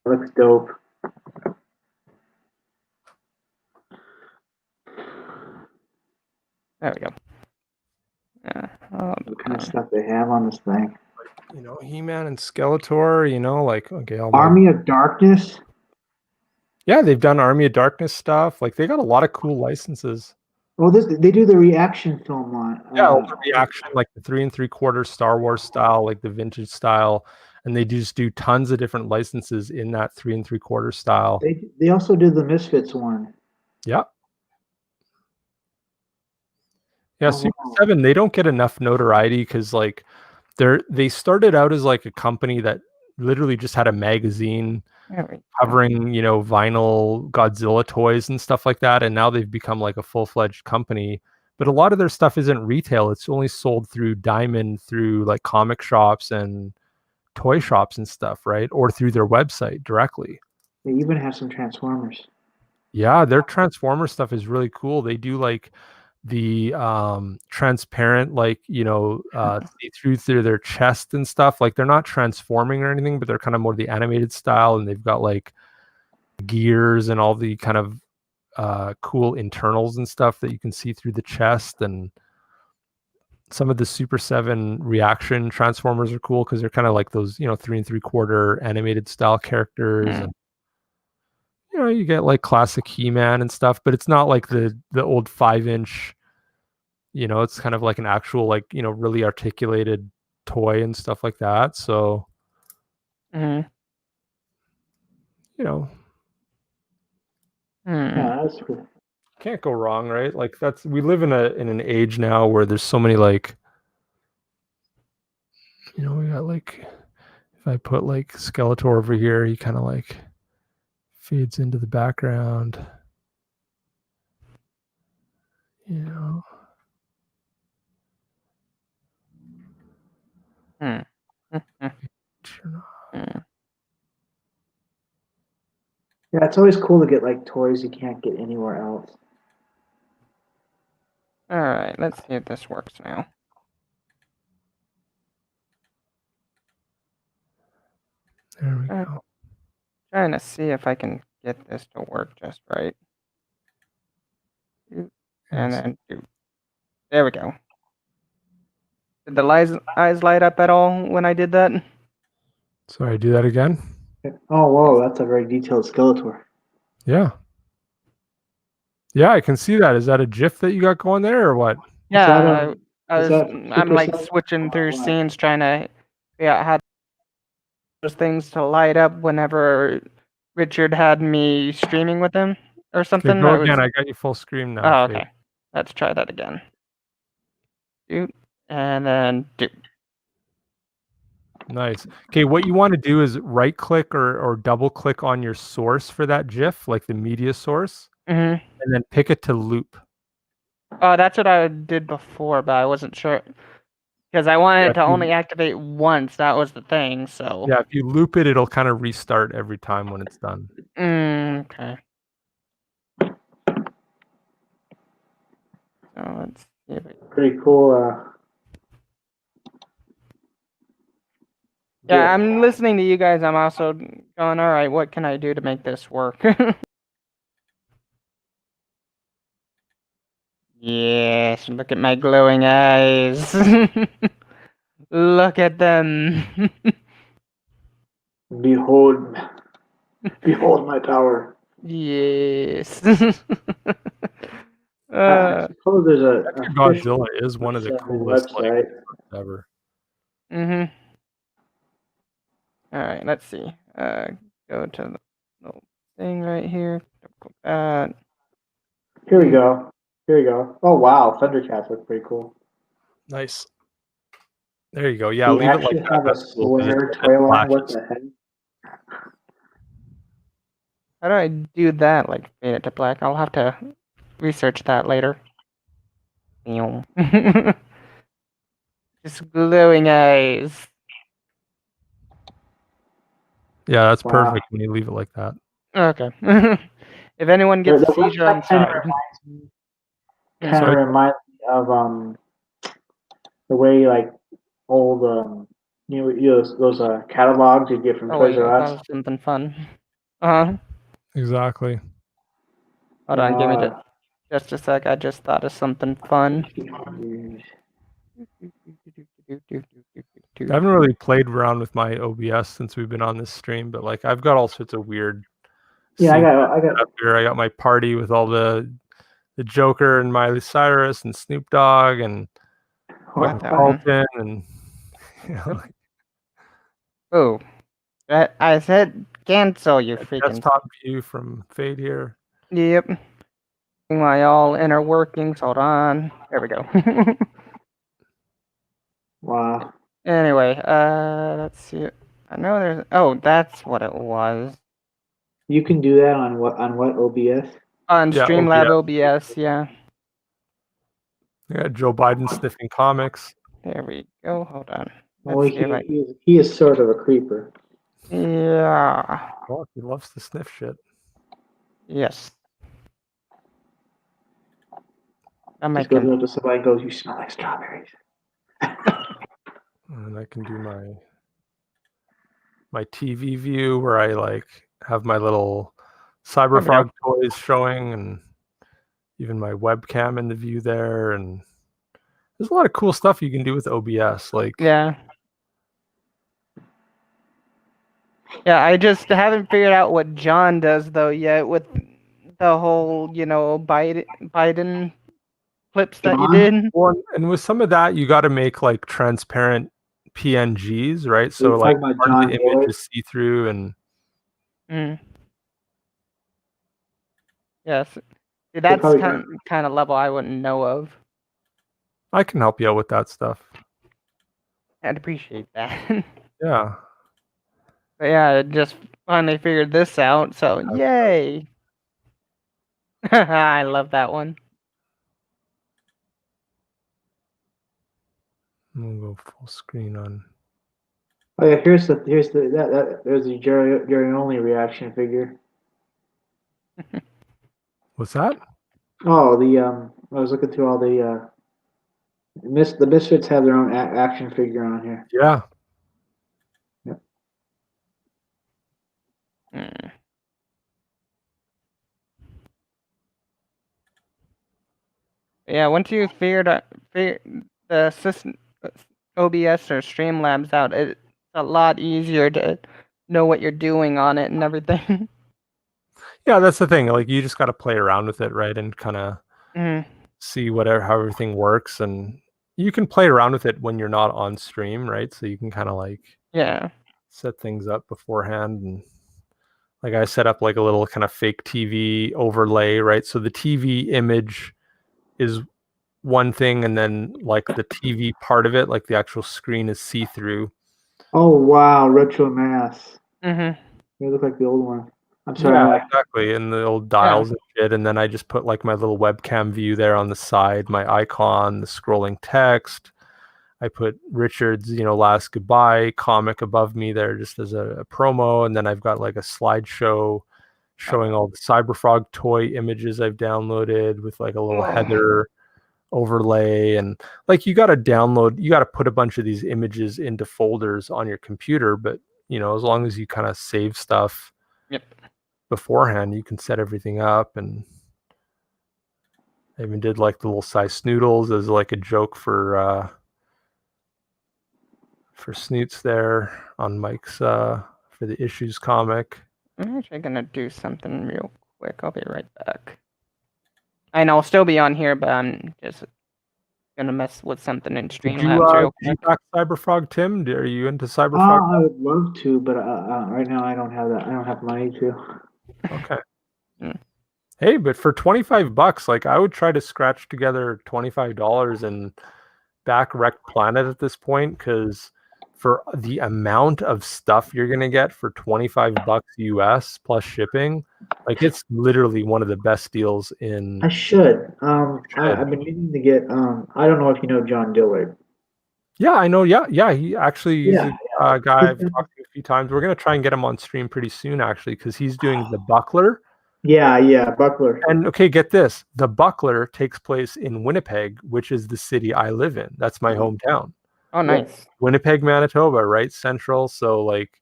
looks dope. There we go. Yeah. Oh, What kind of stuff they have on this thing? He-Man and Skeletor, like, okay, Army of Darkness. yeah, they've done Army of Darkness stuff. Like, they got a lot of cool licenses. Well, they do the reaction film line. Yeah, all the reaction, like the 3 3/4 Star Wars style, like the vintage style, and they just do tons of different licenses in that 3 3/4 style. They also did the Misfits one. Yeah. Yeah, Oh, Super wow. 7, they don't get enough notoriety because, like, they started out as like a company that literally just had a magazine there we go. covering, vinyl Godzilla toys and stuff like that, and now they've become like a full-fledged company. But a lot of their stuff isn't retail. It's only sold through Diamond, through like comic shops and toy shops and stuff, right? Or through their website directly. They even have some Transformers. Yeah, their Transformer stuff is really cool. They do like the transparent, like, see through their chest and stuff. Like, they're not transforming or anything, but they're kind of more the animated style, and they've got like gears and all the kind of cool internals and stuff that you can see through the chest. And some of the Super 7 reaction Transformers are cool because they're kind of like those 3 3/4 animated style characters. And you get like classic He-Man and stuff, but it's not like the old 5-inch, it's kind of like an actual, like, really articulated toy and stuff like that. So, Yeah, that's cool. can't go wrong, right? Like, we live in an age now where there's so many, like, we got like, if I put like Skeletor over here, he kind of like fades into the background. Mm. Yeah, it's always cool to get like toys you can't get anywhere else. All right, let's see if this works now. There we go. Trying to see if I can get this to work just right. And Yes. then do. There we go. Did the eyes light up at all when I did that? Sorry, do that again. Oh, whoa, that's a very detailed Skeletor. Yeah. Yeah, I can see that. Is that a GIF that you got going there or what? Yeah, is that I'm like supercell switching through or what? scenes trying to figure out how those things to light up whenever Richard had me streaming with him or Okay, something. go again. I got you full screen now. Oh, Faith. okay. Let's try that again. Do and then do. Nice. Okay, what you want to do is right click or double click on your source for that GIF, like the media source, Mm-hmm. and then pick it to loop. Oh, that's what I did before, but I wasn't sure because I wanted Yeah, it to only activate once. That was the thing. So Yeah, if you loop it, it'll kind of restart every time when it's done. Okay. So let's see if Pretty cool. Yeah, I'm listening to you guys. I'm also going, all right, what can I do to make this work? Yes, look at my glowing eyes. Look at them. Behold, behold my power. Yes. I suppose there's a Actually, official Godzilla is one of the coolest website. ever. Mhm. All right, let's see. Go to the little thing right here. Here we go. Here we go. Oh wow, Thundercats look pretty cool. Nice. There you go. Yeah, We leave it like actually that. have a That's cool because swear it toy line. What flashes. the heck? How do I do that? Like fade it to black? I'll have to research that later. Just glowing eyes. Yeah, that's Wow. perfect when you leave it like that. Okay. If anyone gets a seizure, I'm sorry. Sorry? Reminds me of the way like old those catalogs you get from Oh Toys wait, I R thought it Us. was something fun. Uh-huh. Exactly. Hold on, give me just a sec. I just thought of something fun. I haven't really played around with my OBS since we've been on this stream, but like I've got all sorts of weird. Yeah, scenes I got up here. I got my party with all the Joker and Miley Cyrus and Snoop Dogg and What the- Carlton and you know, Oh, I said cancel, you a freaking. desktop view from Fade here. Yep. My all inner workings. Hold on. There we go. wow. Anyway, let's see. I know there's. Oh, that's what it was. You can do that on what OBS? On Yeah, Streamlab OBS, yeah. Yeah, Joe Biden sniffing comics. There we go. Hold on. Well, Let's see if I. he is sort of a creeper. Yeah. Oh, he loves to sniff shit. Yes. I'm Just goes making. up to somebody and goes, "You smell like strawberries." And I can do my TV view where I like have my little Cyberfrog toys showing and even my webcam in the view there, and there's a lot of cool stuff you can do with OBS. Like Yeah. Yeah, I just haven't figured out what John does though yet with the whole, Biden clips that you John? did. Well, and with some of that, you got to make like transparent PNGs, right? So you like talking about part of John the image Boyd? is see through, and Mm. Yes. See, that's probably kind of level I wouldn't know of. I can help you out with that stuff. I'd appreciate that. Yeah. But yeah, I just finally figured this out, so yay! I love that one. We'll go full screen on Oh yeah, here's the there's the Jerry only reaction figure. What's that? Oh, I was looking through all the Misfits have their own action figure on here. Yeah. Yep. Hmm. Yeah, once you figure the system, OBS or Streamlabs out, it's a lot easier to know what you're doing on it and everything. Yeah, that's the thing. Like you just got to play around with it, right? And kind of Mm-hmm. see how everything works. And you can play around with it when you're not on stream, right? So you can kind of like Yeah. set things up beforehand. And like I set up like a little kind of fake TV overlay, right? So the TV image is one thing, and then like the TV part of it, like the actual screen is see-through. Oh wow, retro mass. Mm-hmm. They look like the old one. I'm Yeah, sorry. exactly. And the old dials and shit. And then I just put like my little webcam view there on the side, my icon, the scrolling text. I put Richard's, last goodbye comic above me there just as a promo. And then I've got like a slideshow showing all the Cyberfrog toy images I've downloaded with like a little header overlay. And like you got to put a bunch of these images into folders on your computer. But, as long as you kind of save stuff Yep. beforehand, you can set everything up. And I even did like the little size snoodles as like a joke for Snoots there on Mike's for the Issues comic. I'm actually gonna do something real quick. I'll be right back. And I'll still be on here, but I'm just gonna mess with something in Did Streamlabs real you quick. back Cyberfrog, Tim? Are you into Cyberfrog? I would love to, but right now I don't have that. I don't have money to. Okay. Hmm. Hey, but for $25, like I would try to scratch together $25 and back Wrecked Planet at this point, because for the amount of stuff you're gonna get for $25 US plus shipping, like it's literally one of the best deals in. I should. I've been meaning to get. I don't know if you know John Dillard. Yeah, I know. Yeah. He's Yeah, a guy I've He's- talked to a few times. We're gonna try and get him on stream pretty soon, actually, because he's doing the Buckler. yeah, Buckler. And okay, get this: the Buckler takes place in Winnipeg, which is the city I live in. That's my hometown, Oh, nice. Winnipeg, Manitoba, right central. So like,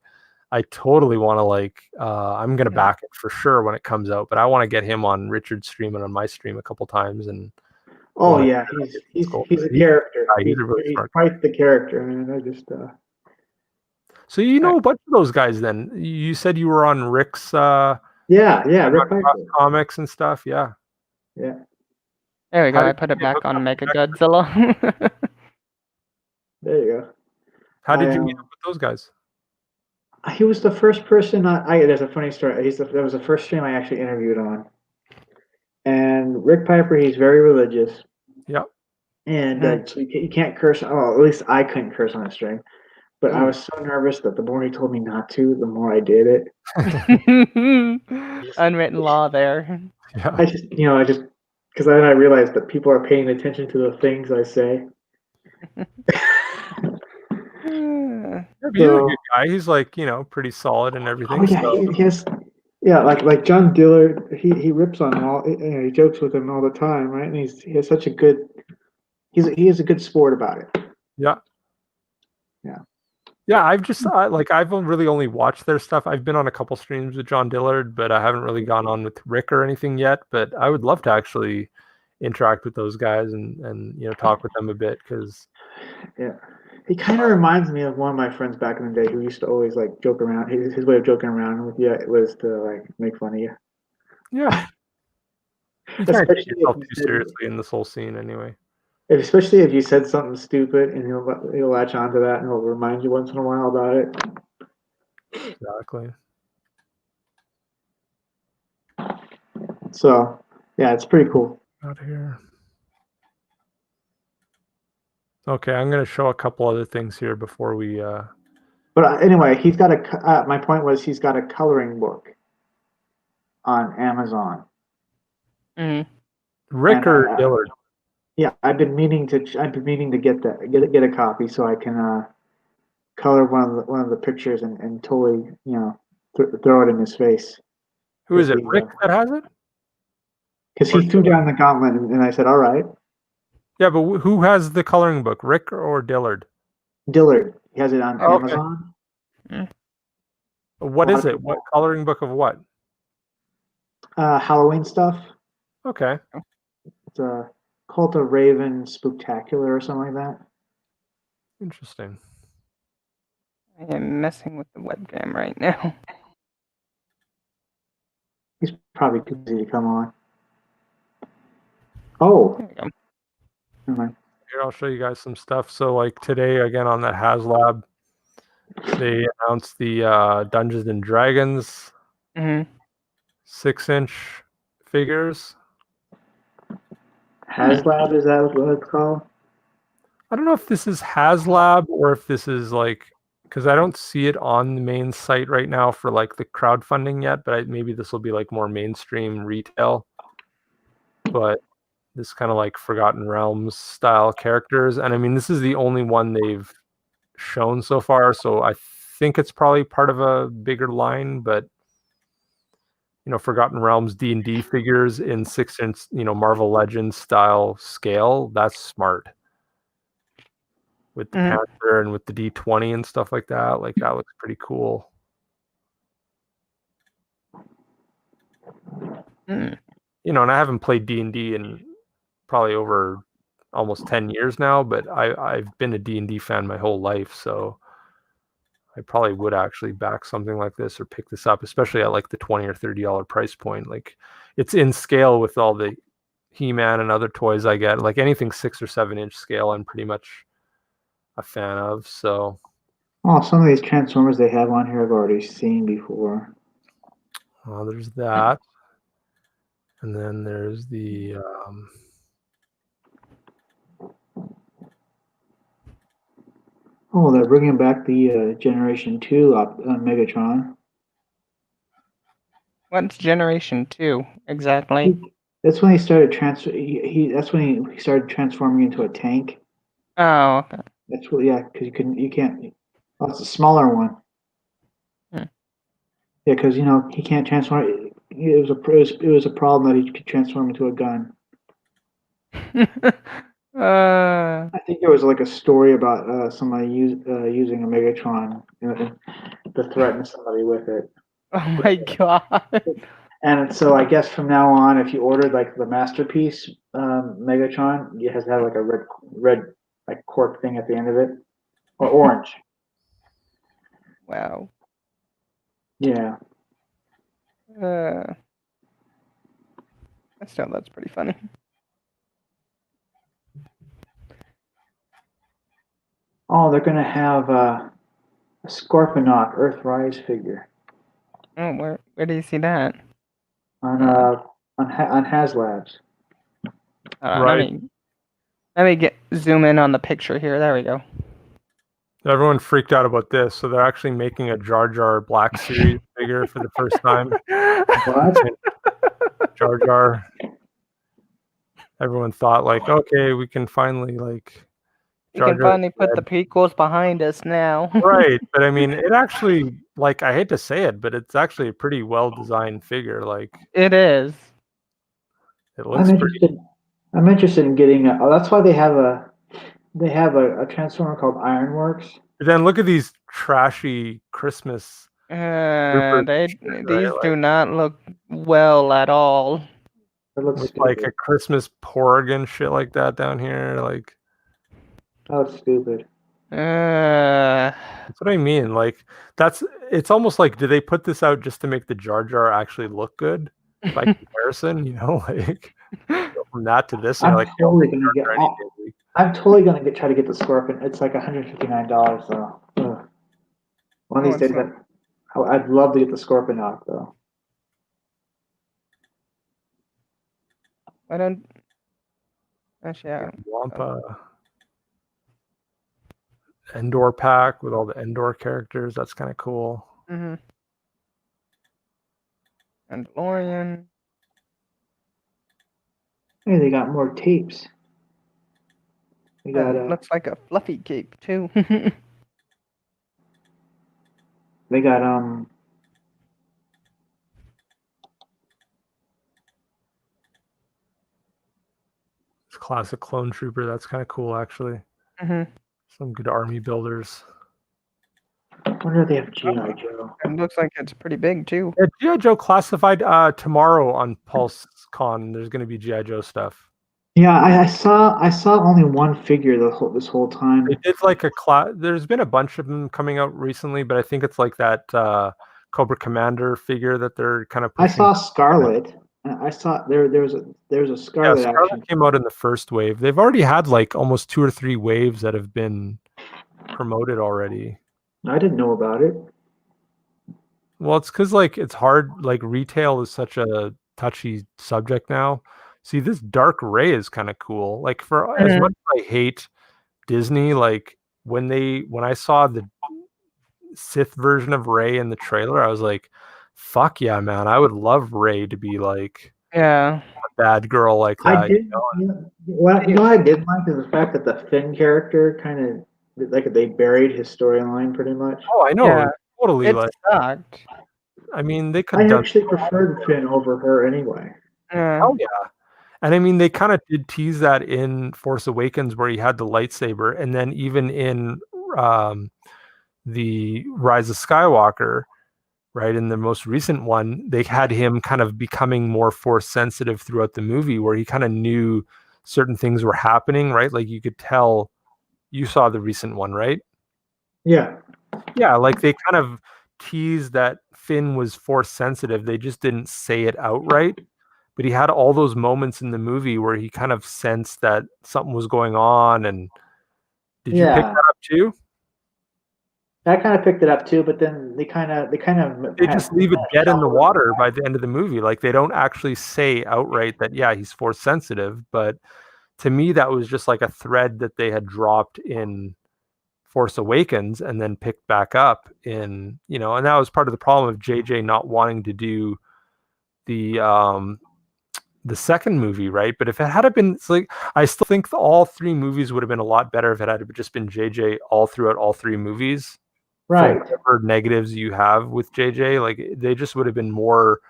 I totally want to like. I'm gonna back it for sure when it comes out, but I want to get him on Richard's stream and on my stream a couple times and. Oh yeah, he's a character. He's a really smart guy. Quite the character, man. I just. So you know a bunch of those guys. Then you said you were on Rick's. Yeah, Rick Piper. Comics and stuff. Yeah. Yeah. There we go. How I did put it you back hook on up Mega with Godzilla. There you go. How did you meet up with those guys? He was the first person. There's a funny story. That was the first stream I actually interviewed on. And Rick Piper, he's very religious. Yeah. And so you can't curse. Oh, at least I couldn't curse on a stream. But I was so nervous that the more he told me not to, the more I did it. Unwritten law there. Yeah. I just because then I realized that people are paying attention to the things I say. He's a good guy. He's like, pretty solid and everything. Oh yeah, he has. Yeah, like John Dillard, he rips on him all. He jokes with him all the time, right? And he has such a good. He is a good sport about it. Yeah. Yeah. Yeah, I've really only watched their stuff. I've been on a couple streams with John Dillard, but I haven't really gone on with Rick or anything yet. But I would love to actually interact with those guys and talk with them a bit, because he kind of reminds me of one of my friends back in the day who used to always like joke around. His way of joking around with you was to like make fun of you. Yeah. You can't take yourself too seriously in this whole scene anyway. Especially if you said something stupid, and he'll latch onto that, and he'll remind you once in a while about it. Exactly. So, yeah, it's pretty cool. Out here. Okay, I'm going to show a couple other things here before we. But anyway, he's got my point was he's got a coloring book on Amazon. Rick or Dillard? Yeah, I've been meaning to get a copy so I can color one of the pictures and totally, throw it in his face. Who is it? Rick that has it? Because he threw down the gauntlet, and I said, "All right." Yeah, but who has the coloring book? Rick or Dillard? Dillard. He has it on Oh, okay. Amazon. What is it? What coloring book of what? Halloween stuff. Okay. It's a Cult of Raven Spooktacular or something like that. Interesting. I am messing with the webcam right now. He's probably too busy to come on. Oh. There we go. Never mind. Here, I'll show you guys some stuff. So, like today, again on that HasLab, they announced the Dungeons and Dragons 6-inch figures. HasLab, is that what it's called? I don't know if this is HasLab or if this is like, because I don't see it on the main site right now for like the crowdfunding yet, but maybe this will be like more mainstream retail. But this kind of like Forgotten Realms style characters. And I mean, this is the only one they've shown so far. So I think it's probably part of a bigger line, but Forgotten Realms D&D figures in 6-inch, Marvel Legends style scale. That's smart. With the Panther and with the D20 and stuff like that. Like that looks pretty cool. And I haven't played D&D in probably over almost 10 years now, but I've been a D&D fan my whole life, so I probably would actually back something like this or pick this up, especially at like the $20 or $30 price point. Like it's in scale with all the He-Man and other toys I get. Like anything 6 or 7-inch scale, I'm pretty much a fan of. So some of these Transformers they have on here I've already seen before. There's that. And then there's the they're bringing back the Generation 2 Megatron. What's Generation 2 exactly? That's when he started that's when he started transforming into a tank. Oh, okay. That's what, yeah, because you can't. Oh, it's a smaller one. Yeah, because he can't transform. It was a problem that he could transform into a gun. I think there was like a story about somebody using a Megatron to threaten somebody with it. Oh my god! And so I guess from now on, if you ordered like the Masterpiece Megatron, it has to have like a red like cork thing at the end of it, or orange. Wow. Yeah. That's pretty funny. Oh, they're gonna have a Scorponok Earthrise figure. Oh, where do you see that? On HasLabs. right. Let me zoom in on the picture here. There we go. Everyone freaked out about this, so they're actually making a Jar Jar Black Series figure for the first time. What? Jar Jar. Everyone thought like, okay, we can finally like. We can finally put the prequels behind us now. Right, but I mean, it actually, like, I hate to say it, but it's actually a pretty well-designed figure. Like, it is. It looks I'm interested in getting. That's why they have a transformer called Ironworks. But then look at these trashy Christmas. These do not look well at all. It looks like a Christmas porg and shit like that down here. Like, oh, stupid. That's what I mean. Like, it's almost like, did they put this out just to make the Jar Jar actually look good by comparison? Like, go from that to this. I'm totally gonna try to get the Scorpion. It's like $159 though. Ugh. One of these days, I'd love to get the Scorponok though. I don't. Actually, Wampa Endor pack with all the Endor characters. That's kind of cool. Mandalorian. Hey, they got more tapes. They got looks like a fluffy cape too. They got It's classic clone trooper. That's kind of cool, actually. Mm-hmm. Some good army builders. I wonder if they have G.I. Joe. It looks like it's pretty big too. Yeah, G.I. Joe classified tomorrow on PulseCon. There's going to be G.I. Joe stuff. Yeah, I saw only one figure this whole time. They did like a class. There's been a bunch of them coming out recently, but I think it's like that Cobra Commander figure that they're kind of I pushing. saw Scarlet. I saw there's a Scarlet Yeah, action. Scarlet came out in the first wave. They've already had like almost 2 or 3 waves that have been promoted already. I didn't know about it. Well, it's because like it's hard. Like retail is such a touchy subject now. See, this Dark Ray is kind of cool. Like for as much as I hate Disney, like when I saw the Sith version of Ray in the trailer, I was like, "Fuck yeah, man! I would love Ray to be like Yeah. a bad girl like that." I did. What I did like is the fact that the Finn character kind of like they buried his storyline pretty much. Oh, I know, Yeah. totally. It Like, sucked. I mean, they could I have done. actually preferred Finn over her anyway. Yeah. Oh yeah. And I mean, they kind of did tease that in Force Awakens, where he had the lightsaber, and then even in the Rise of Skywalker, right, in the most recent one, they had him kind of becoming more Force sensitive throughout the movie, where he kind of knew certain things were happening, right? Like you could tell. You saw the recent one, right? Yeah. Yeah, like they kind of teased that Finn was Force sensitive. They just didn't say it outright. But he had all those moments in the movie where he kind of sensed that something was going on. And did you pick that up too? I kind of picked it up too, but then they just leave it dead in the water by the end of the movie. Like they don't actually say outright that, yeah, he's Force sensitive. But to me, that was just like a thread that they had dropped in Force Awakens and then picked back up in, and that was part of the problem of JJ not wanting to do the second movie, right? But if it had been, it's like, I still think all 3 movies would have been a lot better if it had just been JJ all throughout all 3 movies. Right. For whatever negatives you have with JJ, like they just would have been more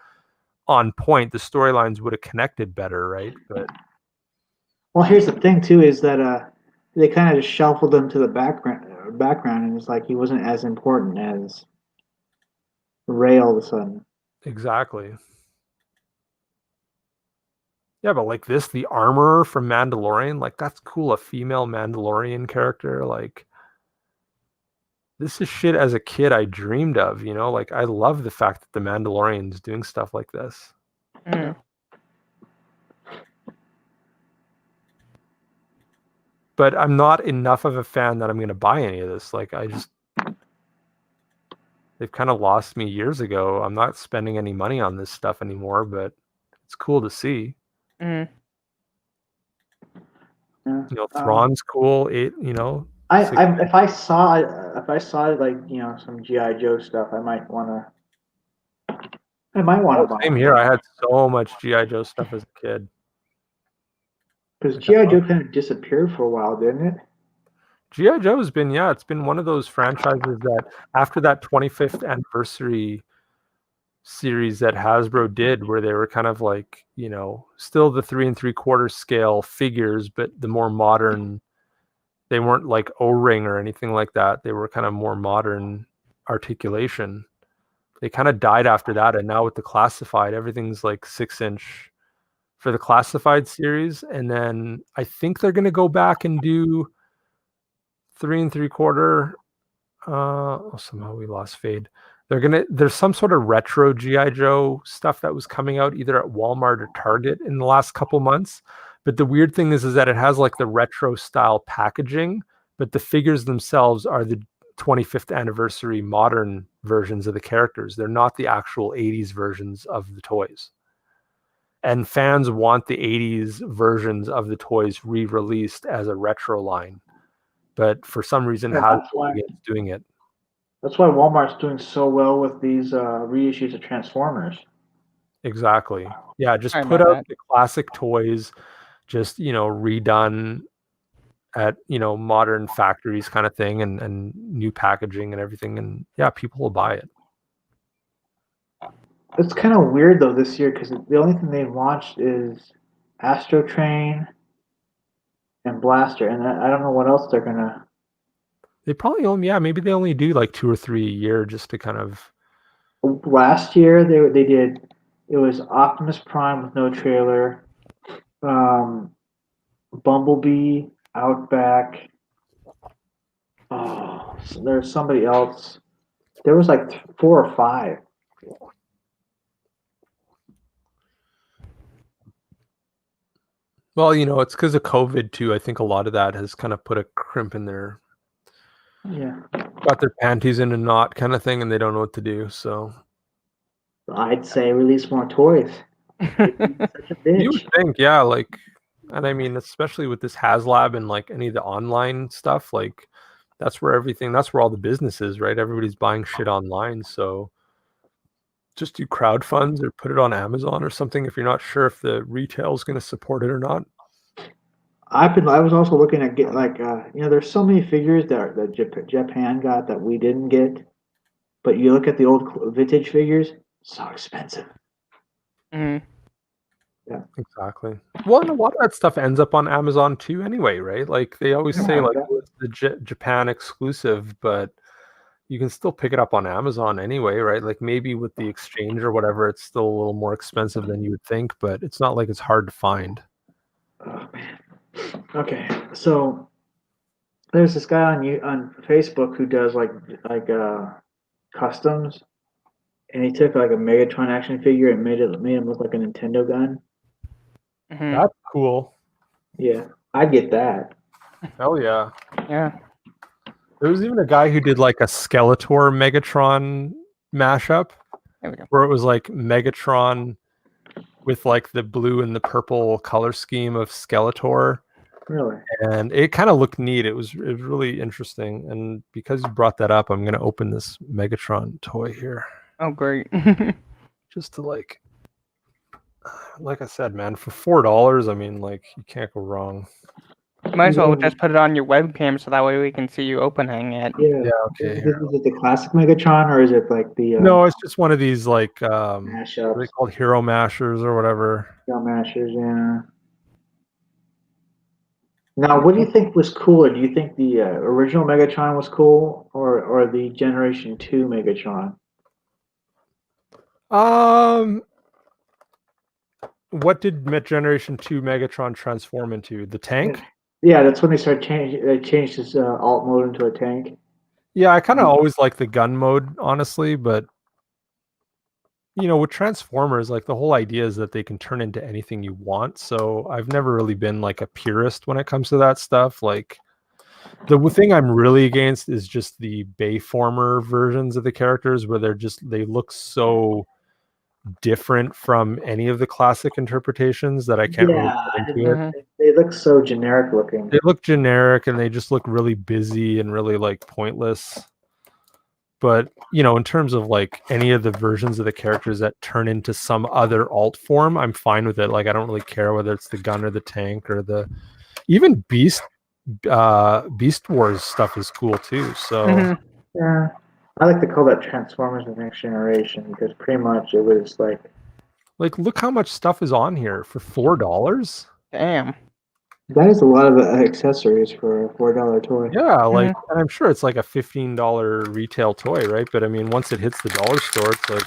on point. The storylines would have connected better, right? But well, here's the thing too: is that they kind of just shuffled him to the background, and it's like he wasn't as important as Ray all of a sudden. Exactly. Yeah, but like this, the armor from Mandalorian, like that's cool. A female Mandalorian character, like this is shit as a kid I dreamed of, like I love the fact that the Mandalorian's doing stuff like this. Mm. But I'm not enough of a fan that I'm going to buy any of this. Like they've kind of lost me years ago. I'm not spending any money on this stuff anymore, but it's cool to see. Mm. Yeah. Thrawn's cool. If I saw like some GI Joe stuff, I might want to buy. Same here. I had so much GI Joe stuff as a kid. Because GI Joe kind of disappeared for a while, didn't it? GI Joe has been, it's been one of those franchises that after that 25th anniversary series that Hasbro did, where they were kind of like, still the 3 3/4 scale figures, but the more modern, they weren't like O-ring or anything like that. They were kind of more modern articulation. They kind of died after that. And now with the classified, everything's like 6-inch for the classified series. And then I think they're going to go back and do 3 3/4. Somehow we lost Fade. There's some sort of retro GI Joe stuff that was coming out either at Walmart or Target in the last couple months. But the weird thing is that it has like the retro style packaging, but the figures themselves are the 25th anniversary modern versions of the characters. They're not the actual 80s versions of the toys. And fans want the 80s versions of the toys re-released as a retro line. But for some reason, Hasbro is doing it. That's why Walmart's doing so well with these reissues of Transformers. Exactly. Yeah, just put out the classic toys, just redone at modern factories kind of thing, and new packaging and everything, and yeah, people will buy it. It's kind of weird though this year because the only thing they've launched is Astro Train and Blaster, and I don't know what else they're gonna. They probably maybe they only do like 2 or 3 a year just to kind of. Last year they did. It was Optimus Prime with no trailer, Bumblebee, Outback. Oh, so there's somebody else. There was like 4 or 5. Well, it's because of COVID too. I think a lot of that has kind of put a crimp in their. Yeah. Got their panties in a knot kind of thing, and they don't know what to do. So I'd say release more toys. Such a bitch. you would think, yeah, like, and I mean, especially with this HasLab and like any of the online stuff, like that's where all the business is, right? Everybody's buying shit online, so just do crowdfunds or put it on Amazon or something if you're not sure if the retail is going to support it or not. I was also looking at there's so many figures that Japan got that we didn't get, but you look at the old vintage figures, so expensive. Mm-hmm. Yeah, exactly. Well, and a lot of that stuff ends up on Amazon too, anyway, right? Like they always say, like it's the Japan exclusive, but you can still pick it up on Amazon anyway, right? Like maybe with the exchange or whatever, it's still a little more expensive than you would think, but it's not like it's hard to find. Oh man. Okay, so there's this guy on Facebook who does like customs, and he took like a Megatron action figure and made him look like a Nintendo gun. Mm-hmm. That's cool. Yeah, I'd get that. Hell yeah. Yeah. There was even a guy who did like a Skeletor Megatron mashup There we go. where it was like Megatron with like the blue and the purple color scheme of Skeletor. Really? And it kind of looked neat. It was really interesting. And because you brought that up, I'm going to open this Megatron toy here. Oh, great. Just to like I said, man, for $4, I mean, like you can't go wrong. Might as well just put it on your webcam so that way we can see you opening it. Yeah. Okay. Is it the classic Megatron or is it like the? No, it's just one of these like mashups. what are they called, Hero Mashers or whatever. Hero Mashers, yeah. Now, what do you think was cooler? Do you think the original Megatron was cool, or the Generation 2 Megatron? What did Generation 2 Megatron transform into? The tank? Yeah, that's when they started they changed his alt mode into a tank. Yeah, I kind of always like the gun mode, honestly, but with Transformers, like the whole idea is that they can turn into anything you want. So I've never really been like a purist when it comes to that stuff. Like the thing I'm really against is just the Bayformer versions of the characters where they look so different from any of the classic interpretations that I can't really get into it. They look so generic looking. They look generic and they just look really busy and really like pointless. But in terms of like any of the versions of the characters that turn into some other alt form, I'm fine with it. Like I don't really care whether it's the gun or the tank or even Beast Wars stuff is cool too. So yeah, I like to call that Transformers: The Next Generation because pretty much it was like look how much stuff is on here for $4. Damn. That is a lot of accessories for a $4 toy. Yeah, like, and I'm sure it's like a $15 retail toy, right? But I mean, once it hits the dollar store, it's like.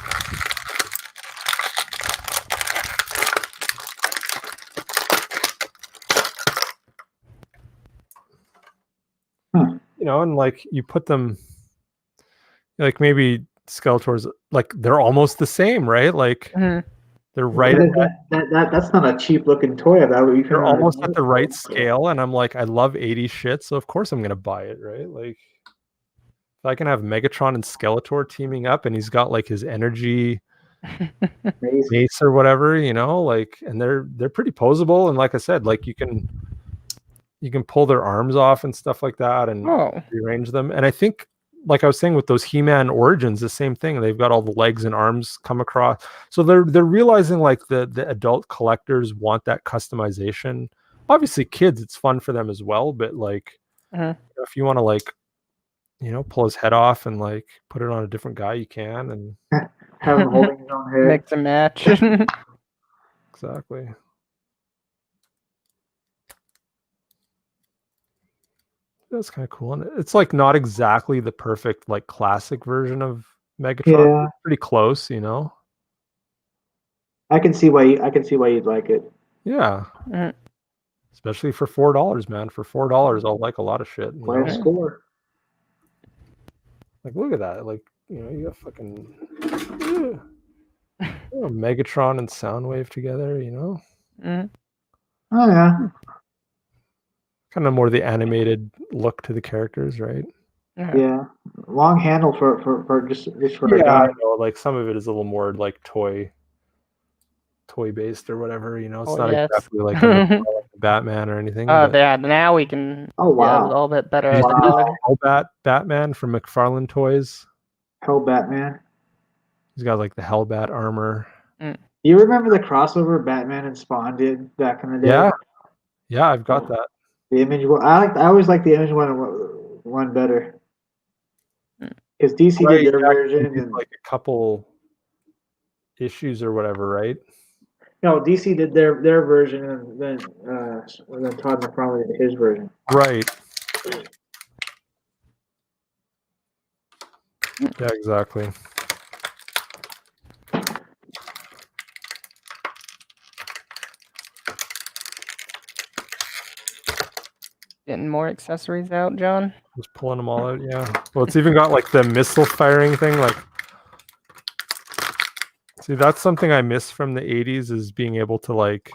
And like you put them, like maybe Skeletor's, like they're almost the same, right? Like they're right. That's not a cheap looking toy. They're almost at the right scale, and I'm like, I love 80s shit, so of course I'm gonna buy it, right? Like, if I can have Megatron and Skeletor teaming up, and he's got like his energy mace or whatever, like, and they're pretty posable, and like I said, like you can pull their arms off and stuff like that, and rearrange them. And I think, like I was saying with those He-Man Origins, the same thing. They've got all the legs and arms come across. So they're realizing like the adult collectors want that customization obviously kids, it's fun for them as well, but like if you want to like, pull his head off and like put it on a different guy, you can. And Have him holding his own head. Mix and match. exactly. That's kind of cool. And it's like not exactly the perfect like classic version of Megatron. Yeah. It's pretty close, I can see why you'd like it. Yeah. Especially for $4, man. For $4, I'll like a lot of shit. Quite a score. Like, look at that. Like, you got fucking Megatron and Soundwave together, Oh yeah. Kind of more the animated look to the characters, right? Yeah. Long handle for just for a Yeah, guy. I know. Like some of it is a little more like toy based or whatever, it's not exactly like a Batman or anything. Yeah, now we can a little bit better. Hellbat Batman from McFarlane Toys. Hell Batman. He's got like the Hellbat armor. You remember the crossover Batman and Spawn did back in the day? Yeah, I've got that. The Image one. I always like the Image one better. Because DC did their version and like a couple issues or whatever, right? No, DC did their version and then Todd McFarlane did his version. Right. Yeah, exactly. Getting more accessories out, John? Just pulling them all out, yeah. Well, it's even got like the missile firing thing. Like, see, that's something I miss from the 80s is being able to like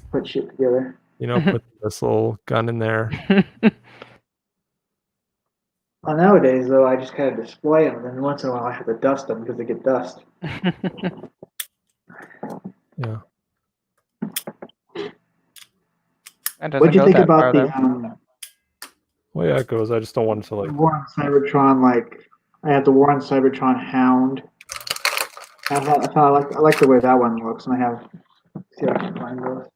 put shit together. Put the missile gun in there. Well, nowadays, though, I just kind of display them, and once in a while I have to dust them because they get dust. Yeah. What do you think about the? Well, yeah, it goes. I just don't want it to like. War on Cybertron, like I had the War on Cybertron Hound. I like the way that one looks, and I have. See if I can find those.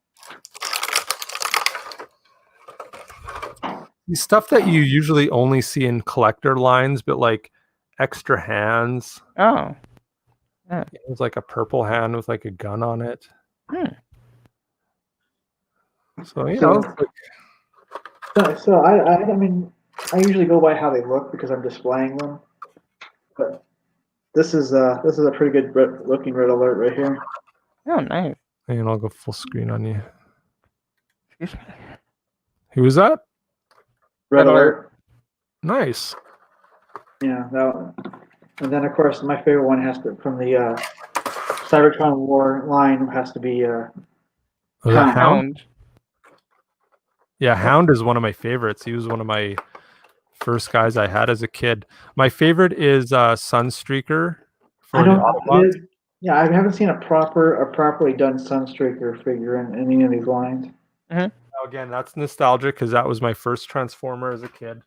The stuff that you usually only see in collector lines, but like extra hands. Oh. Yeah. It was like a purple hand with like a gun on it. So So I mean I usually go by how they look because I'm displaying them, but this is a pretty good looking red alert right here. Oh, nice. And I'll go full screen on you. Excuse me. Who was that? Red alert. Nice. Yeah, that one. And then of course my favorite one has to from the Cybertron War line has to be Hound. Yeah, Hound is one of my favorites. He was one of my first guys I had as a kid. My favorite is Sunstreaker for the Autobots. Yeah, I haven't seen a properly done Sunstreaker figure in any of these lines. Now, again, that's nostalgic because that was my first Transformer as a kid.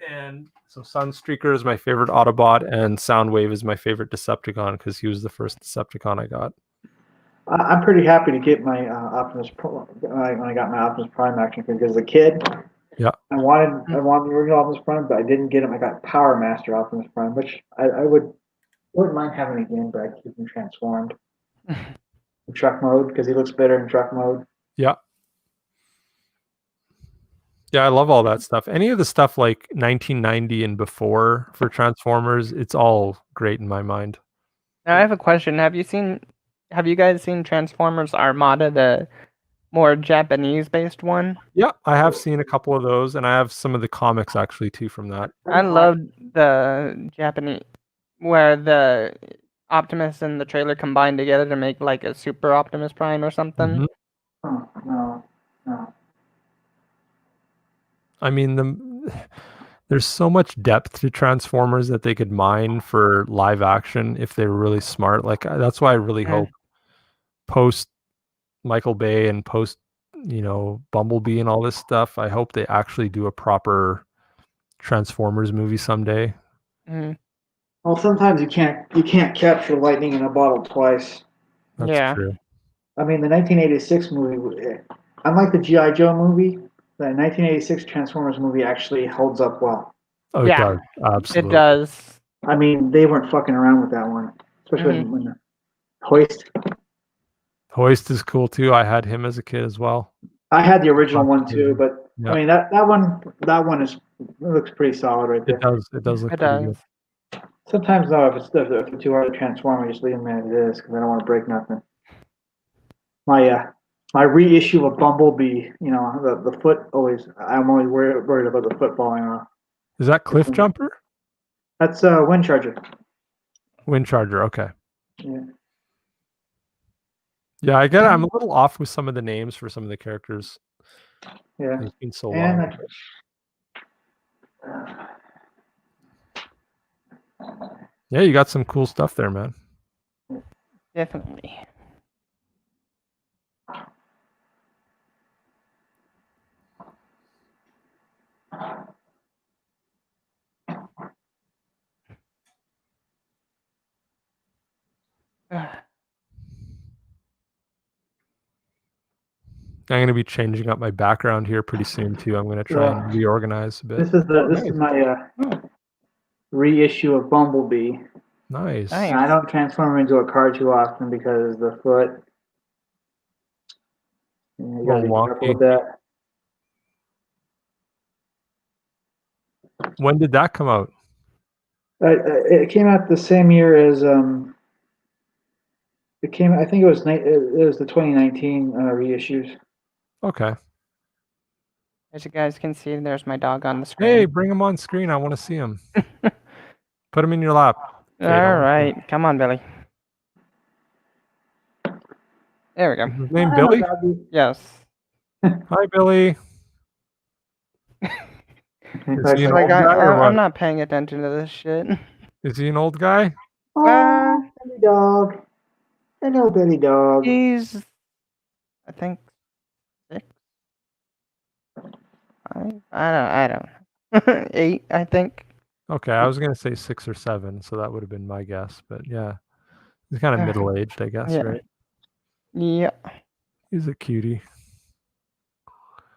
And so Sunstreaker is my favorite Autobot, and Soundwave is my favorite Decepticon because he was the first Decepticon I got. I'm pretty happy to get my Optimus when I got my Optimus Prime action figure because as a kid, yeah, I wanted the original Optimus Prime, but I didn't get him. I got Power Master Optimus Prime, which I wouldn't mind having again, but I'd keep him transformed in truck mode because he looks better in truck mode. Yeah. Yeah, I love all that stuff. Any of the stuff like 1990 and before for Transformers, it's all great in my mind. Now I have a question. Have you guys seen Transformers Armada, the more Japanese-based one? Yeah, I have seen a couple of those, and I have some of the comics actually too from that. I loved the Japanese, where the Optimus and the trailer combined together to make like a Super Optimus Prime or something. Oh, no. I mean, there's so much depth to Transformers that they could mine for live action if they were really smart. Like that's why I really hope post Michael Bay and post Bumblebee and all this stuff, I hope they actually do a proper Transformers movie someday. Well, sometimes you can't capture lightning in a bottle twice. That's true. I mean, the 1986 movie, unlike the G.I. Joe movie, the 1986 Transformers movie actually holds up well. Oh, Yeah, it does. It Absolutely. does. I mean, they weren't fucking around with that one, especially when the Hoist. Hoist is cool too. I had him as a kid as well. I had the original one too, but Yeah. I mean that one looks pretty solid right there. It does. It does look It pretty does. good. Sometimes though, if it's too hard to transform, I just leave them as it is because I don't want to break nothing. My reissue of Bumblebee, you know, the foot always. I'm always worried about the foot falling off. Is that Cliff Jumper? That's Wind Charger. Wind Charger. Okay. Yeah. Yeah, I get it. I'm a little off with some of the names for some of the characters. Yeah. It's been so And long. Yeah, you got some cool stuff there, man. Definitely. I'm going to be changing up my background here pretty soon too. I'm going to try and reorganize a bit. This is my reissue of Bumblebee. Nice. Nice. And I don't transform him into a car too often because the foot. You gotta be careful with that. When did that come out? It came out the same year as It came. I think it was the 2019 reissues. Okay. As you guys can see, there's my dog on the screen. Hey, bring him on screen. I want to see him. Put him in your lap. All right, come on, Billy. There we go. Is his name Billy? Yes. Hi, Billy. Is he an old guy or I'm what? not paying attention to this shit. Is he an old guy? Oh, Billy dog. Hello, Billy dog. He's, I think, 6. I don't. 8, I think. Okay, I was gonna say 6 or 7, so that would have been my guess. But yeah, he's kind of middle-aged, I guess, Yeah. right? Yeah. He's a cutie.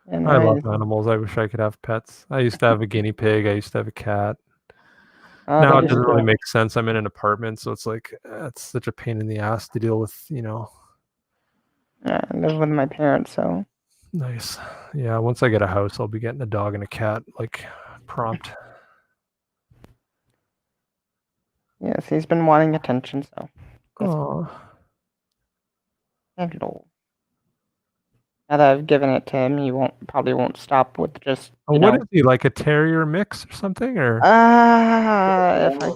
And I love animals. I wish I could have pets. I used to have a guinea pig. I used to have a cat. Now it doesn't really make sense. I'm in an apartment, so it's like it's such a pain in the ass to deal with, you know. Yeah, I live with my parents, so. Nice. Yeah, once I get a house, I'll be getting a dog and a cat, like, prompt. Yes, he's been wanting attention, so. Oh. Hello. Now that I've given it to him, he probably won't stop with just. What is he, like a terrier mix or something, or? If I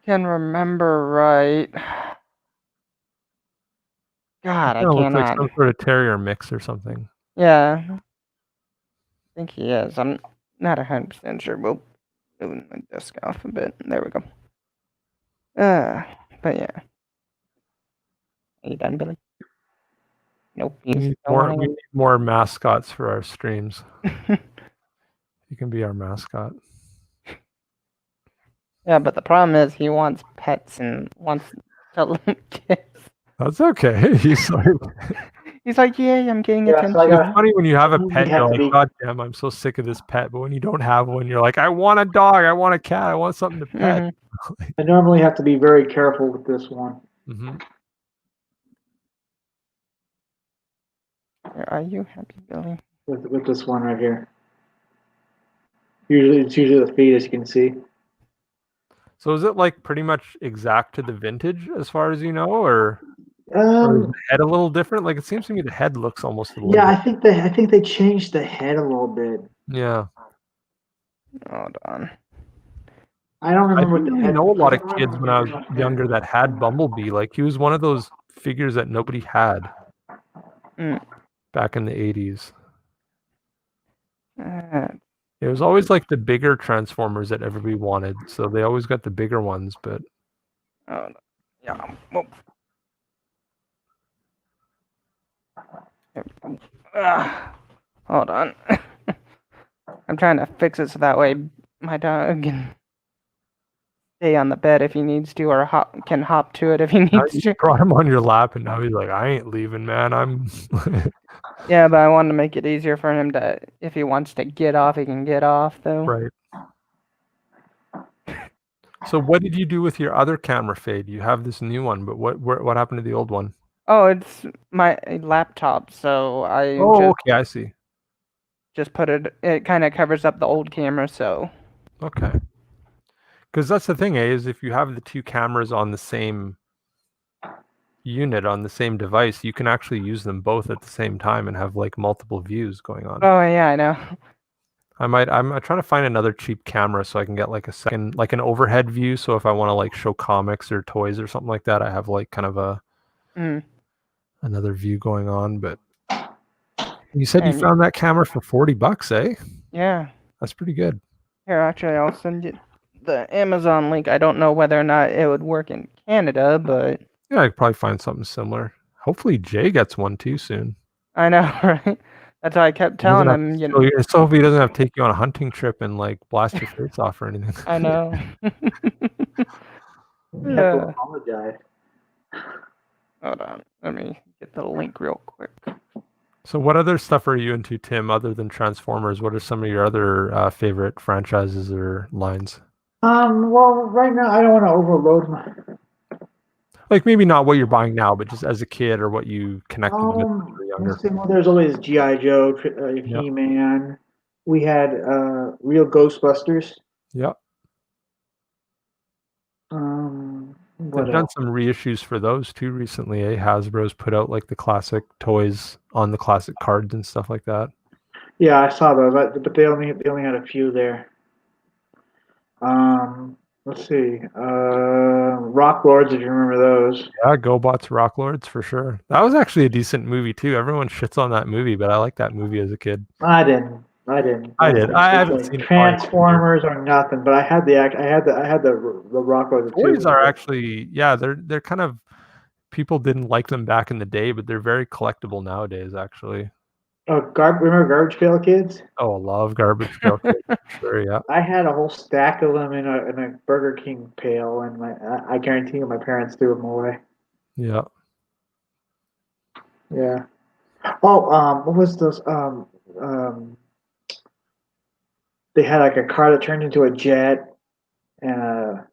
can remember right. God, I Looks cannot. like some sort of terrier mix or something. Yeah, I think he is. I'm not 100% sure. We'll move my desk off a bit. There we go. But yeah. Are you done, Billy? Nope. We need more mascots for our streams. You can be our mascot. Yeah, but the problem is he wants pets and wants to kiss. That's okay. He's like, yeah, I'm getting attention. It's funny when you have a pet, you're like, God damn, I'm so sick of this pet. But when you don't have one, you're like, I want a dog, I want a cat, I want something to pet. I normally have to be very careful with this one. Mm-hmm. Are you happy, Billy? With this one right here. It's usually the feet, as you can see. So is it like pretty much exact to the vintage as far as you know, or is the head a little different? Like it seems to me the head looks almost a little different. I think they changed the head a little bit. Yeah. Hold on. I don't remember. I know a lot of kids when I was younger that had Bumblebee. Like he was one of those figures that nobody had back in the 80s. It was always like the bigger Transformers that everybody wanted, so they always got the bigger ones. But yeah. Hold on. I'm trying to fix it so that way my dog can stay on the bed if he needs to, or can hop to it if he Now needs you to. brought him on your lap, and now he's like, I ain't leaving, man. I'm. Yeah, but I wanted to make it easier for him to, if he wants to get off, he can get off, though. Right. So what did you do with your other camera, Fade? You have this new one, but what happened to the old one? Oh, it's my laptop, so I Oh, okay, I see. just put it. It kind of covers up the old camera, so. Okay. Because that's the thing, is if you have the two cameras on the same unit on the same device, you can actually use them both at the same time and have like multiple views going on. Oh yeah, I know. I'm trying to find another cheap camera so I can get like a second, like an overhead view. So if I want to like show comics or toys or something like that, I have like kind of a another view going on. But you said you found that camera for $40, eh? Yeah. That's pretty good. Here, actually, I'll send you the Amazon link. I don't know whether or not it would work in Canada, but yeah, I could probably find something similar. Hopefully Jay gets one too soon. I know, right? That's why I kept telling him, you know. So hopefully he doesn't have to take you on a hunting trip and like blast your face off or anything. I know. Yeah. Apologize. Hold on. Let me get the link real quick. So what other stuff are you into, Tim, other than Transformers? What are some of your other favorite franchises or lines? Well, right now I don't want to overload my. Like maybe not what you're buying now, but just as a kid or what you connected with when you were younger. Well, there's always G.I. Joe, He-Man. We had real Ghostbusters. Yep. What They've done some reissues for those too recently. Hasbro's put out like the classic toys on the classic cards and stuff like that. Yeah, I saw those, but they only had a few there. Let's see. Rock Lords, if you remember those. Yeah, GoBots, Rock Lords for sure. That was actually a decent movie too. Everyone shits on that movie, but I liked that movie as a kid. I didn't. I did. I haven't seen Transformers or nothing, but I had the Rock Lords. Toys are actually, yeah, they're kind of, people didn't like them back in the day, but they're very collectible nowadays actually. Oh, remember Garbage Pail Kids? Oh, I love Garbage Pail Kids. Sure, yeah. I had a whole stack of them in a Burger King pail, and I guarantee you my parents threw them away. Yeah. Yeah. Oh, what was those? They had like a car that turned into a jet, and a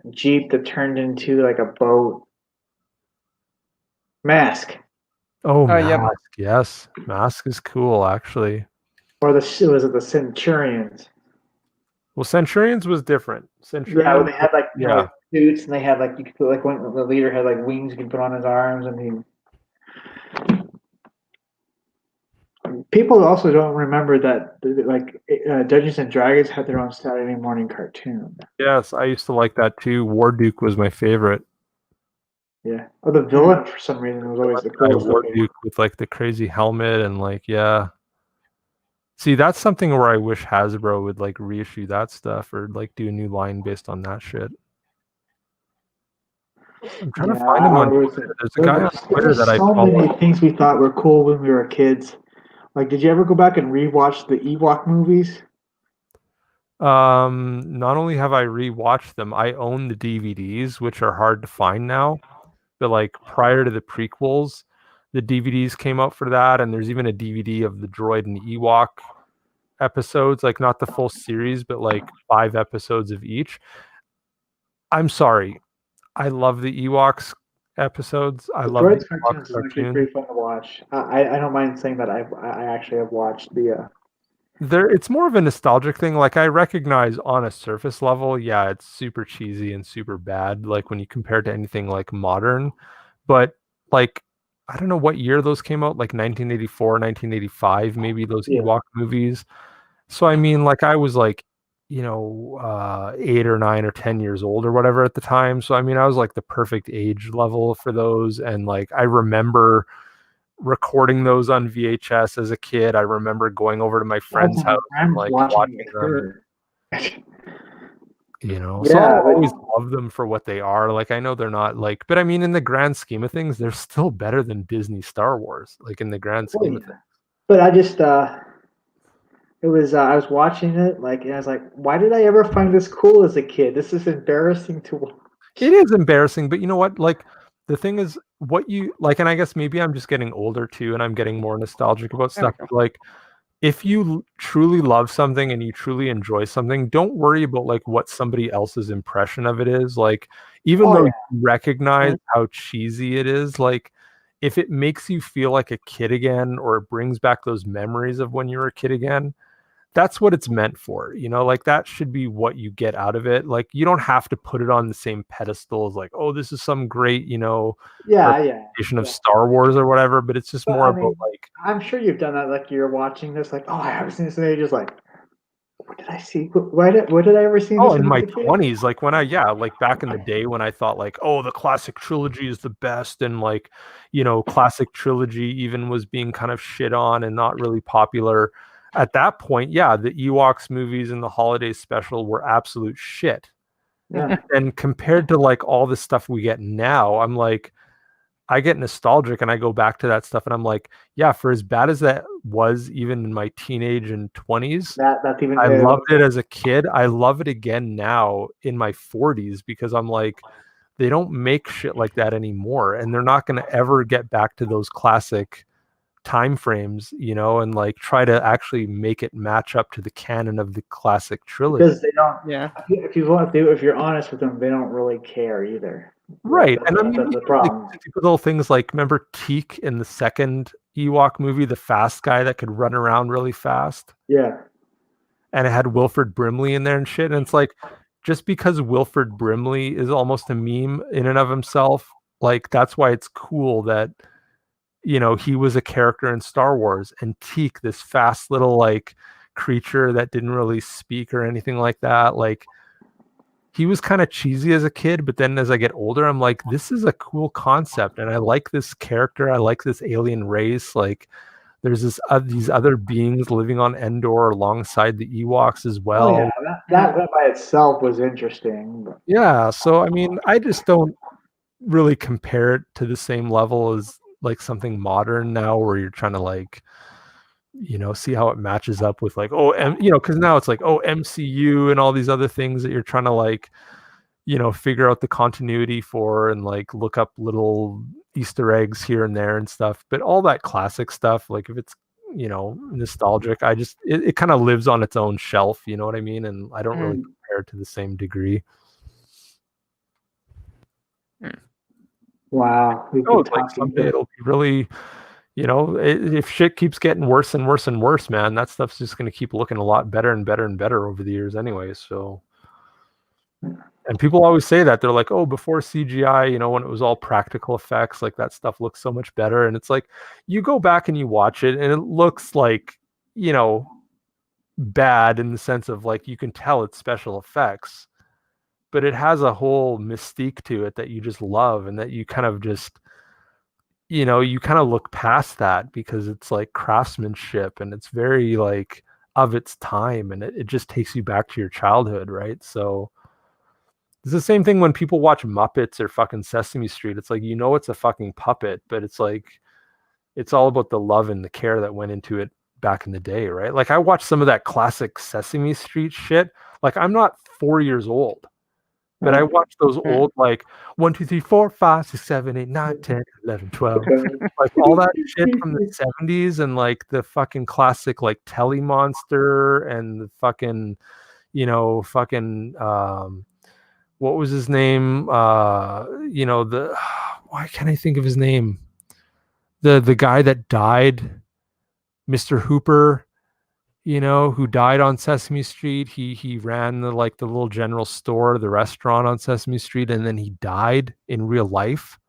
Jeep that turned into like a boat. Mask. Oh, Mask. Yeah. Yes, Mask is cool actually. Or was it the Centurions? Well, Centurions was different. Yeah, they had like like suits, and they had like you could put like when the leader had like wings you could put on his arms, and people also don't remember that like Dungeons and Dragons had their own Saturday morning cartoon. Yes, I used to like that too. Warduke was my favorite. Yeah. Oh, the villain for some reason was always the coolest. Warduke with like the crazy helmet and like See, that's something where I wish Hasbro would like reissue that stuff or like do a new line based on that shit. I'm trying to find him on Twitter. There's a guy on Twitter that I follow. So many things we thought were cool when we were kids. Like, did you ever go back and rewatch the Ewok movies? Not only have I rewatched them, I own the DVDs, which are hard to find now. But like prior to the prequels, the DVDs came out for that, and there's even a DVD of the droid and Ewok episodes, like not the full series, but like 5 episodes of each. I'm sorry, I love the Ewoks episodes. I love the Ewoks cartoon. Pretty fun to watch. I don't mind saying that I actually have watched the. It's more of a nostalgic thing. Like I recognize on a surface level, yeah, it's super cheesy and super bad. Like when you compare it to anything like modern, but like I don't know what year those came out, like 1984, 1985, maybe those Ewok movies. So I mean, like I was like, 8 or 9 or 10 years old or whatever at the time. So I mean, I was like the perfect age level for those, and like I remember recording those on VHS as a kid. I remember going over to my friend's house and like watching them. So I'll always love them for what they are. Like I know they're not like, but I mean, in the grand scheme of things, they're still better than Disney Star Wars. Like in the grand scheme of things. But I just It was I was watching it and I was like, why did I ever find this cool as a kid? This is embarrassing to watch. It is embarrassing, but you know what? Like the thing is, what you like, and I guess maybe I'm just getting older too, and I'm getting more nostalgic about stuff. Like, if you truly love something and you truly enjoy something, don't worry about like what somebody else's impression of it is. Like, even though you recognize how cheesy it is, like if it makes you feel like a kid again, or it brings back those memories of when you were a kid again, that's what it's meant for, like that should be what you get out of it. Like, you don't have to put it on the same pedestal as like, oh, this is some great, representation of Star Wars or whatever, but it's just more about like, I'm sure you've done that. Like you're watching this, like, oh, I haven't seen this, and you're just like, what did I see? What did I ever see? oh, in my 20s, like when like back in the day when I thought like, oh, the classic trilogy is the best, and like, classic trilogy even was being kind of shit on and not really popular. At that point, yeah, the Ewoks movies and the holiday special were absolute shit. Yeah. And compared to like all the stuff we get now, I'm like, I get nostalgic and I go back to that stuff and I'm like, yeah, for as bad as that was even in my teenage and 20s, I loved it as a kid. I love it again now in my 40s because I'm like, they don't make shit like that anymore, and they're not going to ever get back to those classic time frames, and like try to actually make it match up to the canon of the classic trilogy. Because they don't. Yeah. If you're honest with them, they don't really care either. Right. And I mean, that's the problem. Like, typical things like, remember Teak in the second Ewok movie, the fast guy that could run around really fast? Yeah. And it had Wilford Brimley in there and shit. And it's like, just because Wilford Brimley is almost a meme in and of himself, like that's why it's cool that he was a character in Star Wars, and Teak, this fast little like creature that didn't really speak or anything like that. Like, he was kind of cheesy as a kid, but then as I get older, I'm like, this is a cool concept, and I like this character. I like this alien race. Like, there's these other beings living on Endor alongside the Ewoks as well. Oh, yeah, that by itself was interesting. Yeah, so I mean, I just don't really compare it to the same level as like something modern now, where you're trying to like, see how it matches up with like, because now it's like, MCU and all these other things that you're trying to like, figure out the continuity for and like look up little Easter eggs here and there and stuff. But all that classic stuff, like if it's, nostalgic, it kind of lives on its own shelf, you know what I mean? And I don't really compare it to the same degree. Wow. Someday it'll be really, if shit keeps getting worse and worse and worse, man, that stuff's just going to keep looking a lot better and better and better over the years anyway. So, and people always say that, they're like, oh, before CGI, when it was all practical effects, like that stuff looks so much better. And it's like, you go back and you watch it and it looks like, bad in the sense of like, you can tell it's special effects, but it has a whole mystique to it that you just love, and that you kind of just, you kind of look past that because it's like craftsmanship and it's very like of its time, and it just takes you back to your childhood, right? So it's the same thing when people watch Muppets or fucking Sesame Street. It's like, it's a fucking puppet, but it's like, it's all about the love and the care that went into it back in the day, right? Like, I watched some of that classic Sesame Street shit. Like, I'm not 4 years old, but I watched those old, like 1, 2, 3, 4, 5, 6, 7, 8, 9, 10, 11, 12, like all that shit from the 70s, and like the fucking classic, like Telly Monster and the fucking, what was his name? Why can't I think of his name? The guy that died, Mr. Hooper, who died on Sesame Street. He ran the little general store, the restaurant on Sesame Street, and then he died in real life.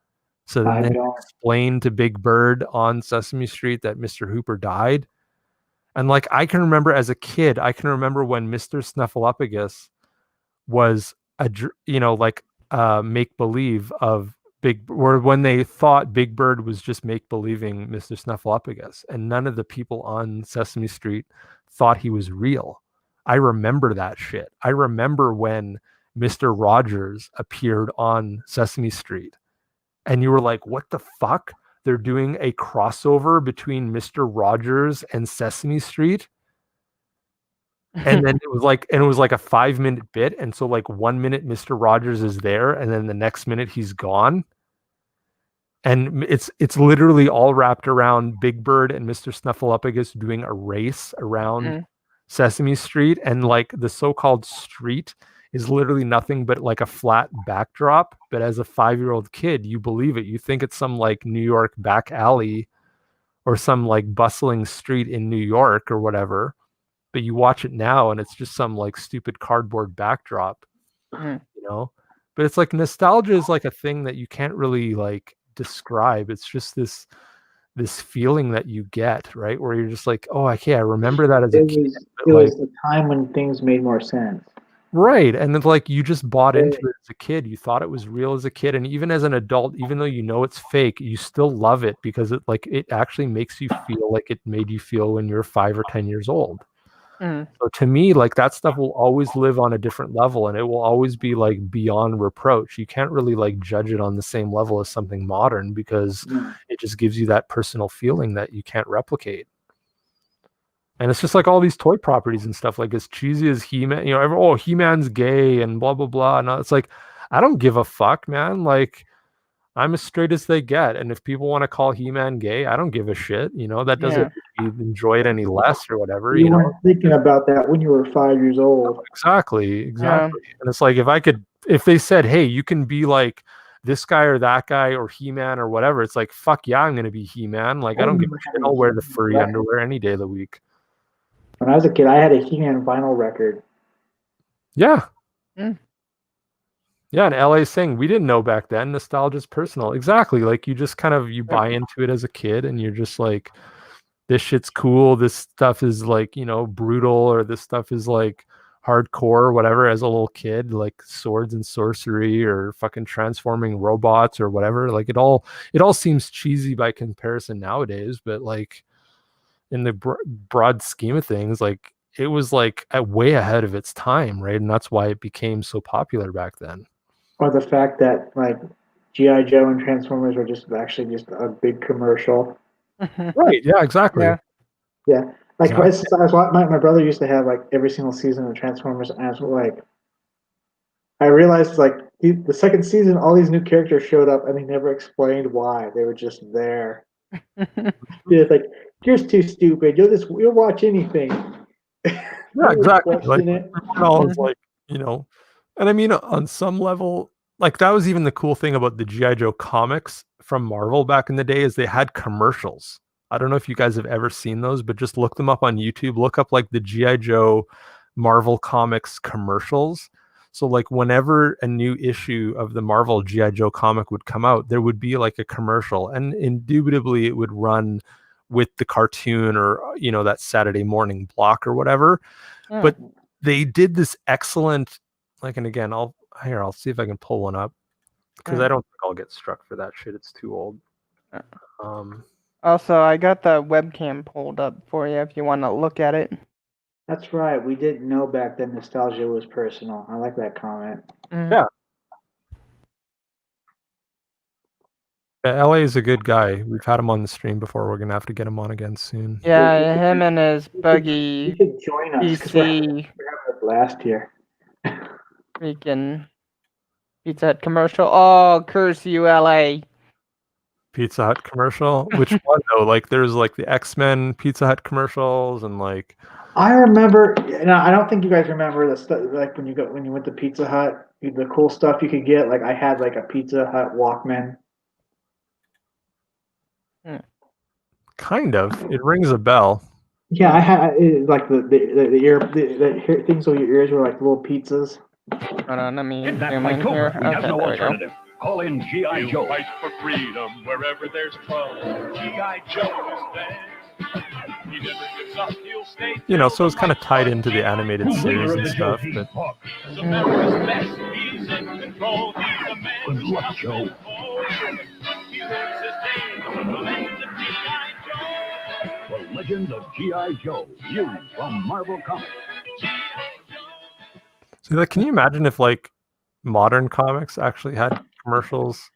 So then they explained to Big Bird on Sesame Street that Mr. Hooper died. And like, I can remember as a kid, when Mr. Snuffleupagus was make believe of or when they thought Big Bird was just make believing Mr. Snuffleupagus, and none of the people on Sesame Street thought he was real. I remember that shit. I remember when Mr. Rogers appeared on Sesame Street, and you were like, what the fuck? They're doing a crossover between Mr. Rogers and Sesame Street? And then it was like a 5-minute bit, and so like 1 minute Mr. Rogers is there, and then the next minute he's gone. And it's literally all wrapped around Big Bird and Mr. Snuffleupagus doing a race around Sesame Street, and like the so-called street is literally nothing but like a flat backdrop. But as a 5-year-old kid, you believe it. You think it's some like New York back alley or some like bustling street in New York or whatever. But you watch it now and it's just some like stupid cardboard backdrop, you know? But it's like nostalgia is like a thing that you can't really like describe. It's just this feeling that you get, right? Where you're just like, oh, okay, I remember that as a kid. It was the time when things made more sense. Right. And it's like you just bought into it as a kid. You thought it was real as a kid. And even as an adult, even though you know it's fake, you still love it because it actually makes you feel like it made you feel when you're 5 or 10 years old. So to me, like that stuff will always live on a different level, and it will always be like beyond reproach. You can't really like judge it on the same level as something modern because it just gives you that personal feeling that you can't replicate. And it's just like all these toy properties and stuff, like as cheesy as He-Man, you know, He-Man's gay and blah, blah, blah. And it's like, I don't give a fuck, man. Like, I'm as straight as they get. And if people want to call He-Man gay, I don't give a shit. You know, that doesn't make me enjoy it any less or whatever. You weren't thinking about that when you were 5 years old. Exactly. And it's like, if they said, hey, you can be like this guy or that guy or He-Man or whatever, it's like, fuck yeah, I'm going to be He-Man. Like, I don't give a shit. I'll wear the furry underwear any day of the week. When I was a kid, I had a He-Man vinyl record. Yeah. Yeah, and LA saying we didn't know back then. Nostalgia's personal. Exactly. Like you just kind of buy into it as a kid and you're just like, this shit's cool. This stuff is like, you know, brutal, or this stuff is like hardcore or whatever as a little kid, like swords and sorcery or fucking transforming robots or whatever. Like it all seems cheesy by comparison nowadays, but like in the broad scheme of things, like it was like way ahead of its time, right? And that's why it became so popular back then. Or the fact that like G.I. Joe and Transformers were just a big commercial. Right. Yeah, exactly. Yeah. Like exactly. my brother used to have like every single season of Transformers, and I was like, I realized like the second season, all these new characters showed up and they never explained why. They were just there. It's like, you're too stupid. You'll watch anything. Yeah, exactly. Like it's like, you know, and I mean on some level, like that was even the cool thing about the G.I. Joe comics from Marvel back in the day is they had commercials. I don't know if you guys have ever seen those, but just look them up on YouTube. Look up like the G.I. Joe Marvel Comics commercials. So like whenever a new issue of the Marvel G.I. Joe comic would come out, there would be like a commercial, and indubitably it would run with the cartoon or, you know, that Saturday morning block or whatever. But they did this excellent, like, and again, I'll see if I can pull one up because I don't think I'll get struck for that shit. It's too old. Also, I got the webcam pulled up for you if you want to look at it. That's right. We didn't know back then nostalgia was personal. I like that comment. Yeah. LA is a good guy. We've had him on the stream before. We're gonna have to get him on again soon. Yeah, him and his buggy. You should join us because we're having a blast here. Freaking Pizza Hut commercial. Oh, curse you, LA. Pizza Hut commercial? Which one though? Like there's like the X-Men Pizza Hut commercials and like. I remember. No, I don't think you guys remember the stuff. Like when you went to Pizza Hut, the cool stuff you could get. Like I had like a Pizza Hut Walkman. Kind of. It rings a bell. Yeah, I had like the things on your ears were like little pizzas. Hold on, let me In that zoom fight, in here. Cobra, we have Okay, no there we go. alternative. Call in G.I. Joe. Fight for freedom wherever there's trouble. G.I. Joe is there. He never gives up. He'll stay. You know, so it's kind of tied into the animated series and stuff. But He's America's best. He's in control. He's a man. Good luck, Joe. He lives his days. The legend of G.I. Joe. The Legend of G.I. Joe, new from Marvel Comics. so, like, can you imagine if like modern comics actually had commercials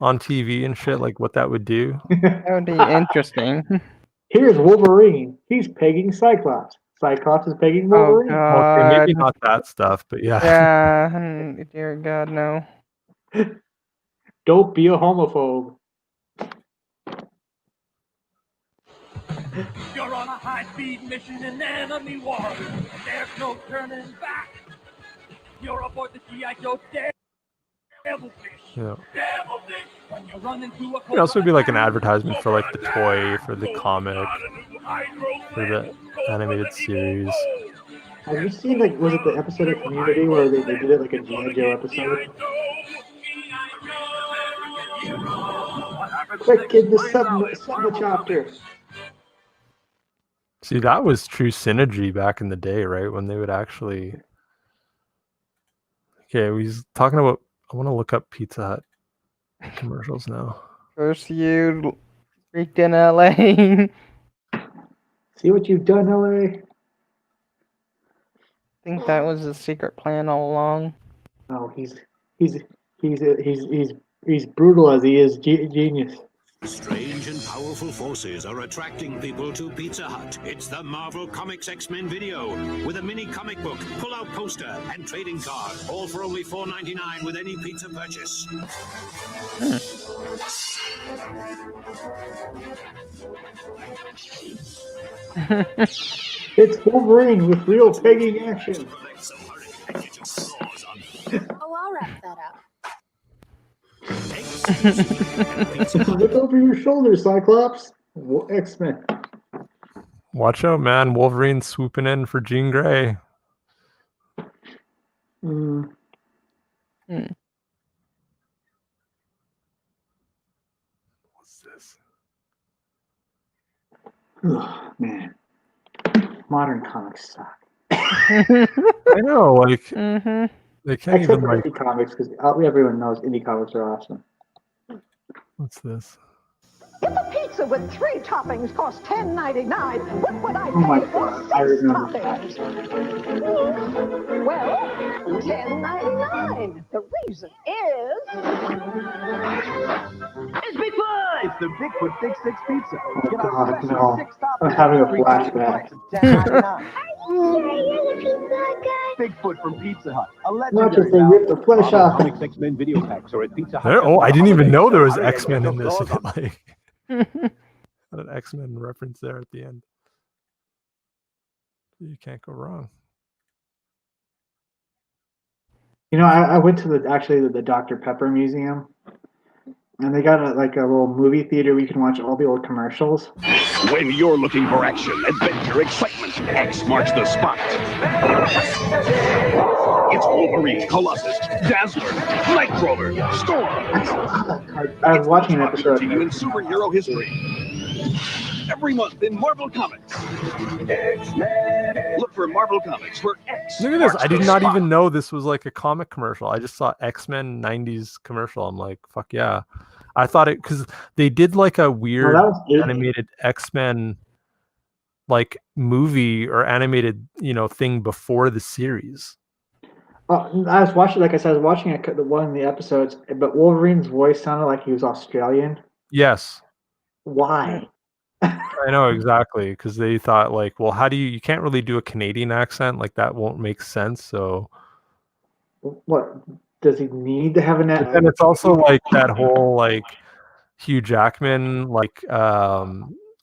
on TV and shit? Like what that would do? That would be interesting. Here's Wolverine. He's pegging Cyclops. Cyclops is pegging Oh Wolverine. Okay, god. maybe not that stuff, but yeah. Yeah. Dear God, no. Don't be a homophobe. You're on a high-speed mission in enemy war. There's no turning back. You're aboard the G.I. Joe Devilfish. Yeah. Devilfish. When you run into a It also would be like an advertisement for like the toy, for the comic, for the animated series. Have you seen like was it the episode of Community where they did it like a G.I. Joe episode? Quick, kid, the subchopter. See, that was true synergy back in the day, right? When they would actually. Okay, he's talking about. I want to look up Pizza Hut commercials now. Curse you, freaking LA. See what you've done, LA. I think that was the secret plan all along. Oh, he's brutal as he is genius. Strange and powerful forces are attracting people to Pizza Hut. It's the Marvel Comics X-Men video with a mini comic book, pull-out poster, and trading card, all for only $4.99 with any pizza purchase. It's Wolverine with real pegging action. Oh, I'll wrap that up. Look over your shoulder, Cyclops. X-Men. Watch out, man! Wolverine swooping in for Jean Grey. Mm. What's this? Oh, man, modern comics suck. I know, like Mm-hmm. they can't Except even for like. indie comics, because everyone knows indie comics are awesome. What's this? If a pizza with 3 toppings costs $10.99, what would I Oh my pay for God, 6 I remember. toppings? Well, $10.99. The reason is... It's Bigfoot! It's the Bigfoot Big Six Pizza. Oh Get our God, special no. 6 I'm toppings having a for $3 flashback. price of $10.99. You're the pizza guy. Bigfoot from Pizza Hut. A Not legendary just they rip the flesh Marvel off. Comics X-Men video packs are at Pizza Hut. Oh, I didn't even know there was Holiday X-Men in special. this. Like an X-Men reference there at the end. You can't go wrong. You know, I went to the Dr. Pepper Museum, and they got a little movie theater where you can watch all the old commercials. When you're looking for action, adventure, excitement, X marks the spot. It's Wolverine, Colossus, Dazzler, Nightcrawler, Storm. I was watching an episode. To you in superhero history. Every month in Marvel Comics. Look for Marvel Comics where X. Look at this. marks I did the not spot. even know this was like a comic commercial. I just saw X-Men 90s commercial. I'm like, fuck yeah. I thought it because they did like a weird that was 80. animated X-Men like movie or animated, thing before the series. I was watching, like I said, I was watching one of the episodes, but Wolverine's voice sounded like he was Australian. Yes. Why? I know exactly, because they thought like, well, how do you can't really do a Canadian accent, like that won't make sense. So What does he need to have an? but then it's also like that whole like Hugh Jackman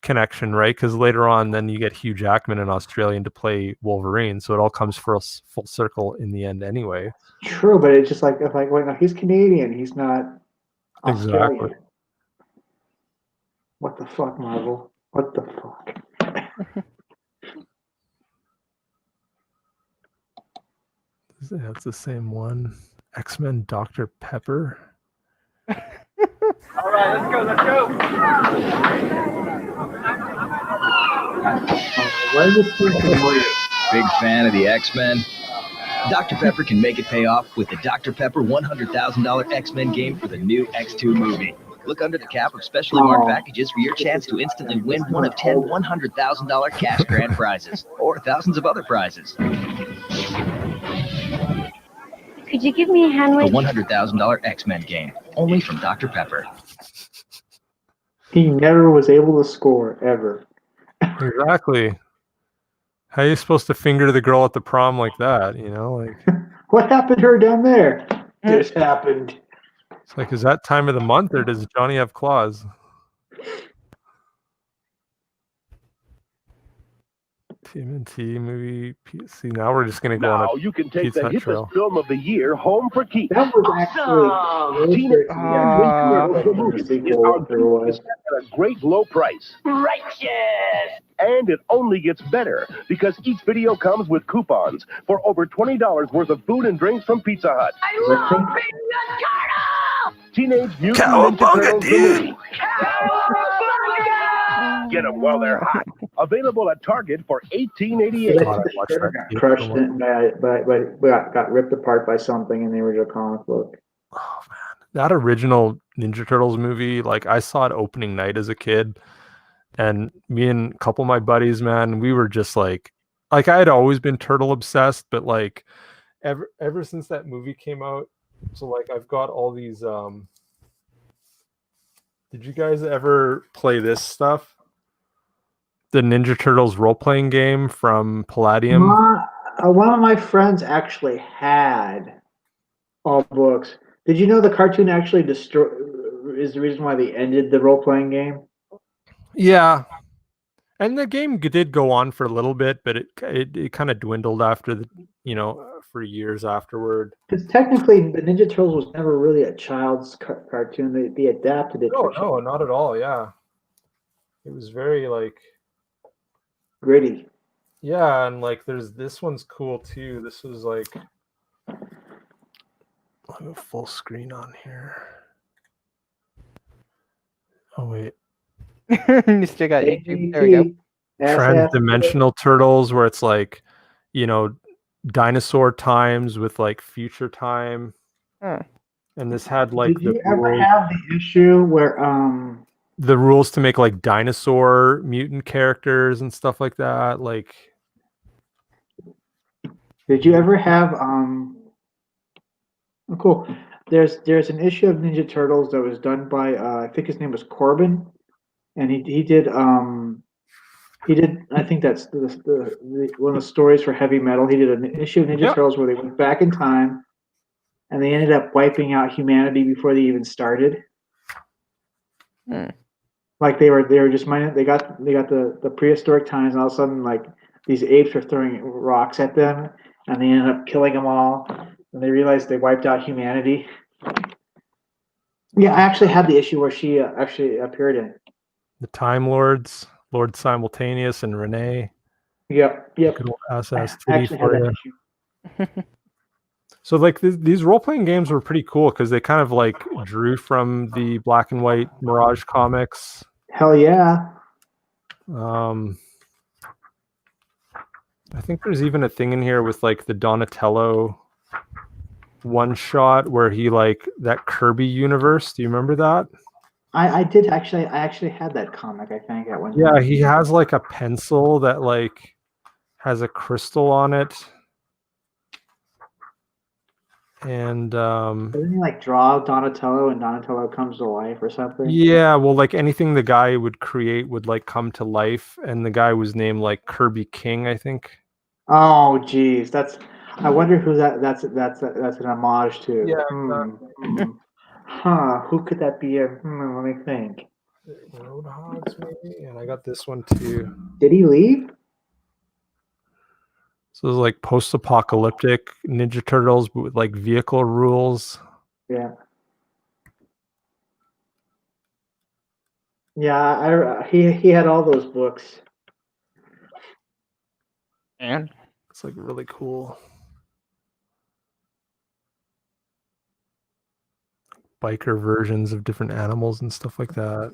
connection, right? Because later on, then you get Hugh Jackman in Australian to play Wolverine, so it all comes full circle in the end, anyway. True, but it's just like wait, no, he's Canadian. He's not Australian. Exactly. What the fuck, Marvel? What the fuck? Yeah, it's the same one. X-Men Dr. Pepper. All right, let's go, let's go. Why is this so familiar? Big fan of the X-Men? Dr. Pepper can make it pay off with the Dr. Pepper $100,000 X-Men game for the new X2 movie. Look under the cap of specially marked packages for your chance to instantly win one of 10 $100,000 cash grand prizes, or thousands of other prizes. Could you give me a hand The with? $100,000 X-Men game, only from Dr. Pepper. He never was able to score ever. Exactly. How are you supposed to finger the girl at the prom like that? You know, like What happened to her down there? This happened. it's like, is that time of the month or does Johnny have claws? TMNT movie. See, now we're just gonna go on Now a you can take Pizza the Hut hippest trail. film of the year home for keeps. That was actually Teenage Mutant Ninja Turtles the the movie is sequel. on There was. at a great low price. Righteous! And it only gets better because each video comes with coupons for over $20 worth of food and drinks from Pizza Hut. I love Pizza Turtle! Teenage Mutant Ninja Turtles the movie. Get them while they're hot. Available at Target for $18.88. God, I watched that Got game crushed so much. it got ripped apart by something in the original comic book. Oh man, that original Ninja Turtles movie, like I saw it opening night as a kid, and me and a couple of my buddies, man, we were just like I had always been turtle obsessed, but like ever since that movie came out, so like I've got all these. Did you guys ever play this stuff? The Ninja Turtles role-playing game from Palladium. One of my friends actually had all books. Did you know the cartoon actually is the reason why they ended the role-playing game? Yeah, and the game did go on for a little bit, but it kind of dwindled after for years afterward. Because technically, the Ninja Turtles was never really a child's cartoon. They adapted it. No, not at all. Yeah, it was very like gritty. Yeah, and like this one's cool too. This was like I have a full screen on here. Oh wait. You still got YouTube. There we go. Transdimensional turtles where it's like, dinosaur times with like future time. Huh. And this had like Did you ever have the issue where the rules to make like dinosaur mutant characters and stuff like that? Like, did you ever have oh, cool. There's an issue of Ninja Turtles that was done by I think his name was Corbin, and he did I think that's one of the stories for Heavy Metal. He did an issue of Ninja Turtles where they went back in time and they ended up wiping out humanity before they even started. Like they were just mining. They got the prehistoric times, and all of a sudden, like these apes were throwing rocks at them, and they ended up killing them all. And they realized they wiped out humanity. Yeah, I actually had the issue where she actually appeared in it. The Time Lords, Lord Simultaneous, and Renee. Yep. Good old SS for you. So like these role-playing games were pretty cool because they kind of like drew from the black and white Mirage comics. Hell yeah. I think there's even a thing in here with like the Donatello one shot where he like that Kirby universe. Do you remember that? I did actually. I actually had that comic. I think at one time. Yeah, he has like a pencil that like has a crystal on it. And doesn't he like draw Donatello and Donatello comes to life or something? Yeah, well, like anything the guy would create would like come to life, and the guy was named like Kirby King, I think. Oh, geez, I wonder who that's an homage to. Yeah. Huh? Who could that be? Let me think. Roadhogs, maybe. And I got this one too. Did he leave? So it's like post-apocalyptic Ninja Turtles, but with like vehicle rules. Yeah. Yeah, he had all those books. And it's like really cool. Biker versions of different animals and stuff like that.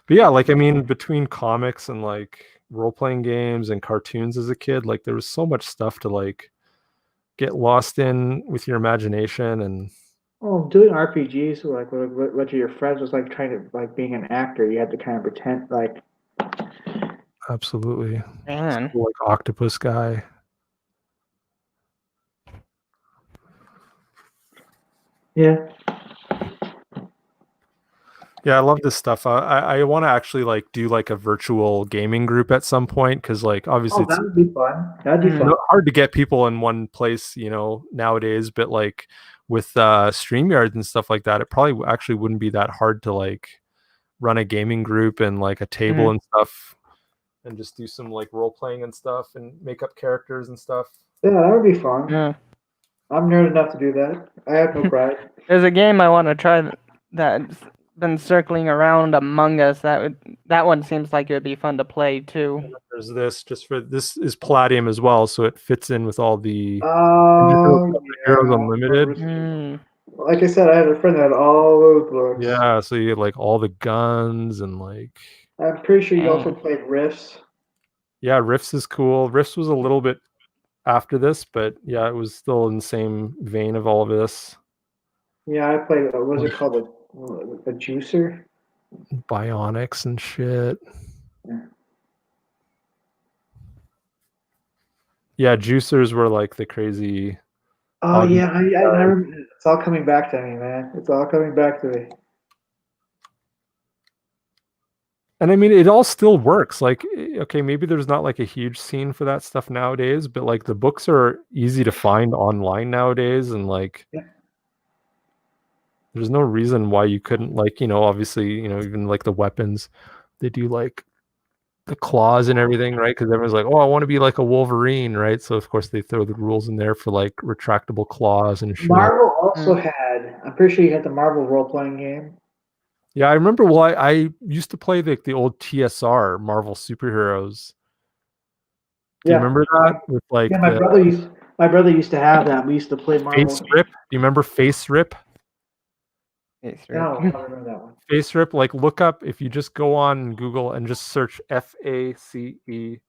But yeah, like I mean, between comics and like role-playing games and cartoons as a kid, like there was so much stuff to like get lost in with your imagination. And doing RPGs like what your friends was like trying to like being an actor. You had to kind of pretend like. Absolutely. Man. Cool, like octopus guy. Yeah. Yeah, I love this stuff. I want to actually like do like a virtual gaming group at some point because like obviously Oh, it's that would be fun. That'd be fun. hard to get people in one place, nowadays. But like with StreamYards and stuff like that, it probably actually wouldn't be that hard to like run a gaming group and like a table and stuff, and just do some like role playing and stuff and make up characters and stuff. Yeah, that would be fun. Yeah. I'm nerd enough to do that. I have no pride. There's a game I want to try that's been circling around, Among Us. That one seems like it would be fun to play too. There's this is Palladium as well, so it fits in with all the Heroes Unlimited. Like I said, I had a friend that had all those books. Yeah, so you had like all the guns and like. I'm pretty sure you also played Rifts. Yeah, Rifts is cool. Rifts was a little bit after this, but yeah, it was still in the same vein of all of this. Yeah, I played. What was it called? A juicer. Bionics and shit. Yeah, juicers were like the crazy. Oh yeah, I remember. It's all coming back to me, man. It's all coming back to me. And I mean, it all still works. Like, okay, maybe there's not like a huge scene for that stuff nowadays, but like the books are easy to find online nowadays, and like, there's no reason why you couldn't, like, obviously, even like the weapons, they do like the claws and everything, right? Because everyone's like, oh, I want to be like a Wolverine, right? So of course they throw the rules in there for like retractable claws and shit. Marvel also had. I'm pretty sure you had the Marvel role-playing game. Yeah, I remember. Well, I used to play the old TSR Marvel superheroes. Do you remember that? With like, yeah, my brother used to have that. We used to play Marvel. Face Rip. Do you remember Face Rip? No, I don't remember that one. Face Rip. Like, look up if you just go on Google and just search FACERIP.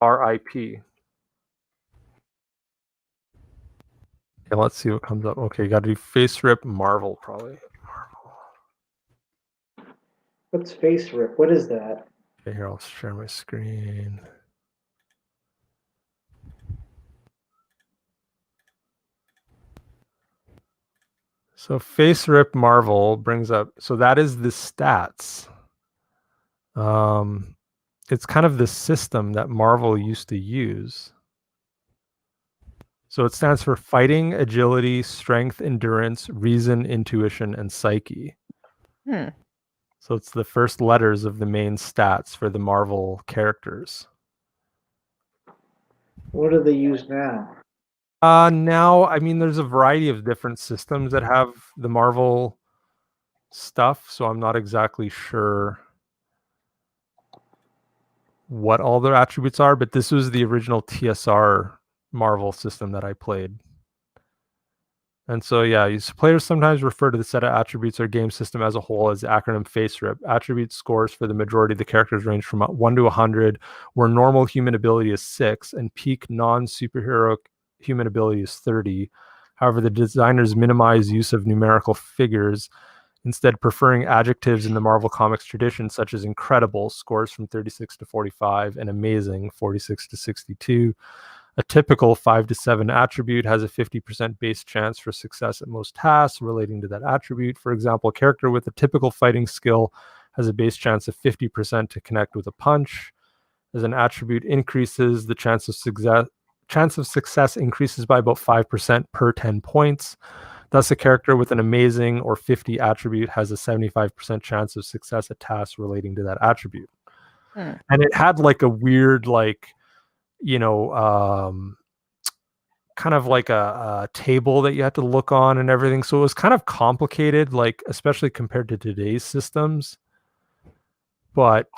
Okay, let's see what comes up. Okay, got to do Face Rip Marvel probably. What's Face Rip? What is that? Okay, here, I'll share my screen. So Face Rip Marvel brings up, so that is the stats. It's kind of the system that Marvel used to use. So it stands for fighting, agility, strength, endurance, reason, intuition, and psyche. So it's the first letters of the main stats for the Marvel characters. What do they use now? Now, I mean, there's a variety of different systems that have the Marvel stuff, so I'm not exactly sure what all their attributes are, but this was the original TSR Marvel system that I played. And so, yeah, players sometimes refer to the set of attributes or game system as a whole as the acronym Face Rip. Attribute scores for the majority of the characters range from 1 to 100, where normal human ability is 6 and peak non-superhero human ability is 30. However, the designers minimize use of numerical figures, instead preferring adjectives in the Marvel Comics tradition, such as incredible, scores from 36 to 45, and amazing, 46 to 62. A typical 5 to 7 attribute has a 50% base chance for success at most tasks relating to that attribute. For example, a character with a typical fighting skill has a base chance of 50% to connect with a punch. As an attribute increases, the chance of success increases by about 5% per 10 points. Thus, a character with an amazing or 50 attribute has a 75% chance of success at tasks relating to that attribute. And it had like a weird, like, kind of like a table that you had to look on and everything. So it was kind of complicated, like, especially compared to today's systems. But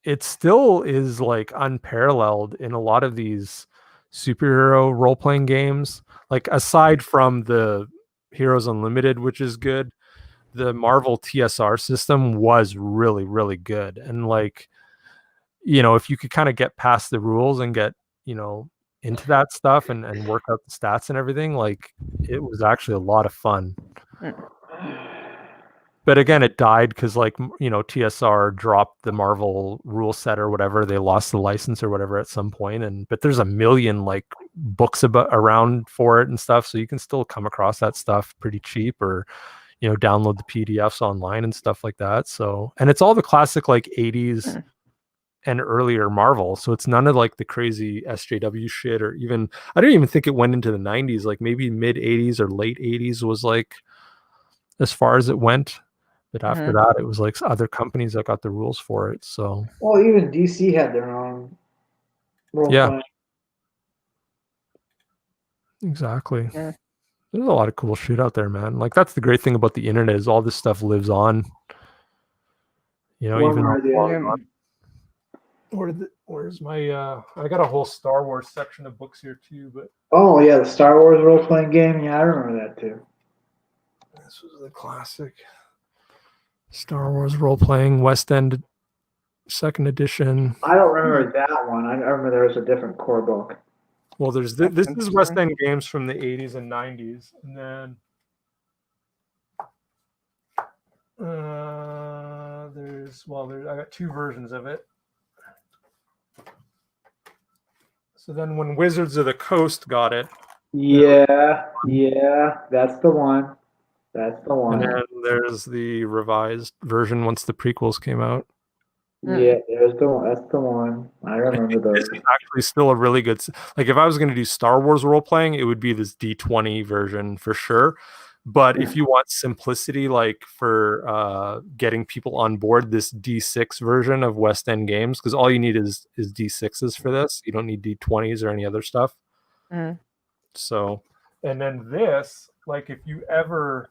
it still is like unparalleled in a lot of these superhero role-playing games. Like, aside from the Heroes Unlimited, which is good, the Marvel TSR system was really, really good. And like, if you could kind of get past the rules and get, into that stuff and work out the stats and everything, like, it was actually a lot of fun. But again, it died because, like, TSR dropped the Marvel rule set or whatever. They lost the license or whatever at some point. But there's a million like books around for it and stuff, so you can still come across that stuff pretty cheap, or download the PDFs online and stuff like that. So, and it's all the classic like 80s and earlier Marvel. So it's none of like the crazy SJW shit, or even, I don't even think it went into the 90s, like maybe mid 80s or late 80s was like as far as it went. But after that, it was like other companies that got the rules for it. So, well, even DC had their own role playing. Exactly. There's a lot of cool shit out there, man. Like that's the great thing about the internet is all this stuff lives on. One Even more idea. where's my I got a whole Star Wars section of books here too, but Oh yeah, the Star Wars role playing game. Yeah, I remember that too. this was the classic Star Wars role playing West End second edition. I don't remember that one. I remember there was a different core book. Well, there's this is West End games from the 80s and 90s, and then I got two versions of it. So then when Wizards of the Coast got it, Yeah, that's the one. That's the one. and then there's the revised version once the prequels came out. Yeah, there's the one. That's the one. I remember those. This is actually still a really good. Like if I was going to do Star Wars role playing, it would be this D20 version for sure. But if you want simplicity, like for getting people on board, this D6 version of West End games, because all you need is D6s for this. You don't need D20s or any other stuff. So, and then this, like if you ever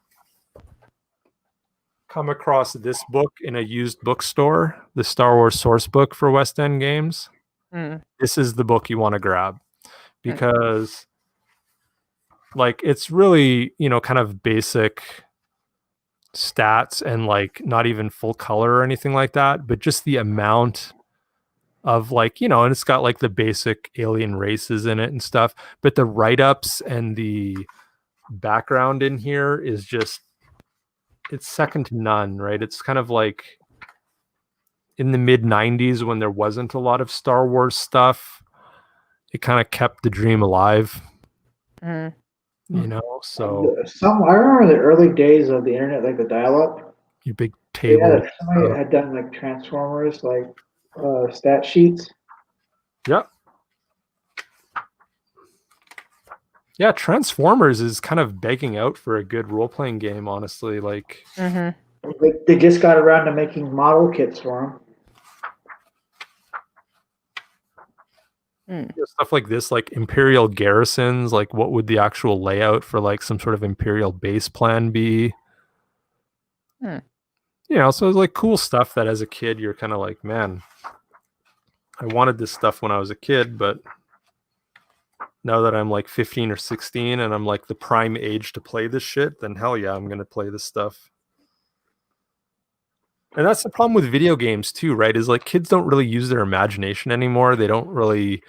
come across this book in a used bookstore, the Star Wars source book for West End games, this is the book you want to grab, because like it's really, kind of basic stats and like not even full color or anything like that, but just the amount of like, and it's got like the basic alien races in it and stuff, but the write-ups and the background in here is just, it's second to none, right? It's kind of like in the mid 90s when there wasn't a lot of Star Wars stuff, it kind of kept the dream alive. So I remember the early days of the internet, like the dial-up. Your big table. Somebody had done like Transformers, like stat sheets. Yep. Yeah, Transformers is kind of begging out for a good role-playing game, honestly. Like, they just got around to making model kits for them. Stuff like this, like Imperial garrisons, like what would the actual layout for like some sort of Imperial base plan be? So it's like cool stuff that as a kid, you're kind of like, man, I wanted this stuff when I was a kid, but now that I'm like 15 or 16 and I'm like the prime age to play this shit, then hell yeah, I'm going to play this stuff. And that's the problem with video games too, right? Is like kids don't really use their imagination anymore. They don't really,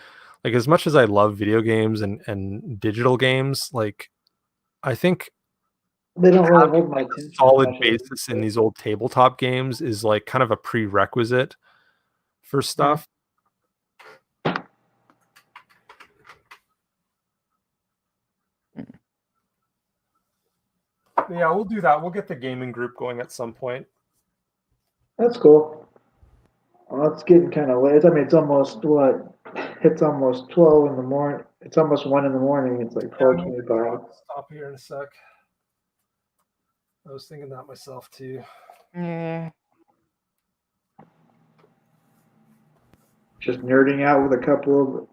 like, as much as I love video games and digital games, like I think they don't really hold my attention. Solid basis in these old tabletop games is like kind of a prerequisite for stuff. Yeah, we'll do that. We'll get the gaming group going at some point. That's cool. Well, it's getting kind of late. I mean, it's almost what? It's almost 12 in the morning. It's almost 1 in the morning. It's like 4:25. Stop here in a sec. I was thinking that myself too. Yeah. Just nerding out with a couple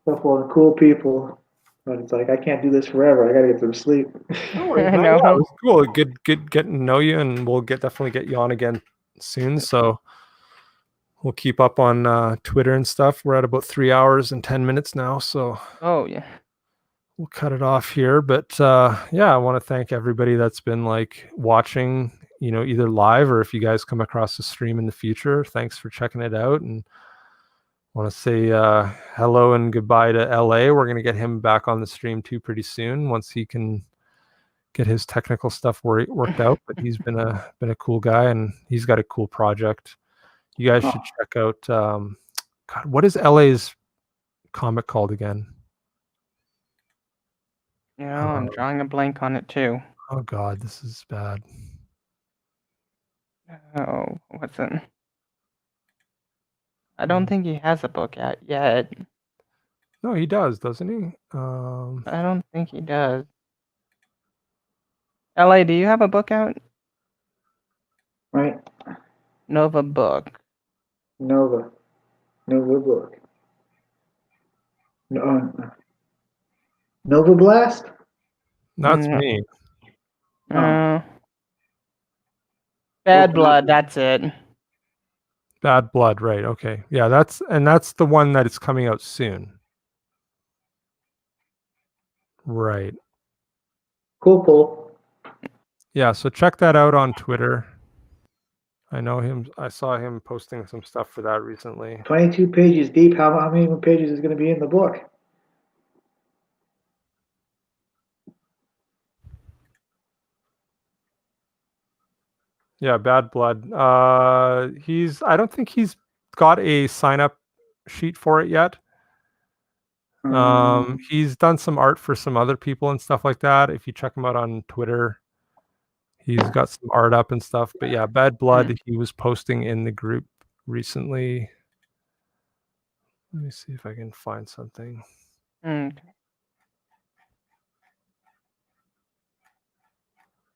of cool people. But it's like I can't do this forever. I gotta get some sleep. No, it was cool. Good getting to know you, and we'll definitely get you on again soon. So we'll keep up on Twitter and stuff. We're at about 3 hours and 10 minutes now. So we'll cut it off here. But I want to thank everybody that's been like watching, either live or if you guys come across the stream in the future. Thanks for checking it out, and want to say hello and goodbye to LA. We're going to get him back on the stream too pretty soon once he can get his technical stuff worked out. But he's been a cool guy, and he's got a cool project. You guys should check out. God, what is LA's comic called again? Yeah, I'm drawing a blank on it too. Oh God, this is bad. Oh, what's it? I don't think he has a book out yet. No, he does, doesn't he? I don't think he does. LA, do you have a book out? Right? Nova book. Nova book. No, Nova Blast. That's No. me. Bad Blood, that's it. Bad Blood, right? Okay, yeah, that's the one that is coming out soon, right? Cool pull. Yeah, so check that out on Twitter. I know him. I saw him posting some stuff for that recently. 22 pages deep. How many more pages is going to be in the book? Yeah, Bad Blood. I don't think he's got a sign up sheet for it yet. He's done some art for some other people and stuff like that. If you check him out on Twitter, he's got some art up and stuff. But yeah, Bad Blood, he was posting in the group recently. Let me see if I can find something.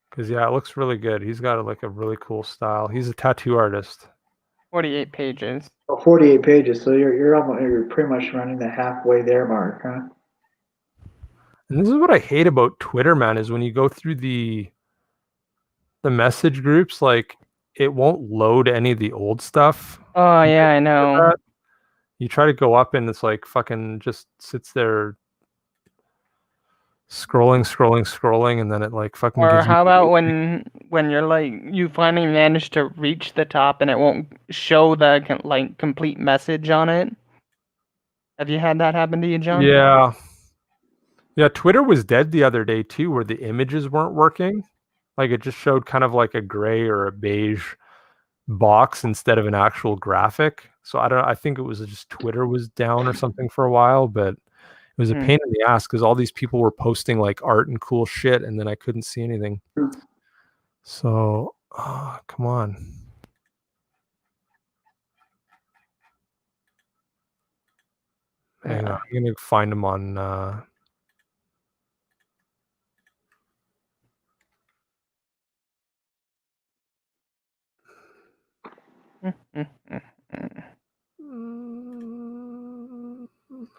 Because yeah, it looks really good. He's got like a really cool style. He's a tattoo artist. 48 pages. Oh, 48 pages. So you're pretty much running the halfway there mark, huh? And this is what I hate about Twitter, man, is when you go through the message groups, like it won't load any of the old stuff. Oh yeah, I know. You try to go up and it's like fucking just sits there scrolling, and then it like fucking Or gives how you about when you're like you finally manage to reach the top and it won't show the complete message on it? Have you had that happen to you, John? Yeah. Yeah, Twitter was dead the other day too, where the images weren't working. Like it just showed kind of like a gray or a beige box instead of an actual graphic. So I think it was just Twitter was down or something for a while, but it was a pain in the ass because all these people were posting like art and cool shit, and then I couldn't see anything. So, come on. Hang on, I'm gonna find them on.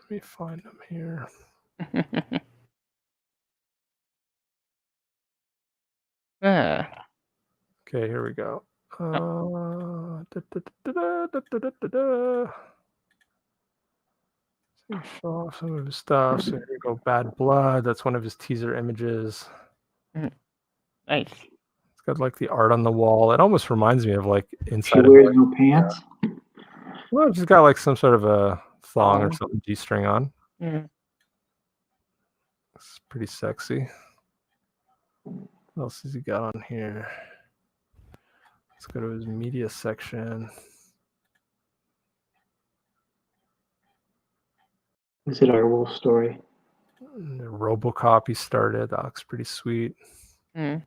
Let me find them here. Okay, here we go. Show off some of his stuff. So here we go. Bad Blood. That's one of his teaser images. Nice. It's got like the art on the wall. It almost reminds me of like inside. She wears no pants. Well, she's got like some sort of a thong or something G-string on. It's pretty sexy. What else has he got on here? Let's go to his media section. Is it our wolf story? The RoboCop he started. That looks pretty sweet. Mm.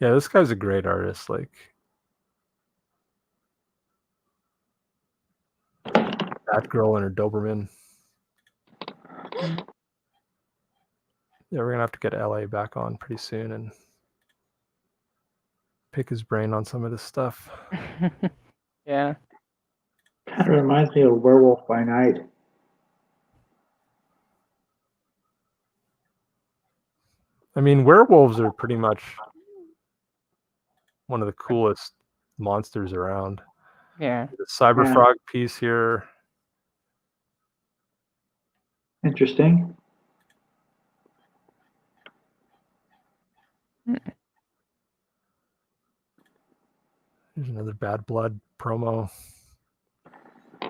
Yeah, this guy's a great artist. Like that girl and her Doberman. Yeah, we're gonna have to get LA back on pretty soon and pick his brain on some of this stuff. Yeah. Kind of reminds me of Werewolf by Night. I mean, werewolves are pretty much one of the coolest monsters around. Yeah. The Cyberfrog piece here. Interesting. There's another Bad Blood promo.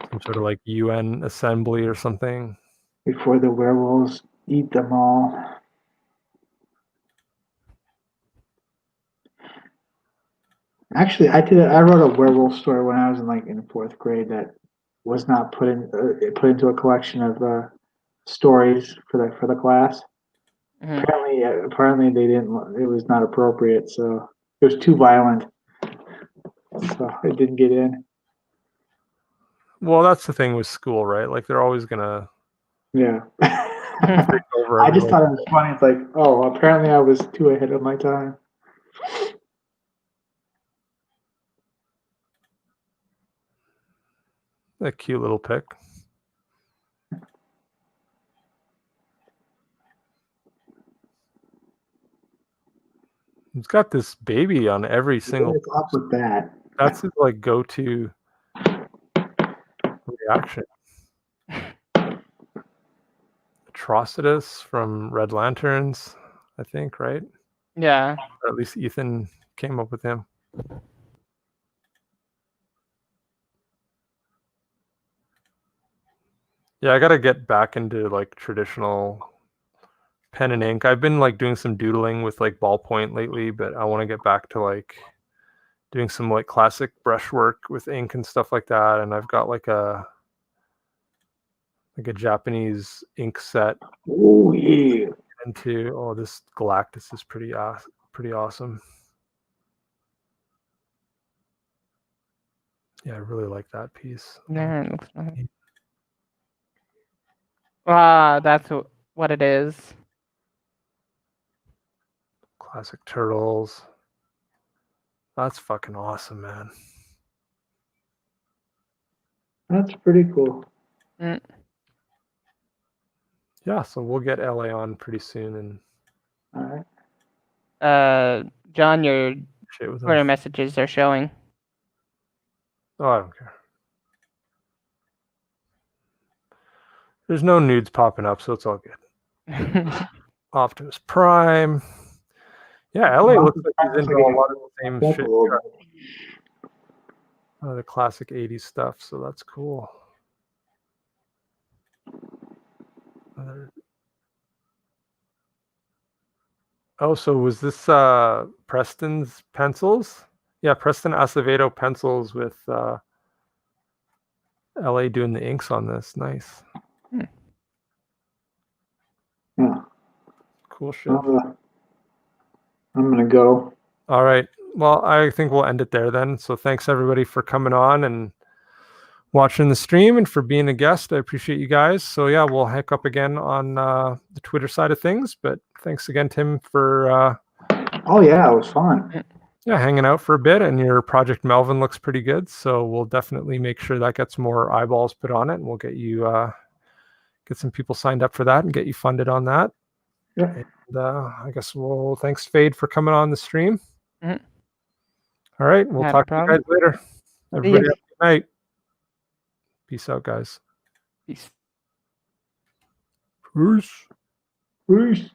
Some sort of like UN assembly or something. Before the werewolves eat them all. Actually, I wrote a werewolf story when I was in fourth grade that was not put into a collection of stories for the class. Mhm. Apparently they didn't. It was not appropriate, so it was too violent, so it didn't get in. Well, that's the thing with school, right? Like they're always gonna Yeah. take over I just everyone. thought it was funny. It's like, oh, apparently I was too ahead of my time. A cute little pic. He's got this baby on every single. What's up with that? That's his like go-to reaction. Atrocitus from Red Lanterns, I think, right? Yeah. Or at least Ethan came up with him. Yeah, I gotta get back into like traditional pen and ink. I've been like doing some doodling with like ballpoint lately, but I want to get back to like doing some like classic brushwork with ink and stuff like that. And I've got like a Japanese ink set. Oh yeah. Into this Galactus is pretty awesome. Yeah, I really like that piece. Yeah, it looks nice. Ah, that's what it is. Classic turtles. That's fucking awesome, man. That's pretty cool. Mm. Yeah, so we'll get LA on pretty soon and All right. John, your shit with Twitter him. messages are showing. Oh, I don't care. There's no nudes popping up, so it's all good. Optimus Prime. Yeah, LA looks like he's into a lot of the same shit. The classic 80s stuff, so that's cool. Oh, so was this Preston's pencils? Yeah, Preston Acevedo pencils with LA doing the inks on this. Nice. Yeah. Cool shit. I'm gonna go. All right. Well, I think we'll end it there then. So thanks everybody for coming on and watching the stream and for being a guest. I appreciate you guys. So yeah, we'll hook up again on the Twitter side of things. But thanks again, Tim, for Oh yeah, it was fun. Yeah, hanging out for a bit. And your Project Melvin looks pretty good. So we'll definitely make sure that gets more eyeballs put on it, and we'll get you get some people signed up for that and get you funded on that. Yeah. And I guess thanks Fade for coming on the stream. Mhm. All right, we'll Not a talk to you guys problem. later. Everybody have a good night. Peace out, guys. Peace. Peace. Peace.